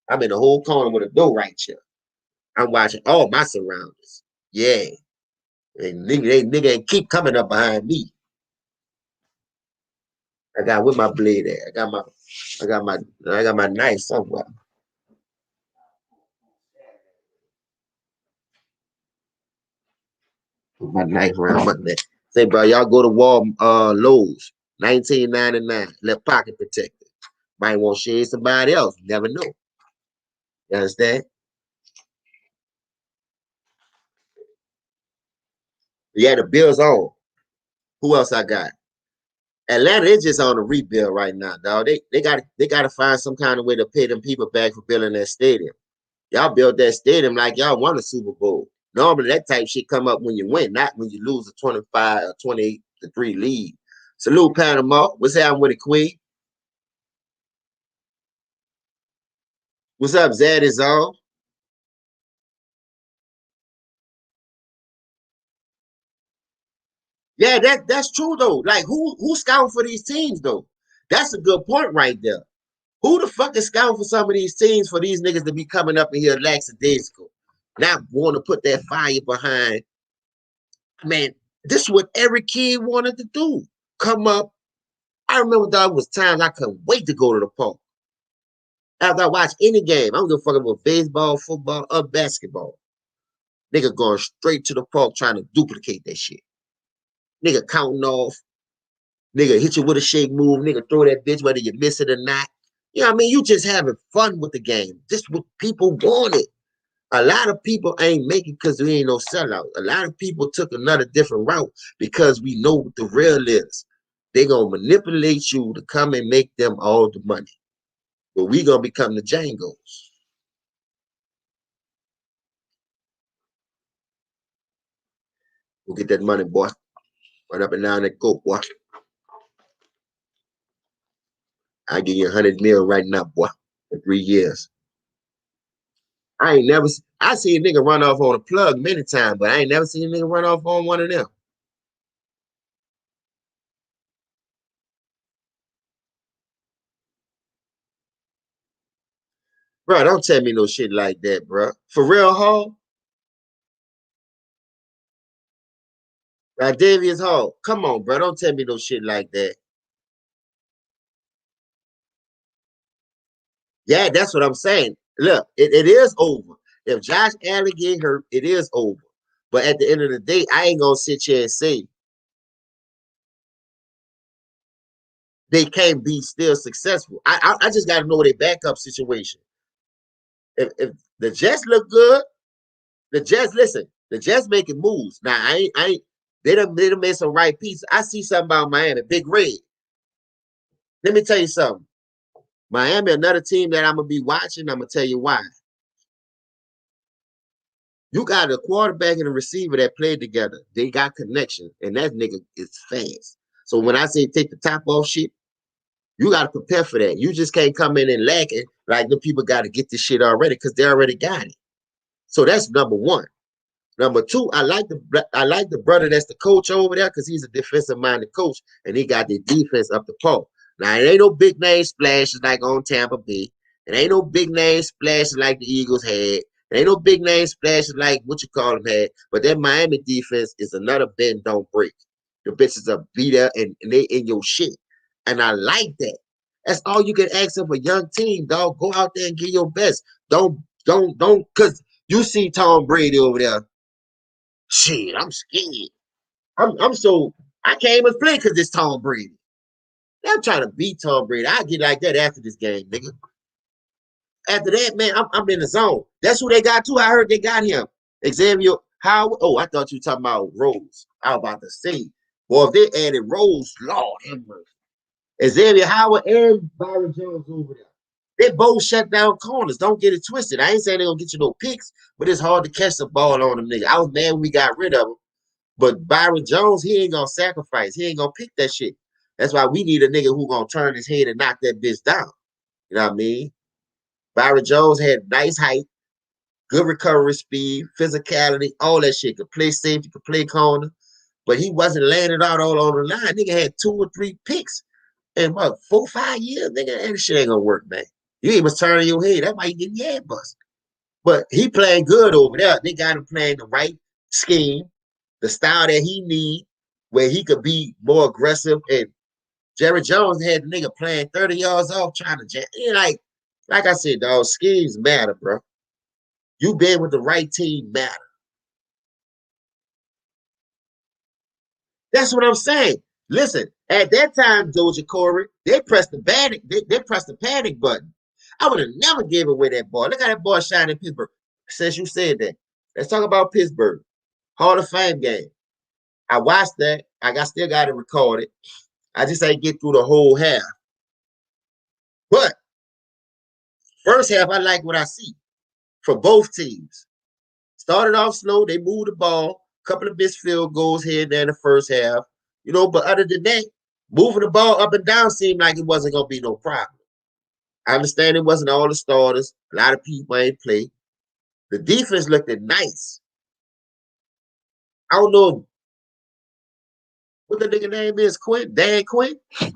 I'm in a whole corner with a door right here. I'm watching all my surroundings. Yeah. And nigga ain't keep coming up behind me. I got with my blade at. I got my knife somewhere. Put my knife around my neck. Say, bro, y'all go to Lowe's, 19.99. Left pocket protector. Might want to share somebody else. Never know. You understand? Yeah, the Bills on. Who else I got? Atlanta is just on a rebuild right now, dog. They gotta find some kind of way to pay them people back for building that stadium. Y'all built that stadium like y'all won a Super Bowl. Normally that type shit come up when you win, not when you lose a 25 or 28-3 lead. Salute Panama. What's happening with it, Queen? What's up, Zad is on? Yeah, that's true though. Like who's scouting for these teams though? That's a good point right there. Who the fuck is scouting for some of these teams for these niggas to be coming up in here lackadaisical? Not want to put that fire behind. Man, this is what every kid wanted to do. Come up. I remember there was times I couldn't wait to go to the park. After I watch any game, I don't give a fuck about baseball, football, or basketball. Nigga going straight to the park trying to duplicate that shit. Nigga counting off. Nigga hit you with a shake move. Nigga throw that bitch whether you miss it or not. You know what I mean? You just having fun with the game. This what people wanted. A lot of people ain't making because we ain't no sellout. A lot of people took another different route because we know what the real is. They gonna manipulate you to come and make them all the money. But we gonna become the Jangos. We'll get that money, boy. Run up and down that coke, boy. I give you 100 mil right now, boy, for 3 years. I ain't never. I see a nigga run off on a plug many times, but I ain't never seen a nigga run off on one of them. Bro, don't tell me no shit like that, bro. For real, Hall? Like Davius Hall. Come on, bro. Don't tell me no shit like that. Yeah, that's what I'm saying. Look, it is over. If Josh Allen get hurt, it is over. But at the end of the day, I ain't gonna sit here and say they can't be still successful. I just got to know their backup situation. If the Jets look good, the Jets listen. The Jets making moves now. I ain't. They done made some right pieces. I see something about Miami. Big Red. Let me tell you something. Miami, another team that I'm gonna be watching. I'm gonna tell you why. You got a quarterback and a receiver that played together. They got connection, and that nigga is fast. So when I say take the top off shit, you got to prepare for that. You just can't come in and lack it. Like the people got to get this shit already because they already got it. So that's number one. Number two, I like the brother that's the coach over there because he's a defensive minded coach and he got the defense up the pole. Now it ain't no big name splashes like on Tampa Bay. It ain't no big name splashes like the Eagles had. It ain't no big name splashes like what you call them had. But that Miami defense is another bend don't break. The bitches are beat up and they in your shit. And I like that. That's all you can ask of a young team, dog. Go out there and give your best. Don't, cause you see Tom Brady over there. Shit, I'm scared. I'm so I can't even play because it's Tom Brady. I'm trying to beat Tom Brady. I get like that after this game, nigga. After that, man, I'm in the zone. That's who they got too. I heard they got him. Xavier Howard. Oh, I thought you were talking about Rose. I was about to say, boy, if they added Rose, Lord have mercy. Xavier Howard and Byron Jones over there. They both shut down corners. Don't get it twisted. I ain't saying they're gonna get you no picks, but it's hard to catch the ball on them niggas. I was mad when we got rid of them. But Byron Jones, he ain't gonna sacrifice. He ain't gonna pick that shit. That's why we need a nigga who gonna turn his head and knock that bitch down. You know what I mean? Byron Jones had nice height, good recovery speed, physicality, all that shit. Could play safety, could play corner, but he wasn't landing out all on the line. Nigga had 2 or 3 picks in what 4 or 5 years. Nigga, that shit ain't gonna work, man. You ain't was turning your head. That's why you getting your head bust. But he playing good over there. They got him playing the right scheme, the style that he need, where he could be more aggressive. And Jerry Jones had the nigga playing 30 yards off, trying to jam. Like I said, dog, schemes matter, bro. You been with the right team matter. That's what I'm saying. Listen, at that time, Doja Corey, they pressed the panic, they pressed the panic button. I would have never gave away that ball. Look how that ball shine in Pittsburgh. Since you said that, let's talk about Pittsburgh Hall of Fame game. I watched that. Still got it recorded. I just ain't get through the whole half. But first half, I like what I see for both teams. Started off slow. They moved the ball. Couple of missed field goals here and there in the first half. But other than that, moving the ball up and down seemed like it wasn't gonna be no problem. I understand it wasn't all the starters. A lot of people ain't play. The defense looked nice. I don't know what the nigga name is. Quinn, Dan Quinn. I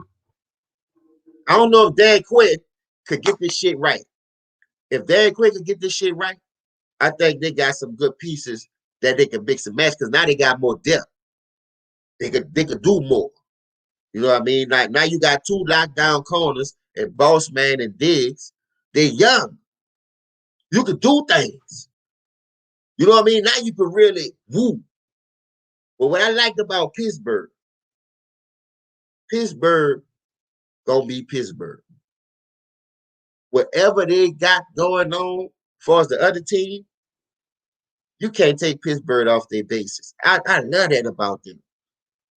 don't know if Dan Quinn could get this shit right. If Dan Quinn could get this shit right, I think they got some good pieces that they can mix and match because now they got more depth. They could do more. You know what I mean? Like now you got 2 lockdown corners and Boss Man and Diggs. They're young. You could do things. You know what I mean? Now you can really woo. But what I liked about Pittsburgh gonna be Pittsburgh. Whatever they got going on as far as the other team, you can't take Pittsburgh off their bases. I love that about them.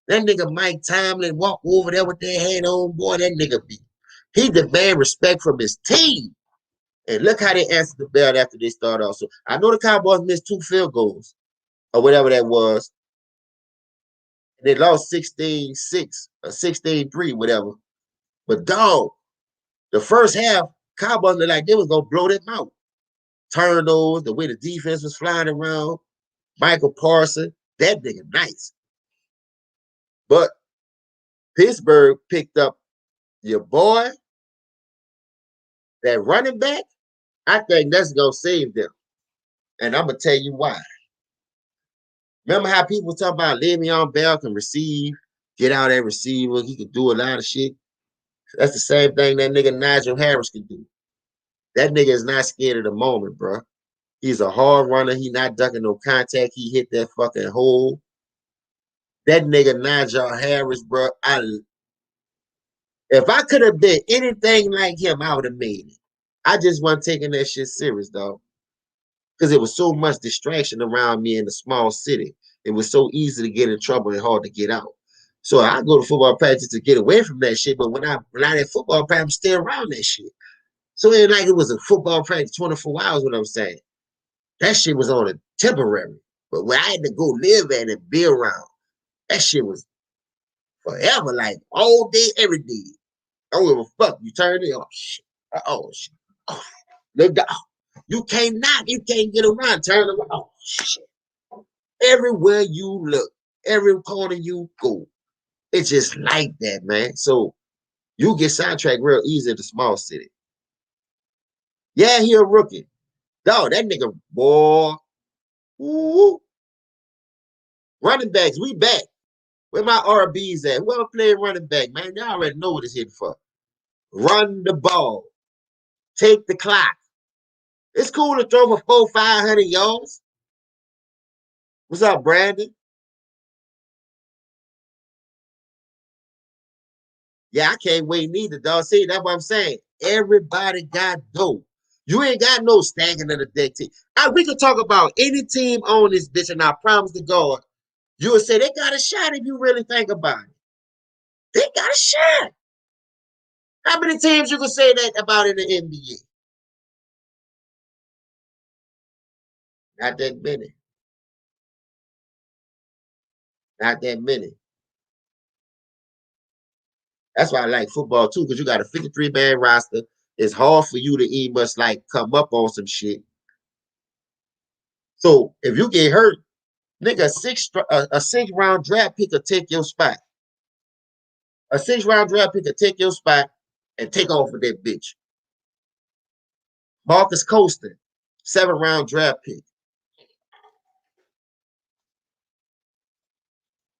That nigga Mike Tomlin walk over there with their hand on, boy, that nigga be. He demand respect from his team. And look how they answered the bell after they started off. So I know the Cowboys missed 2 field goals or whatever that was. And they lost 16-6 or 16-3, whatever. But dog, The first half, Cowboys looked like they was gonna blow them out. Turnovers, the way the defense was flying around, Michael Parsons, that nigga nice. But Pittsburgh picked up your boy, that running back. I think that's gonna save them. And I'm gonna tell you why. Remember how people talk about Le'Veon Bell can receive, get out that receiver, he can do a lot of shit. That's the same thing that nigga Nigel Harris can do. That nigga is not scared of the moment, bro. He's a hard runner. He not ducking no contact. He hit that fucking hole. That nigga Nigel Harris, bro. If I could have been anything like him, I would have made it. I just wasn't taking that shit serious, though. Because it was so much distraction around me in the small city. It was so easy to get in trouble and hard to get out. So I go to football practice to get away from that shit. But when I'm at football practice, I'm still around that shit. So it ain't like it was a football practice 24 hours, what I'm saying. That shit was on a temporary. But when I had to go live at and be around, that shit was forever, like all day, every day. I don't give a fuck. You turn it, oh shit. Oh shit. Oh, look down. You can't get around, turn around. Oh shit. Everywhere you look, every corner you go, it's just like that, man. So you get sidetracked real easy in the small city. Yeah, he a rookie. Dog, that nigga, boy. Ooh. Running backs, we back. Where my RBs at? Whoever playing running back, man, y'all already know what it's here for. Run the ball. Take the clock. It's cool to throw for 400-500 yards. What's up, Brandon? Yeah, I can't wait neither, dog. See, that's what I'm saying. Everybody got dope. You ain't got no stacking of the deck team. We could talk about any team on this bitch, and I promise to God, you would say they got a shot if you really think about it. They got a shot. How many teams you can say that about in the NBA? Not that many. Not that many. That's why I like football too, because you got a 53-man roster. It's hard for you to even much like come up on some shit. So if you get hurt, nigga, a 6th-round draft pick will take your spot. A 6th-round draft pick will take your spot and take off with that bitch. Marcus Colston, 7th-round draft pick.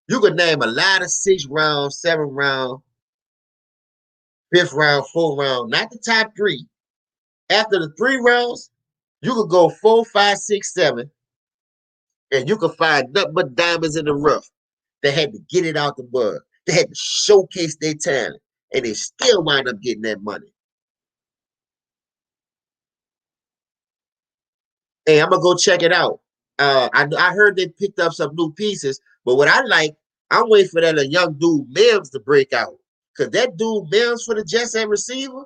You could name a lot of 6th-round, 7th-round, 5th-round, 4th-round, not the top 3. After the 3 rounds, you could go 4, 5, 6, 7, and you could find nothing but diamonds in the rough. They had to get it out the mud. They had to showcase their talent, and they still wind up getting that money. Hey, I'm gonna go check it out. I heard they picked up some new pieces, but what I like, I'm waiting for that young dude Mims to break out. Cause that dude Mims for the Jets at receiver,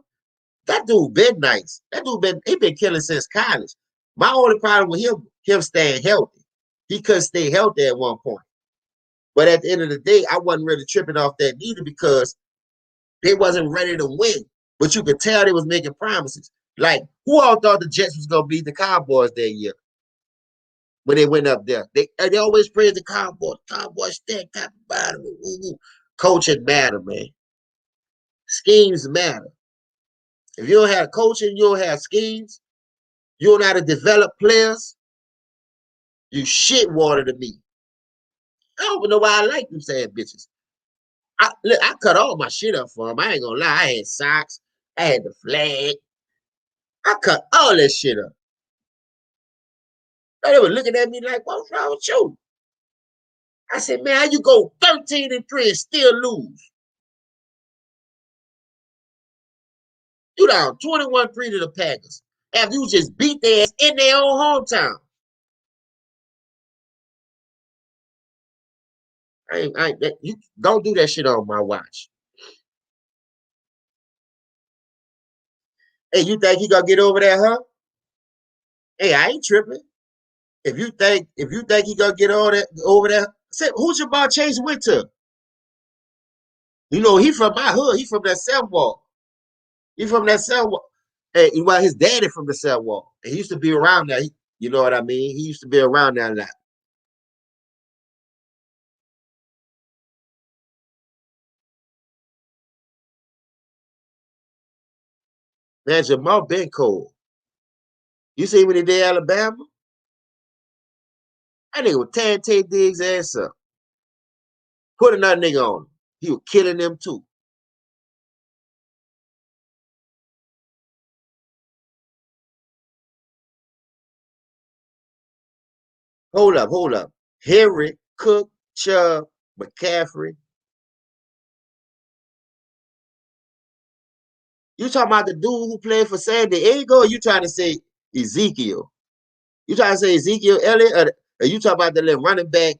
that dude been nice. That dude been killing since college. My only problem with him staying healthy. He couldn't stay healthy at one point. But at the end of the day, I wasn't really tripping off that neither because they wasn't ready to win. But you could tell they was making promises. Like, who all thought the Jets was gonna beat the Cowboys that year when they went up there? They always praise the Cowboys. Cowboys stand top and bottom. Coaching matter, man. Schemes matter. If you don't have coaching, you don't have schemes, you don't know how to develop players, you shit water to me. I don't even know why I like them saying bitches. I cut all my shit up for them. I ain't gonna lie. I had socks. I had the flag. I cut all that shit up. They were looking at me like, what's wrong with you? I said, man, how you go 13-3 and still lose? You down 21-3 to the Packers after you just beat their ass in their own hometown. You don't do that shit on my watch. Hey, you think he gonna get over that, huh? Hey, I ain't tripping. If you think he gonna get all that over that, say who's your Ja'Marr Chase went to? You know, he from my hood. He from that South Wall. He from that cell wall. Hey, well, his daddy from the cell wall. And he used to be around there. You know what I mean? He used to be around there a lot. Man, Jamal been cold. You see when he did Alabama? That nigga was tearing Tay Diggs' ass up. Put another nigga on him. He was killing them too. Hold up, hold up. Henry, Cook, Chubb, McCaffrey. You talking about the dude who played for San Diego? Or you trying to say Ezekiel? You trying to say Ezekiel Elliott? Or you talking about the little running back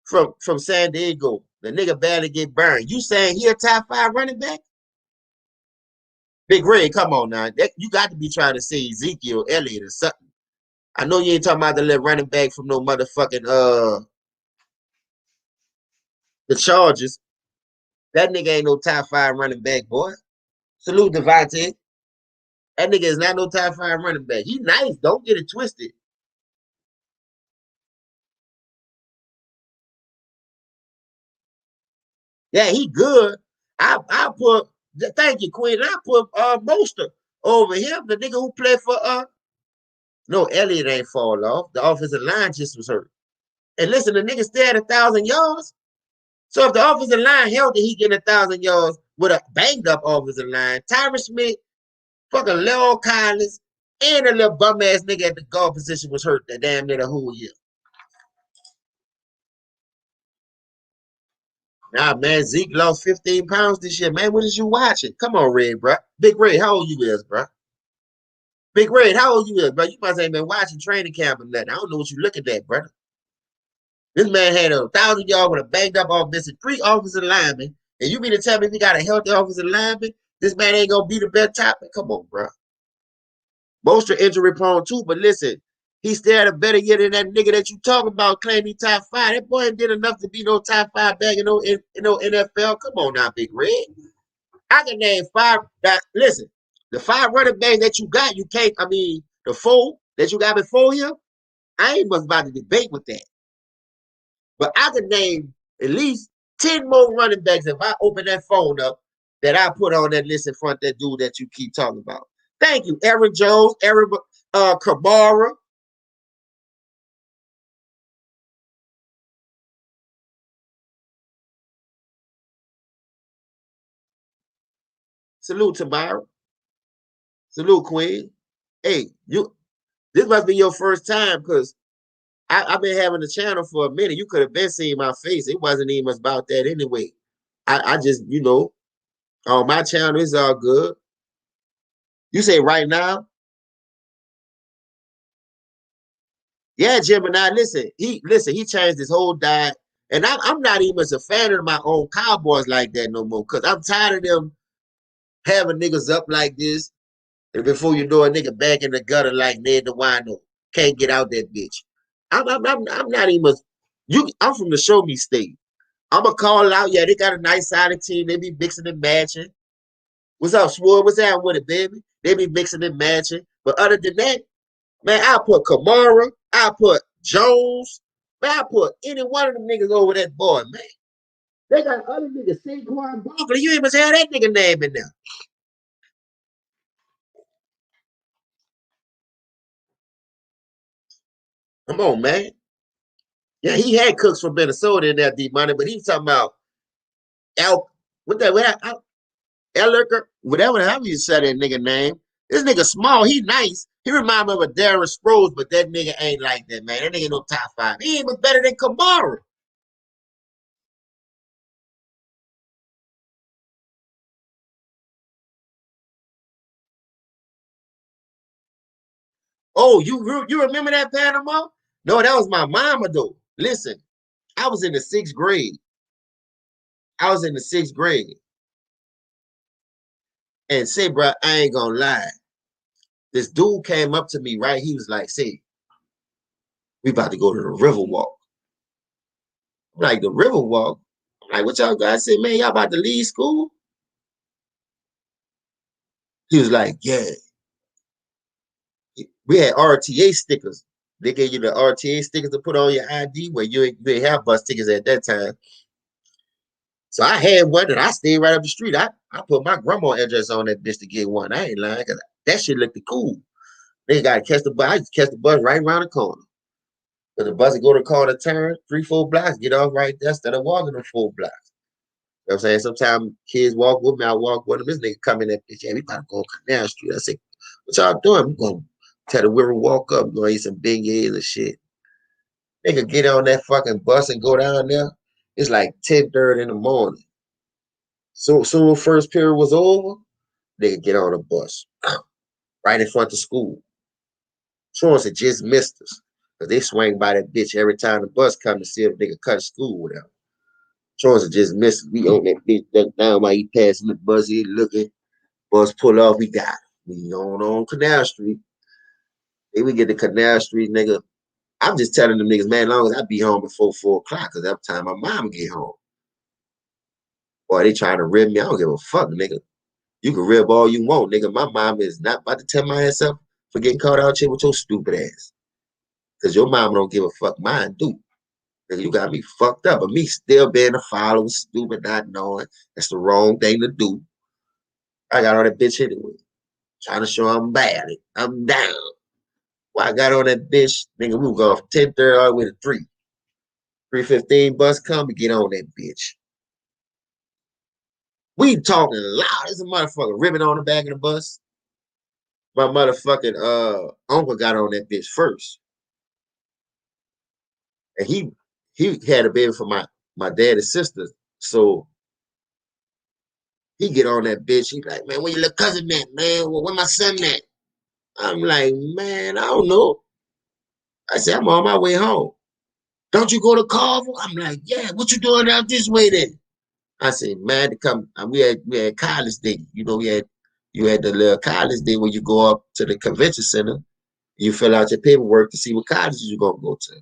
from San Diego? The nigga barely get burned. You saying he a top 5 running back? Big Red, come on now. You got to be trying to say Ezekiel Elliott or something. I know you ain't talking about the little running back from no motherfucking the Chargers. That nigga ain't no top 5 running back, boy. Salute Devontae. That nigga is not no top 5 running back. He nice. Don't get it twisted. Yeah, he good. I put thank you, Queen. I put Moster over him, the nigga who played for no, Elliott ain't fall off. The offensive line just was hurt. And listen, the nigga still had 1,000 yards. So if the offensive line healthy, he getting 1,000 yards with a banged up offensive line. Tyron Smith, fucking Leo Collins, and a little bum ass nigga at the guard position was hurt that damn near the whole year. Nah, man, Zeke lost 15 pounds this year. Man, what is you watching? Come on, Red, bro. Big Red, how old you is, bro? Big Red, how old you is, bro? You must ain't been watching training camp or nothing. I don't know what you looking at, brother. This man had 1,000 yards with a banged up offensive, 3 offensive linemen. And you mean to tell me if he got a healthy offensive lineman, this man ain't gonna be the best top? Come on, bro. Most are injury prone too, but listen, he still had a better year than that nigga that you talking about claiming top 5. That boy did enough to be no top 5 back in no NFL. Come on now, Big Red. I can name 5. Listen, the 5 running backs that you got, you can't. I mean, the 4 that you got before him, I ain't much about to debate with that. But I could name at least 10 more running backs if I open that phone up that I put on that list in front of that dude that you keep talking about. Thank you, Aaron Jones, Aaron Kamara. Salute Tamara. Salute Queen. Hey, you. This must be your first time because I've been having the channel for a minute. You could have been seeing my face. It wasn't even much about that anyway. I just, on my channel, it's all good. You say right now? Yeah, Gemini. He changed his whole diet. And I'm not even as a fan of my own Cowboys like that no more. Cause I'm tired of them having niggas up like this. And before you know a nigga back in the gutter like Ned the Wino. Can't get out that bitch. I'm not even I'm from the show me state. I'ma call it out. Yeah, they got a nice sided team. They be mixing and matching. What's up, Sword? What's that with it, baby? They be mixing and matching. But other than that, man, I put Kamara, I put Jones, man, I put any one of them niggas over that boy, man. They got other niggas, Saquon Barkley. You ain't must have that nigga name in there. Come on, man. Yeah, he had Cooks from Minnesota in that deep money, but he was talking about Al, what Elliker, whatever, however you say that nigga name. This nigga small, he nice. He remind me of a Darren Sproles, but that nigga ain't like that, man. That nigga no top 5. He ain't better than Kamara. Oh, you remember that Panama? No, that was my mama though. Listen, I was in the 6th grade. I was in the 6th grade. And say, bro, I ain't gonna lie. This dude came up to me, right? He was like, say, we about to go to the Riverwalk. I'm like, the Riverwalk? I'm like, what y'all guys say, man? Y'all about to leave school? He was like, yeah. We had RTA stickers. They gave you the RTA stickers to put on your ID where you ain't have bus tickets at that time. So I had one and I stayed right up the street. I put my grandma address on that bitch to get one. I ain't lying because that shit looked cool. They got to catch the bus. I used to catch the bus right around the corner. Because the bus would go to corner turn, 3-4 blocks, get off right there instead of walking the 4 blocks. You know what I'm saying? Sometimes kids walk with me, I walk with them. This nigga come in that bitch, yeah, we about to go on Canal Street. I say, what y'all doing? We going to tell the river walk up, we're going to eat some big eggs and shit. Nigga get on that fucking bus and go down there. It's like 10:30 in the morning. So soon first period was over, nigga get on the bus. Right in front of school. Truants had just missed us. Cause they swing by that bitch every time the bus come to see if they could cut school with them. Truants had just missed us. We on that bitch down while he passing the bus, he looking. Bus pull off, we got it. We on Canal Street. Then we get to Canal Street, nigga. I'm just telling them niggas, man, as long as I be home before 4 o'clock, cause that time my mom get home. Boy, they trying to rib me. I don't give a fuck, nigga. You can rib all you want, nigga. My mom is not about to tell my ass up for getting caught out here with your stupid ass. Cause your mama don't give a fuck. Mine do. Nigga, you got me fucked up. But me still being a follower, stupid, not knowing that's the wrong thing to do. I got on that bitch anyway. Trying to show I'm bad. I'm down. Well, I got on that bitch, nigga, we were going from 10:30 all the way to 3. 3:15 bus come, we get on that bitch. We talking loud as a motherfucker, ribbon on the back of the bus. My motherfucking uncle got on that bitch first. And he had a baby for my dad's sister. So he get on that bitch. He like, man, where your little cousin at, man? Where my son at? I'm like, man, I don't know. I said, I'm on my way home. Don't you go to Carver? I'm like, yeah, what you doing out this way then? I said, man, to come. We had college day. You know, you had the little college day where you go up to the convention center, you fill out your paperwork to see what colleges you're gonna go to.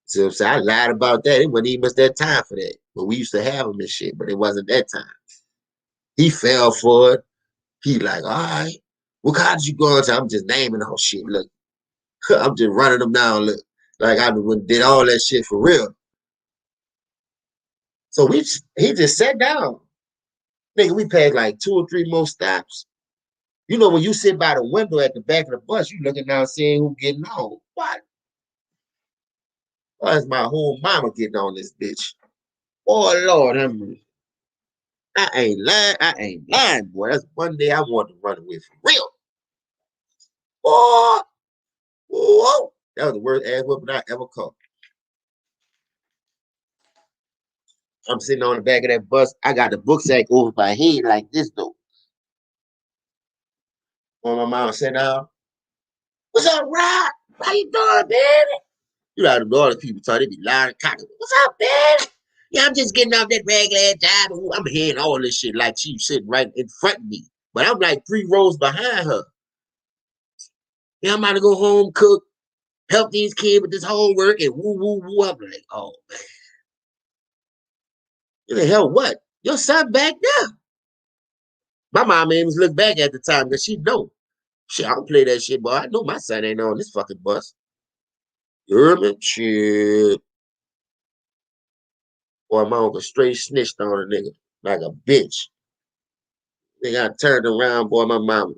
So I lied about that. It wasn't even much that time for that. But we used to have them and shit, but it wasn't that time. He fell for it. He like, all right, what college you going to? I'm just naming the whole shit. Look, I'm just running them down. Look, like I did all that shit for real. So he just sat down. Nigga, we passed like 2 or 3 more stops. You know, when you sit by the window at the back of the bus, you looking down seeing who getting on. What? Why is my whole mama getting on this bitch? Oh, Lord, I ain't lying. I ain't lying, boy. That's one day I want to run away for real. Oh, whoa. That was the worst ass whooping I ever caught. I'm sitting on the back of that bus. I got the book sack over my head like this, though. When my mama said, now, what's up, Rob? How you doing, baby? You know, the other people talk, they be loud and cocky. What's up, baby? Yeah, I'm just getting off that regular job. I'm hearing all this shit like she's sitting right in front of me. But I'm like 3 rows behind her. Yeah, I'm about to go home, cook, help these kids with this homework, and woo, woo, woo. I'm like, oh, man. You the hell what? Your son back there. My mom ain't even look back at the time because she know. Shit, I don't play that shit, boy. I know my son ain't on this fucking bus. You heard me? Shit. Boy, my uncle straight snitched on a nigga like a bitch. Nigga, I turned around, boy, my mama.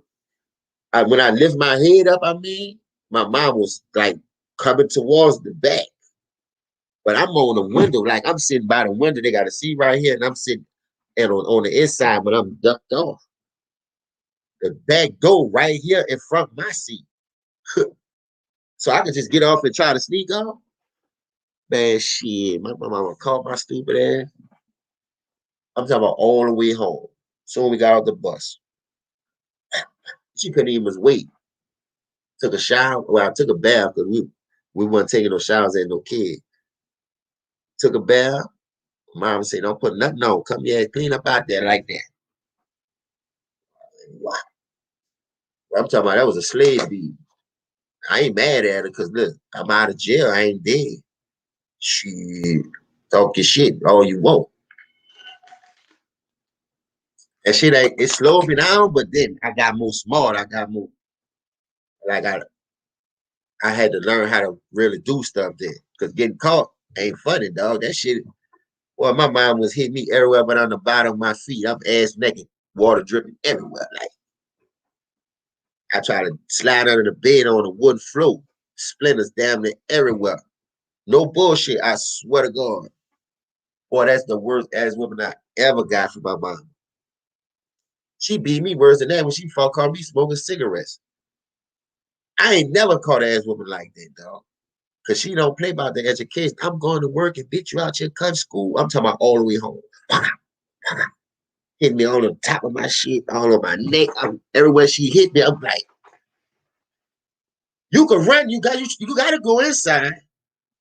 When I lift my head up, my mom was like coming towards the back. But I'm on the window, like I'm sitting by the window. They got a seat right here, and I'm sitting and on the inside, but I'm ducked off. The back door right here in front of my seat. So I could just get off and try to sneak off. Man, shit, my mama caught my stupid ass. I'm talking about all the way home. So we got off the bus. She couldn't even wait. Took a shower. Well, I took a bath because we weren't taking no showers and no kid. Took a bath. Mom said, don't put nothing on. Come here, clean up out there like that. What? I'm talking about that was a slave beat. I ain't mad at her because look, I'm out of jail. I ain't dead. Shit. Talk your shit all you want. And shit ain't it slowed me down, but then I got more smart. I got more like I had to learn how to really do stuff then. Cause getting caught ain't funny, dog. That shit. Well, my mom was hitting me everywhere but on the bottom of my feet. I'm ass naked, water dripping everywhere. Like I try to slide under the bed on the wooden floor. Splinters damn near everywhere. No bullshit, I swear to God. Boy, that's the worst ass woman I ever got from my mom. She beat me worse than that when she caught me smoking cigarettes. I ain't never caught an ass woman like that, dog. Cause she don't play about the education. I'm going to work and bitch you out your country school. I'm talking about all the way home. Hit me on the top of my shit, all on my neck. Everywhere she hit me, I'm like, you can run, you gotta go inside.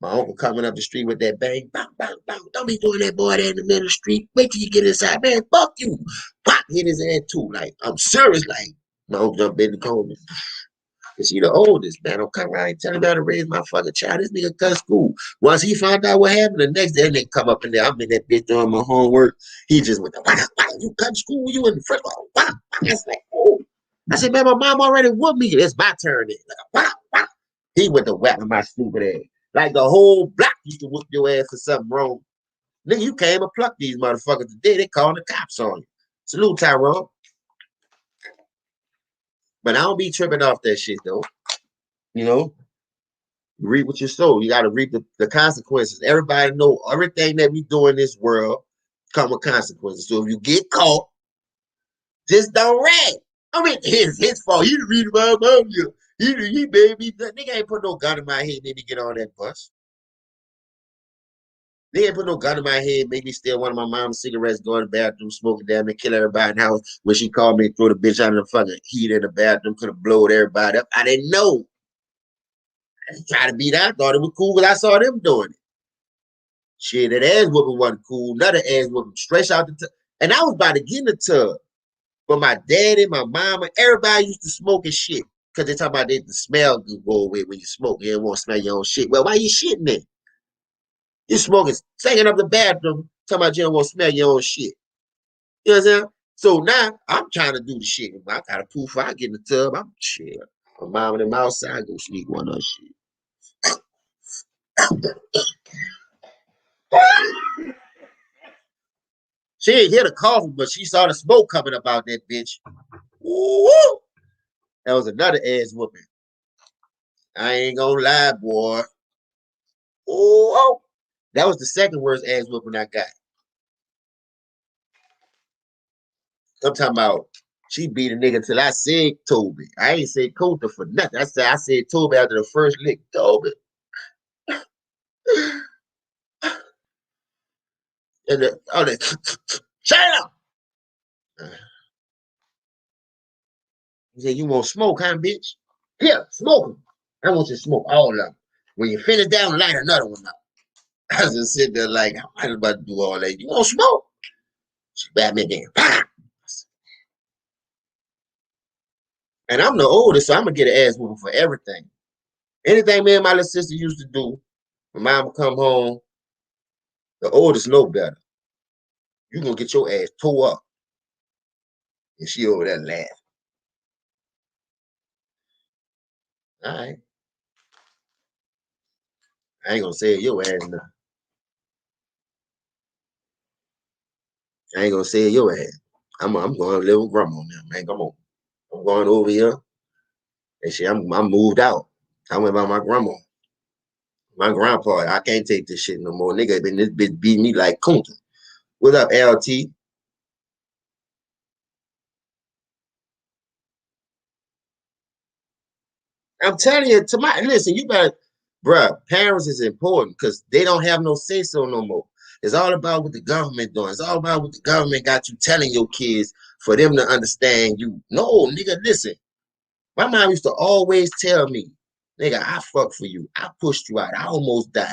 My uncle coming up the street with that bang, bang, bang, bang. Don't be doing that boy there in the middle of the street. Wait till you get inside, man. Fuck you. Pop hit his ass too. Like, I'm serious. Like, my uncle jumped in the corner. Cause she the oldest, man. Don't come around and tell me how to raise my fucking child. This nigga cut school. Once he found out what happened, the next day they come up in there. I'm in that bitch doing my homework. He just went, why you cut school? You in the front? Why? I was like, oh. I said, man, my mom already whooped me. It's my turn. Like, why? He went to whack my stupid ass. Like the whole block used to whoop your ass for something wrong. Nigga, you came and plucked these motherfuckers today. They calling the cops on you. Salute, Tyrone. But I don't be tripping off that shit, though. You know? You reap what you sow. You got to reap the consequences. Everybody know everything that we do in this world come with consequences. So if you get caught, just don't rag. I mean, it's his fault. He read about you. He made me. Nigga ain't put no gun in my head. Made me get on that bus. They ain't put no gun in my head, make me steal one of my mom's cigarettes, go in the bathroom, smoke it down, and kill everybody in the house. When she called me, throw the bitch out of the fucking heat in the bathroom, could have blowed everybody up. I didn't know. I just tried to beat out. I thought it was cool because I saw them doing it. Shit, that ass whooping wasn't cool. Another ass whooping straight out the tub. And I was about to get in the tub. But my daddy, my mama, everybody used to smoke and shit. Because they talk about the smell go away when you smoke. You don't want to smell your own shit. Well, why you shitting then? You smoking, taking up the bathroom, talking about you don't want to smell your own shit. You know what I'm saying? So now I'm trying to do the shit. I got a poof, I get in the tub, I'm chill. My mom and them outside, go sneak one of shit. She ain't hear the coffee, but she saw the smoke coming up out that bitch. Woo! That was another ass whooping. I ain't gonna lie, boy. Ooh, that was the second worst ass whooping I got. I'm talking about she beat a nigga till I said Toby. I ain't said Coulter for nothing. I said Toby after the first lick. Toby. And shut up. He said, you want smoke, huh, bitch? Here, smoke them. I want you to smoke all of them. When you finish down, light another one up. I was just sitting there like, I was about to do all that. You want smoke? She backed me again. And I'm the oldest, so I'm going to get an ass whooping for everything. Anything me and my little sister used to do, when mom would come home, the oldest know better. You going to get your ass tore up. And she over there laughing. All right. I ain't going to say your ass now. I ain't going to say your ass. I'm going to live with grandma now, man. Come on. I'm going over here. And shit, I'm moved out. I went by my grandma. My grandpa, I can't take this shit no more. Nigga been this bitch beat me like Kunta. What up, LT? I'm telling you, listen, you better, bruh, parents is important because they don't have no say so no more. It's all about what the government doing. It's all about what the government got you telling your kids for them to understand you. No, nigga, listen. My mom used to always tell me, nigga, I fuck for you. I pushed you out. I almost died.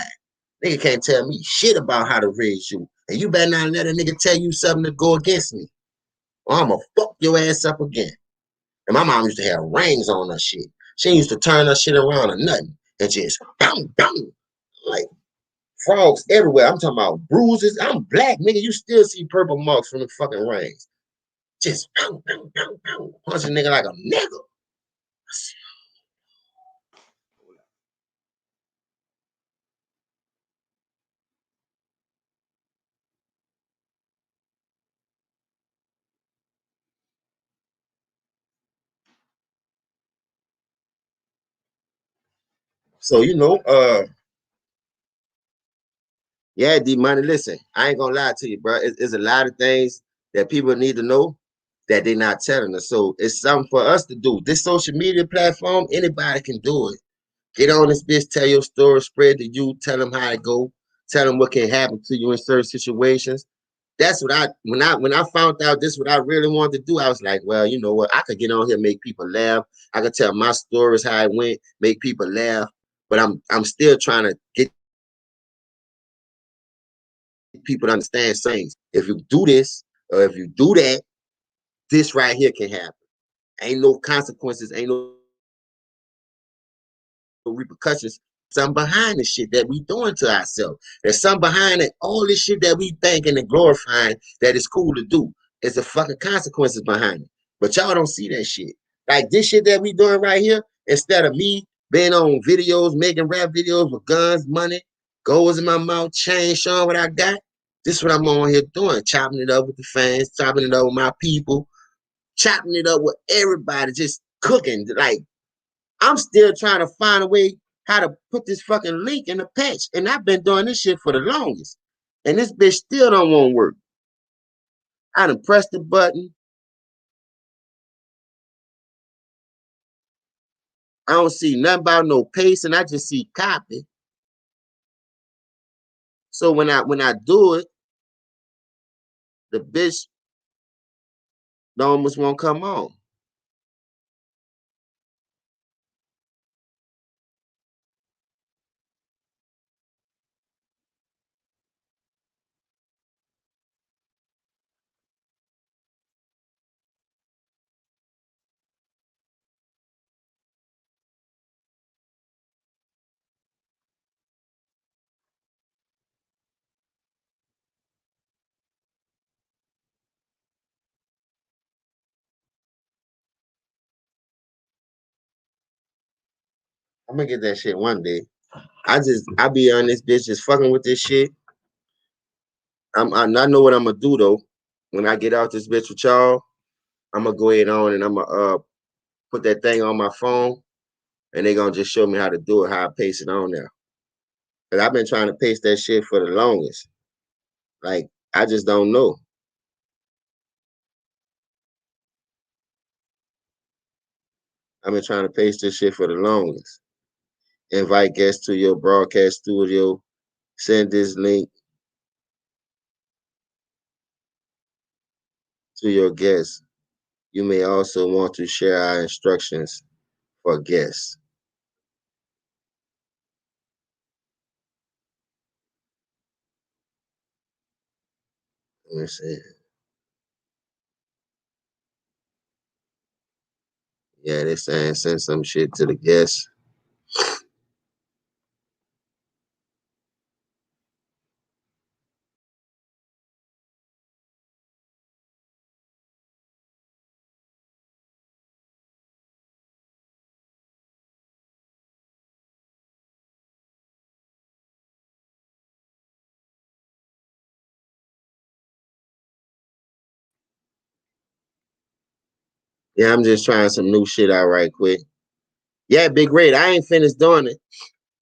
Nigga can't tell me shit about how to raise you. And you better not let a nigga tell you something to go against me. Or I'm gonna fuck your ass up again. And my mom used to have rings on her shit. She used to turn her shit around or nothing. And just bang, bang. Like frogs everywhere. I'm talking about bruises. I'm black, nigga. You still see purple marks from the fucking rings. Just pow, pow, pow, pow, punch a nigga like a nigga. So yeah, D Money. Listen, I ain't gonna lie to you, bro. It's a lot of things that people need to know that they're not telling us. So it's something for us to do. This social media platform, anybody can do it. Get on this bitch, tell your story, spread the youth, tell them how to go, tell them what can happen to you in certain situations. That's what I found out this is what I really wanted to do. I was like, well, you know what? I could get on here, make people laugh. I could tell my stories how it went, make people laugh. But I'm still trying to get people to understand things. If you do this or if you do that, this right here can happen. Ain't no consequences, ain't no repercussions. Something behind the shit that we doing to ourselves. There's something behind it. All this shit that we thinking and glorifying that is cool to do. There's the fucking consequences behind it. But y'all don't see that shit. Like this shit that we doing right here, instead of me being on videos, making rap videos with guns, money, goals in my mouth, chain, showing what I got. This is what I'm on here doing, chopping it up with the fans, chopping it up with my people, chopping it up with everybody, just cooking. Like I'm still trying to find a way how to put this fucking link in the patch. And I've been doing this shit for the longest. And this bitch still don't want to work. I done pressed the button. I don't see nothing about no paste, and I just see copy. So when I do it, the bitch don't almost won't come on. I'm gonna get that shit one day. I be on this bitch just fucking with this shit. I know what I'm gonna do though. When I get out this bitch with y'all, I'm gonna go ahead on and I'm gonna put that thing on my phone and they gonna just show me how to do it, how I paste it on there. Cause I've been trying to paste that shit for the longest. Like I just don't know. I've been trying to paste this shit for the longest. Invite guests to your broadcast studio. Send this link to your guests. You may also want to share our instructions for guests. Let me see. Yeah, they saying send some shit to the guests. Yeah, I'm just trying some new shit out right quick. Yeah, Big Red, I ain't finished doing it.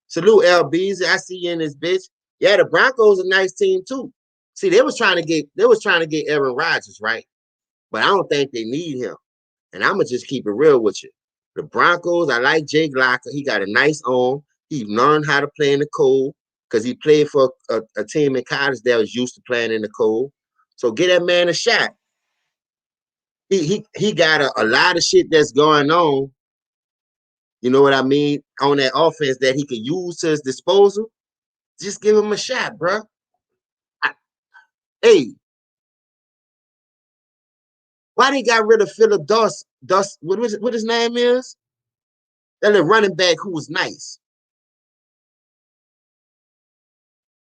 Salute LBs. I see you in this bitch. Yeah, the Broncos a nice team too. See, they was trying to get Aaron Rodgers, right? But I don't think they need him. And I'm gonna just keep it real with you. The Broncos, I like Jake Locker. He got a nice arm. He learned how to play in the cold because he played for a team in college that was used to playing in the cold. So get that man a shot. He got a lot of shit that's going on. You know what I mean? On that offense that he could use to his disposal. Just give him a shot, bro. I, hey, why they got rid of Philip Dust? What his name is? That little running back who was nice.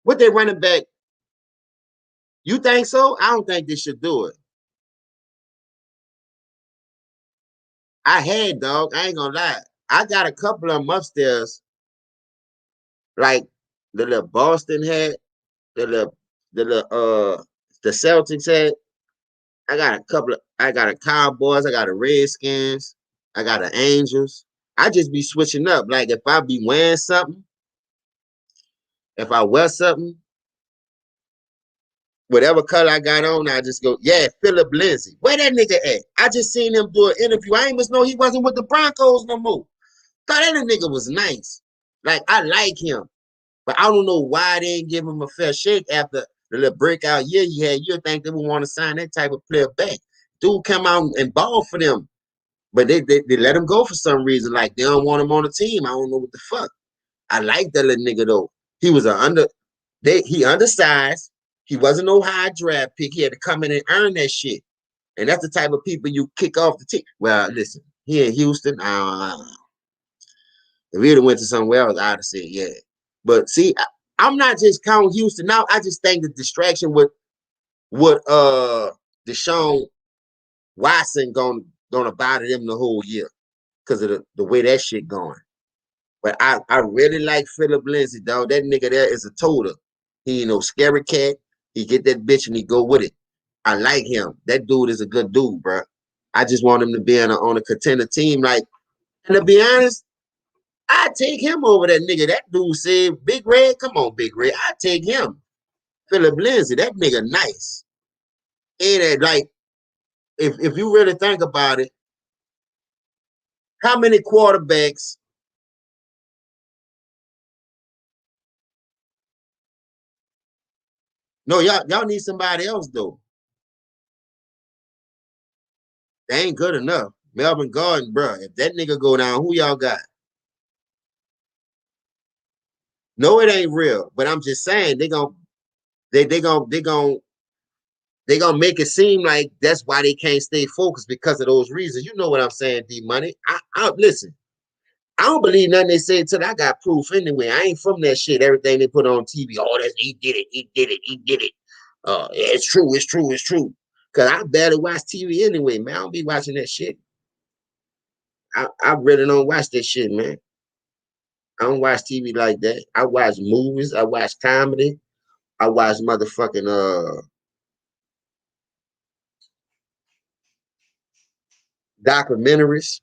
What they running back? You think so? I don't think they should do it. I had, dog. I ain't gonna lie. I got a couple of them upstairs, like the little Boston had, the little, the little, the Celtics had. I got a couple of. I got a Cowboys. I got a Redskins. I got an Angels. I just be switching up. Like if I be wearing something, if I wear something, whatever color I got on, I just go, yeah, Philip Lindsay. Where that nigga at? I just seen him do an interview. I ain't must know he wasn't with the Broncos no more. Thought that nigga was nice. Like, I like him. But I don't know why they didn't give him a fair shake after the little breakout year he had. You'd think they would want to sign that type of player back. Dude come out and ball for them. But they let him go for some reason. Like, they don't want him on the team. I don't know what the fuck. I like that little nigga, though. He was he undersized. He wasn't no high draft pick. He had to come in and earn that shit. And that's the type of people you kick off the team. Well, listen, he in Houston. If he'd have went to somewhere else, I'd have said, yeah. But see, I'm not just counting Houston now. I just think the distraction with what Deshaun Watson gonna bother them the whole year because of the way that shit going. But I really like Philip Lindsay, dog. That nigga there is a total. He ain't no scary cat. He get that bitch and he go with it. I like him. That dude is a good dude, bro. I just want him to be on a contender team. Like, and to be honest, I take him over that nigga. That dude said, Big Red, come on, Big Red. I take him. Philip Lindsay, that nigga nice. And like, if you really think about it, how many quarterbacks? No, y'all need somebody else though. They ain't good enough. Melvin Gordon, bro. If that nigga go down, who y'all got? No, it ain't real. But I'm just saying they gonna make it seem like that's why they can't stay focused because of those reasons. You know what I'm saying, D Money. I listen. I don't believe nothing they say until I got proof anyway. I ain't from that shit. Everything they put on TV, oh, that's he did it, he did it, he did it. Yeah, it's true, it's true, it's true. Cause I barely watch TV anyway, man. I don't be watching that shit. I really don't watch that shit, man. I don't watch TV like that. I watch movies. I watch comedy. I watch motherfucking documentaries.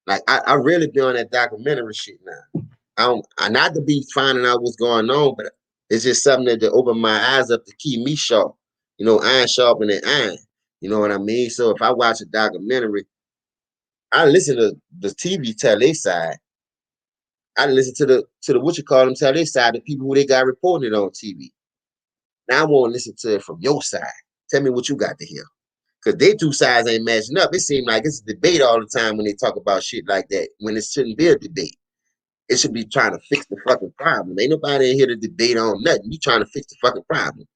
Like I really be on that documentary shit now. I not to be finding out what's going on, but it's just something that to open my eyes up to keep me sharp. You know, iron sharpening iron. You know what I mean? So if I watch a documentary, I listen to the TV tell their side. I listen to the what you call them tell their side, the people who they got reporting it on TV. Now I want to listen to it from your side. Tell me what you got to hear. Because they two sides ain't matching up. It seems like it's a debate all the time when they talk about shit like that, when it shouldn't be a debate. It should be trying to fix the fucking problem. Ain't nobody in here to debate on nothing. You trying to fix the fucking problem.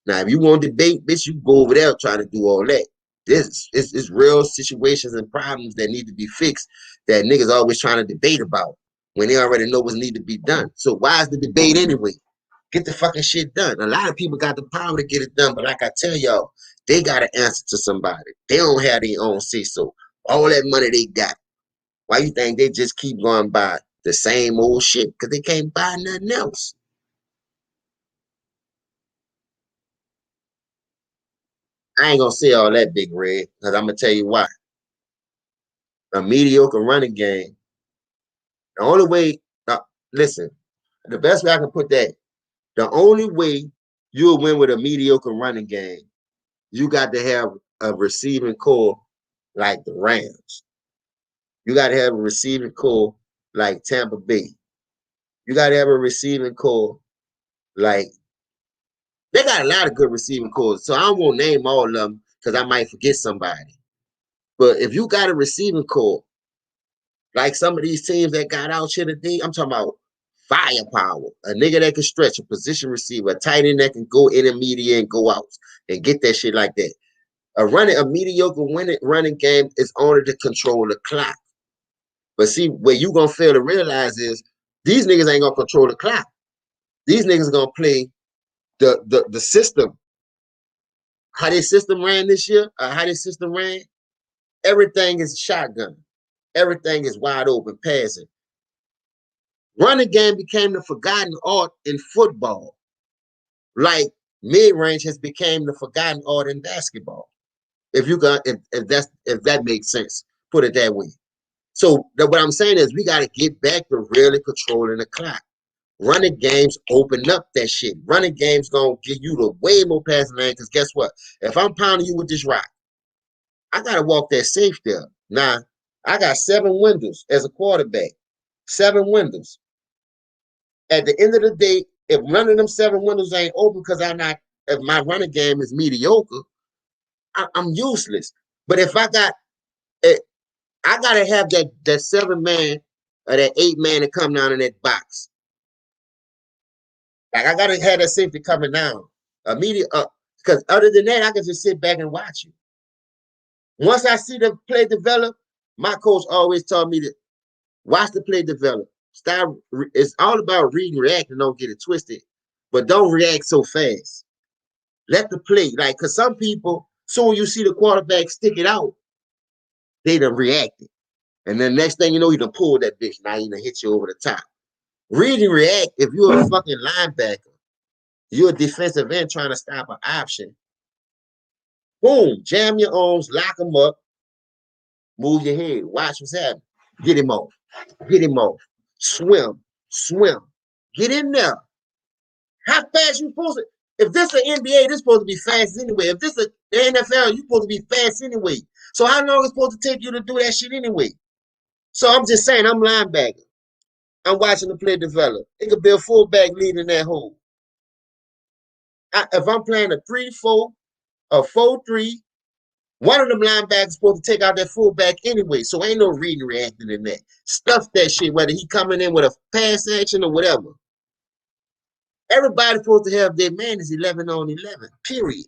Now, if you want to debate, bitch, you go over there trying to do all that. This is real situations and problems that need to be fixed that niggas always trying to debate about when they already know what need to be done. So why is the debate anyway? Get the fucking shit done. A lot of people got the power to get it done, but like I tell y'all, they got to answer to somebody. They don't have their own say so. All that money they got. Why you think they just keep going by the same old shit? Because they can't buy nothing else. I ain't gonna say all that, Big Red, because I'm gonna tell you why. A mediocre running game. The only way, listen, the best way I can put that, the only way you'll win with a mediocre running game, you got to have a receiving core like the Rams. You got to have a receiving core like Tampa Bay. You got to have a receiving core like they got a lot of good receiving cores. So I won't name all of them because I might forget somebody. But if you got a receiving core like some of these teams that got out here today, I'm talking about firepower. A nigga that can stretch, a position receiver, a tight end that can go intermediate and go out and get that shit like that. A mediocre running game is only to control the clock. But see, what you gonna fail to realize is these niggas ain't gonna control the clock. These niggas gonna play the system. How their system ran this year, how their system ran, everything is shotgun. Everything is wide open passing. Running game became the forgotten art in football, like mid-range has become the forgotten art in basketball. If you got if that makes sense, put it that way. So what I'm saying is we got to get back to really controlling the clock. Running games open up that shit. Running games gonna give you the way more passing lane. Because guess what? If I'm pounding you with this rock, I gotta walk that safe there. Now I got 7 windows as a quarterback. 7 windows. At the end of the day, if none of them 7 windows ain't open because if my running game is mediocre, I'm useless. But if I got it, I gotta have that 7 man or that 8 man to come down in that box. Like I gotta have that safety coming down immediate because other than that, I can just sit back and watch you. Once I see the play develop, my coach always told me to watch the play develop. Stop. It's all about reading, reacting. Don't get it twisted, but don't react so fast. Let the play, like, cause some people, soon you see the quarterback stick it out, they done reacted, and then next thing you know, he done pulled that bitch. Now he done hit you over the top. Read and react. If you're a fucking linebacker, you're a defensive end trying to stop an option. Boom, jam your arms, lock them up, move your head, watch what's happening. Get him off. Get him off. Swim. Swim. Get in there. How fast you supposed to? If this is an NBA, this supposed to be fast anyway. If this is the NFL, you supposed to be fast anyway. So how long is it supposed to take you to do that shit anyway? So I'm just saying, I'm linebacker. I'm watching the play develop. It could be a fullback leading that hole. If I'm playing a 3-4, a 4-3, one of them linebackers supposed to take out that fullback anyway. So ain't no reading reacting in that. Stuff that shit, whether he coming in with a pass action or whatever. Everybody's supposed to have their man is 11 on 11, period.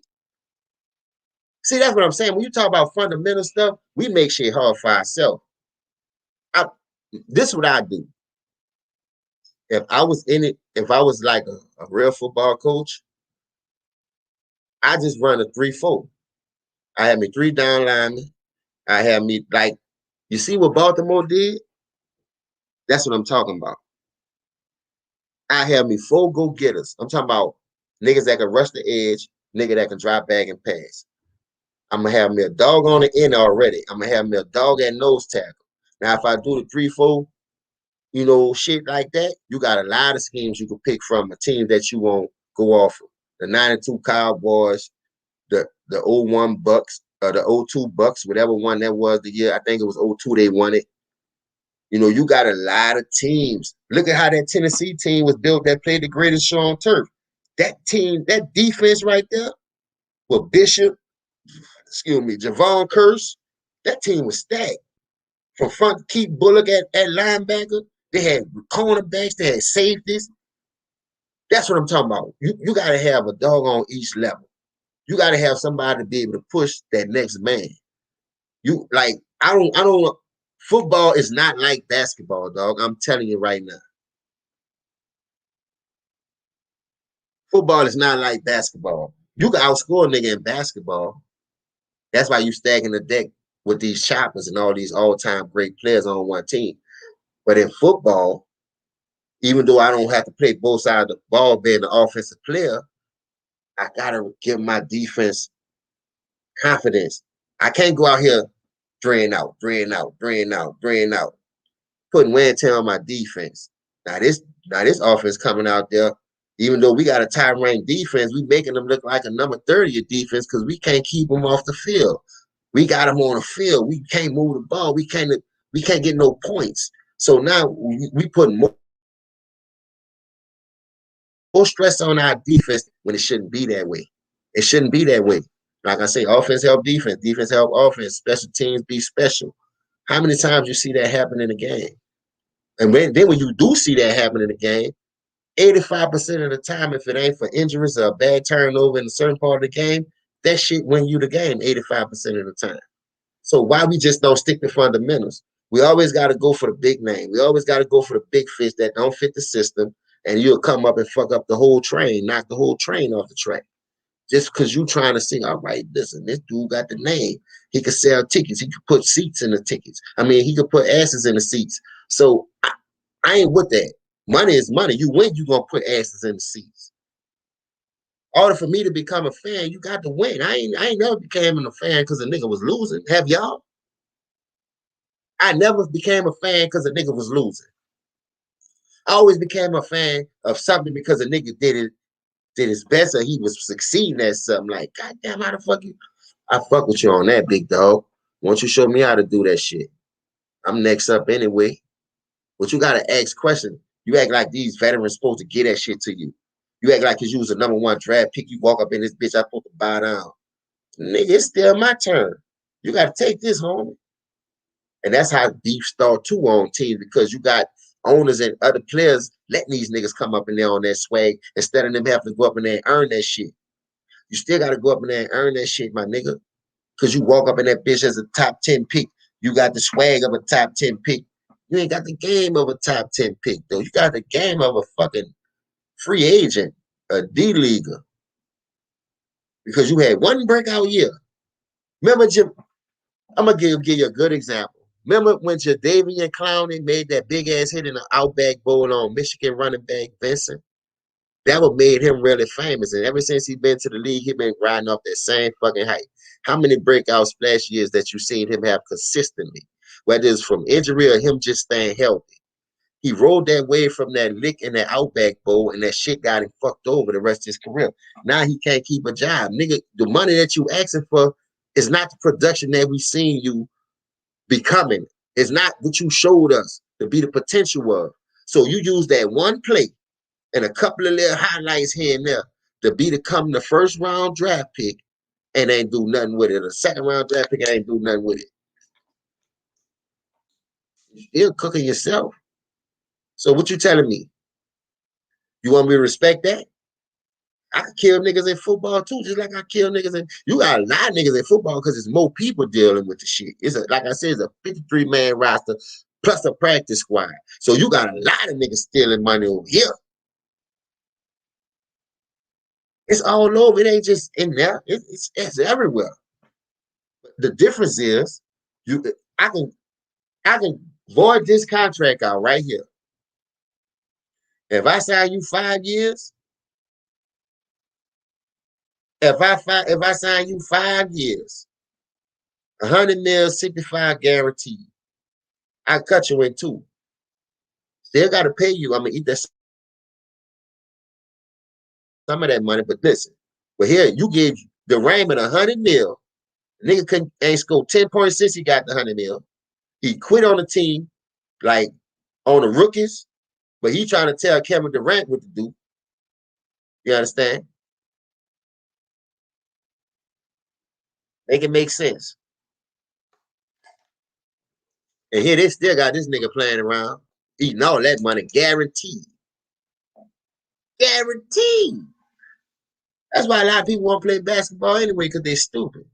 See, that's what I'm saying. When you talk about fundamental stuff, we make shit hard for ourselves. This is what I do. If I was in it, if I was like a real football coach, I just run a 3-4. I had me 3 down linemen. I had me like, you see what Baltimore did? That's what I'm talking about. I have me 4 go-getters. I'm talking about niggas that can rush the edge, nigga that can drop back and pass. I'm gonna have me a dog on the end already. I'm gonna have me a dog at nose tackle. Now, if I do the 3-4, shit like that, you got a lot of schemes you can pick from a team that you won't go off of. The 92 Cowboys, the 01 Bucks, or the 02 Bucks, whatever one that was the year. I think it was 02 they won it. You got a lot of teams. Look at how that Tennessee team was built that played the greatest show on turf. That team, that defense right there with Bishop, Javon Curse, that team was stacked. From front, Keith Bullock at linebacker. They had cornerbacks, they had safeties. That's what I'm talking about. You got to have a dog on each level. You got to have somebody to be able to push that next man. I don't, football is not like basketball, dog. I'm telling you right now. Football is not like basketball. You can outscore a nigga in basketball. That's why you stacking the deck with these choppers and all these all-time great players on one team. But in football, even though I don't have to play both sides of the ball being the offensive player, I got to give my defense confidence. I can't go out here drain out, putting wear and tear on my defense. Now this offense coming out there, even though we got a top-ranked defense, we making them look like a number 30 defense because we can't keep them off the field. We got them on the field. We can't move the ball. We can't get no points. So now we put more stress on our defense when it shouldn't be that way. It shouldn't be that way. Like I say, offense help defense, defense help offense, special teams be special. How many times you see that happen in a game? And then when you do see that happen in the game, 85% of the time, if it ain't for injuries or a bad turnover in a certain part of the game, that shit win you the game 85% of the time. So why we just don't stick to fundamentals? We always got to go for the big name. We always got to go for the big fish that don't fit the system, and you'll come up and fuck up the whole train, knock the whole train off the track. Just because you trying to see, all right, listen, this dude got the name. He could sell tickets. He could put seats in the tickets. I mean, he could put asses in the seats. So I ain't with that. Money is money. You win, you gonna put asses in the seats. In order for me to become a fan, you got to win. I ain't never became a fan because a nigga was losing. Have y'all? I never became a fan because a nigga was losing. I always became a fan of something because a nigga did his best or he was succeeding at something. Like, goddamn, how the fuck you? I fuck with you on that, big dog. Once you show me how to do that shit, I'm next up anyway. But you gotta ask questions. You act like these veterans supposed to get that shit to you. You act like because you was a #1 draft pick, you walk up in this bitch, I supposed to bow down. Nigga, it's still my turn. You gotta take this, homie. And that's how beef start too on teams because you got owners and other players letting these niggas come up in there on that swag instead of them having to go up in there and earn that shit. You still gotta go up in there and earn that shit, my nigga. Cause you walk up in that bitch as a top 10 pick. You got the swag of a top 10 pick. You ain't got the game of a top 10 pick, though. You got the game of a fucking free agent, a D-leaguer. Because you had one breakout year. Remember, Jim, I'm going to give you a good example. Remember when Jadeveon Clowney made that big-ass hit in the Outback Bowl on Michigan running back Vincent? That what made him really famous. And ever since he been to the league, he been riding off that same fucking height. How many breakout splash years that you seen him have consistently? Whether it's from injury or him just staying healthy. He rolled that wave from that lick in that Outback Bowl, and that shit got him fucked over the rest of his career. Now he can't keep a job. Nigga, the money that you asking for is not the production that we seen you becoming. It's not what you showed us to be the potential of. So you use that one play and a couple of little highlights here and there to become the first round draft pick and ain't do nothing with it. A second round draft pick and ain't do nothing with it. You're still cooking yourself. So what you telling me? You want me to respect that? I kill niggas in football too, just like I kill niggas in. You got a lot of niggas in football because it's more people dealing with the shit. Like I said, it's a 53-man roster plus a practice squad. So you got a lot of niggas stealing money over here. It's all over. It ain't just in there. It's everywhere. The difference is, you I can void this contract out right here. If I sign you 5 years, if I sign you 5 years, 100 mil, 65 guaranteed. I cut you in two. Still got to pay you. I'm gonna eat that some of that money, but listen. But here you give the Raymond 100 mil. Nigga ain't scored 10 points since he got the 100 mil. He quit on the team, like on the rookies, but he trying to tell Kevin Durant what to do. You understand? Make it make sense. And here they still got this nigga playing around, eating all that money, guaranteed. Guaranteed. That's why a lot of people won't play basketball anyway, because they're stupid.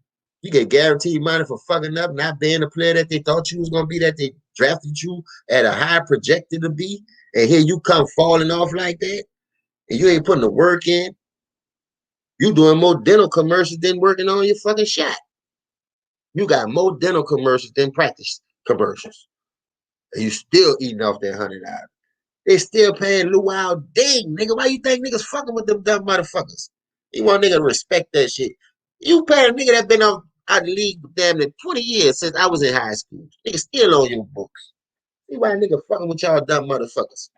You get guaranteed money for fucking up, not being a player that they thought you was gonna be, that they drafted you at a high projected to be, and here you come falling off like that, and you ain't putting the work in. You doing more dental commercials than working on your fucking shot. You got more dental commercials than practice commercials. And you still eating off that $100. They still paying Luau Ding, nigga. Why you think niggas fucking with them dumb motherfuckers? You want nigga to respect that shit. You pay a nigga that been out of the league for damn near 20 years since I was in high school. Nigga still on your books. See why nigga fucking with y'all dumb motherfuckers.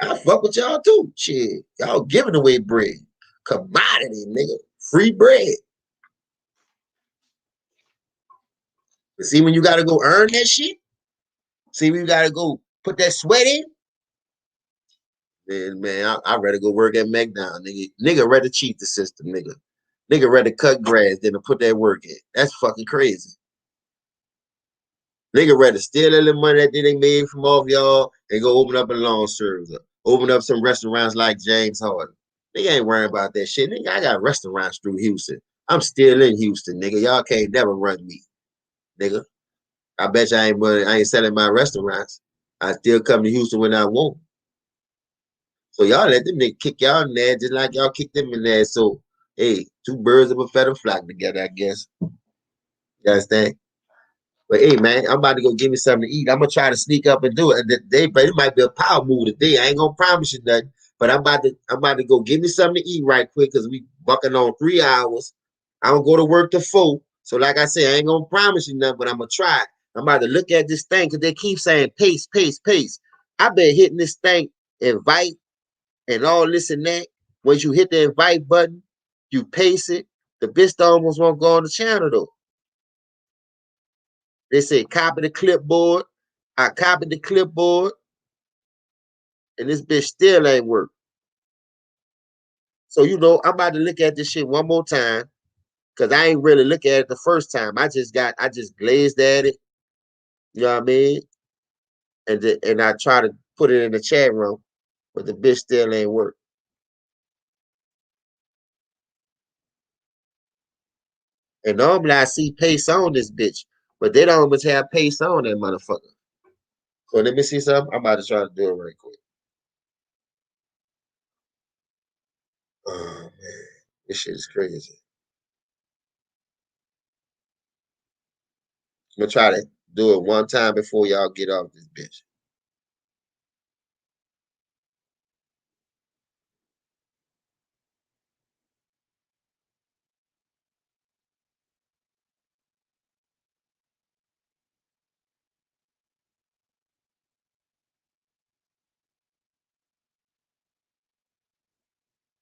I fuck with y'all too. Shit. Y'all giving away bread. Commodity, nigga. Free bread. But see when you gotta go earn that shit? See when you gotta go put that sweat in? Man, I'd rather go work at McDonald's, nigga. Nigga rather cheat the system, nigga. Nigga rather cut grass than to put that work in. That's fucking crazy. Nigga rather steal that little money that they made from off y'all and go open up a lawn service. Open up some restaurants like James Harden. Nigga ain't worrying about that shit. Nigga, I got restaurants through Houston. I'm still in Houston, nigga. Y'all can't never run me, nigga. I bet you I ain't selling my restaurants. I still come to Houston when I want. So y'all let them niggas kick y'all in there just like y'all kick them in there. So hey, two birds of a feather flock together, I guess. You understand? But hey, man, I'm about to go give me something to eat. I'm gonna try to sneak up and do it. But it might be a power move today. I ain't gonna promise you nothing. But I'm about to go give me something to eat right quick because we bucking on 3 hours. I don't go to work till 4. So like I said, I ain't gonna promise you nothing, but I'm gonna try. I'm about to look at this thing because they keep saying pace, pace, pace. I've been hitting this thing, invite and all this and that. Once you hit the invite button, you pace it. The bitch almost won't go on the channel though. They say copy the clipboard. I copied the clipboard, and this bitch still ain't work. So I'm about to look at this shit one more time because I ain't really look at it the first time. I just glazed at it. You know what I mean? And I try to put it in the chat room, but the bitch still ain't work. And normally I see pace on this bitch, but they don't always have pace on that motherfucker. So let me see something. I'm about to try to do it right quick. Oh man, this shit is crazy. I'm gonna try to do it one time before y'all get off this bitch.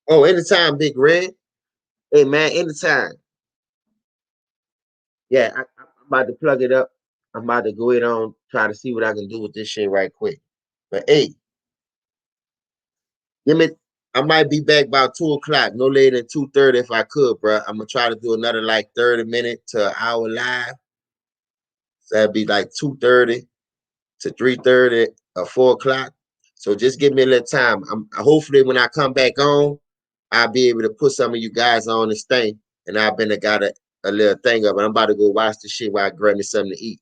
Oh, anytime, Big Red. Hey man, anytime. Yeah, I'm about to plug it up. I'm about to go ahead on try to see what I can do with this shit right quick. But hey, give me. I might be back about 2 o'clock, no later than 2:30 if I could, bro. I'm gonna try to do another like 30 minute to an hour live. So that'd be like 2:30 to 3:30 or 4 o'clock. So just give me a little time. Hopefully when I come back on, I'll be able to put some of you guys on this thing, and I've been got a little thing up, and I'm about to go watch the shit while I grab me something to eat.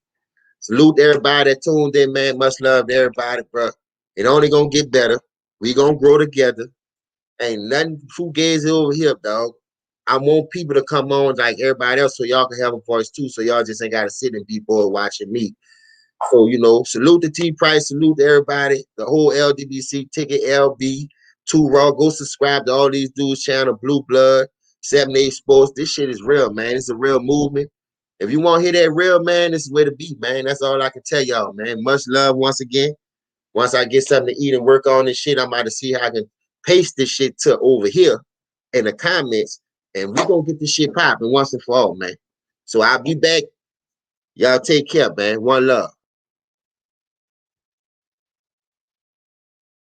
Salute everybody that tuned in, man. Much love to everybody, bro. It only gonna get better. We gonna grow together. Ain't nothing fugazi over here, dog. I want people to come on like everybody else so y'all can have a voice too. So y'all just ain't gotta sit and be bored watching me. So, salute to T Price, salute to everybody, the whole LDBC ticket, LB, 2 Raw. Go subscribe to all these dudes' channel, Blue Blood, 7-8 Sports. This shit is real, man. It's a real movement. If you want to hear that real, man, this is where to be, man. That's all I can tell y'all, man. Much love once again. Once I get something to eat and work on this shit, I'm about to see how I can paste this shit to over here in the comments, and we gonna get this shit popping once and for all, man. So I'll be back. Y'all take care, man. One love.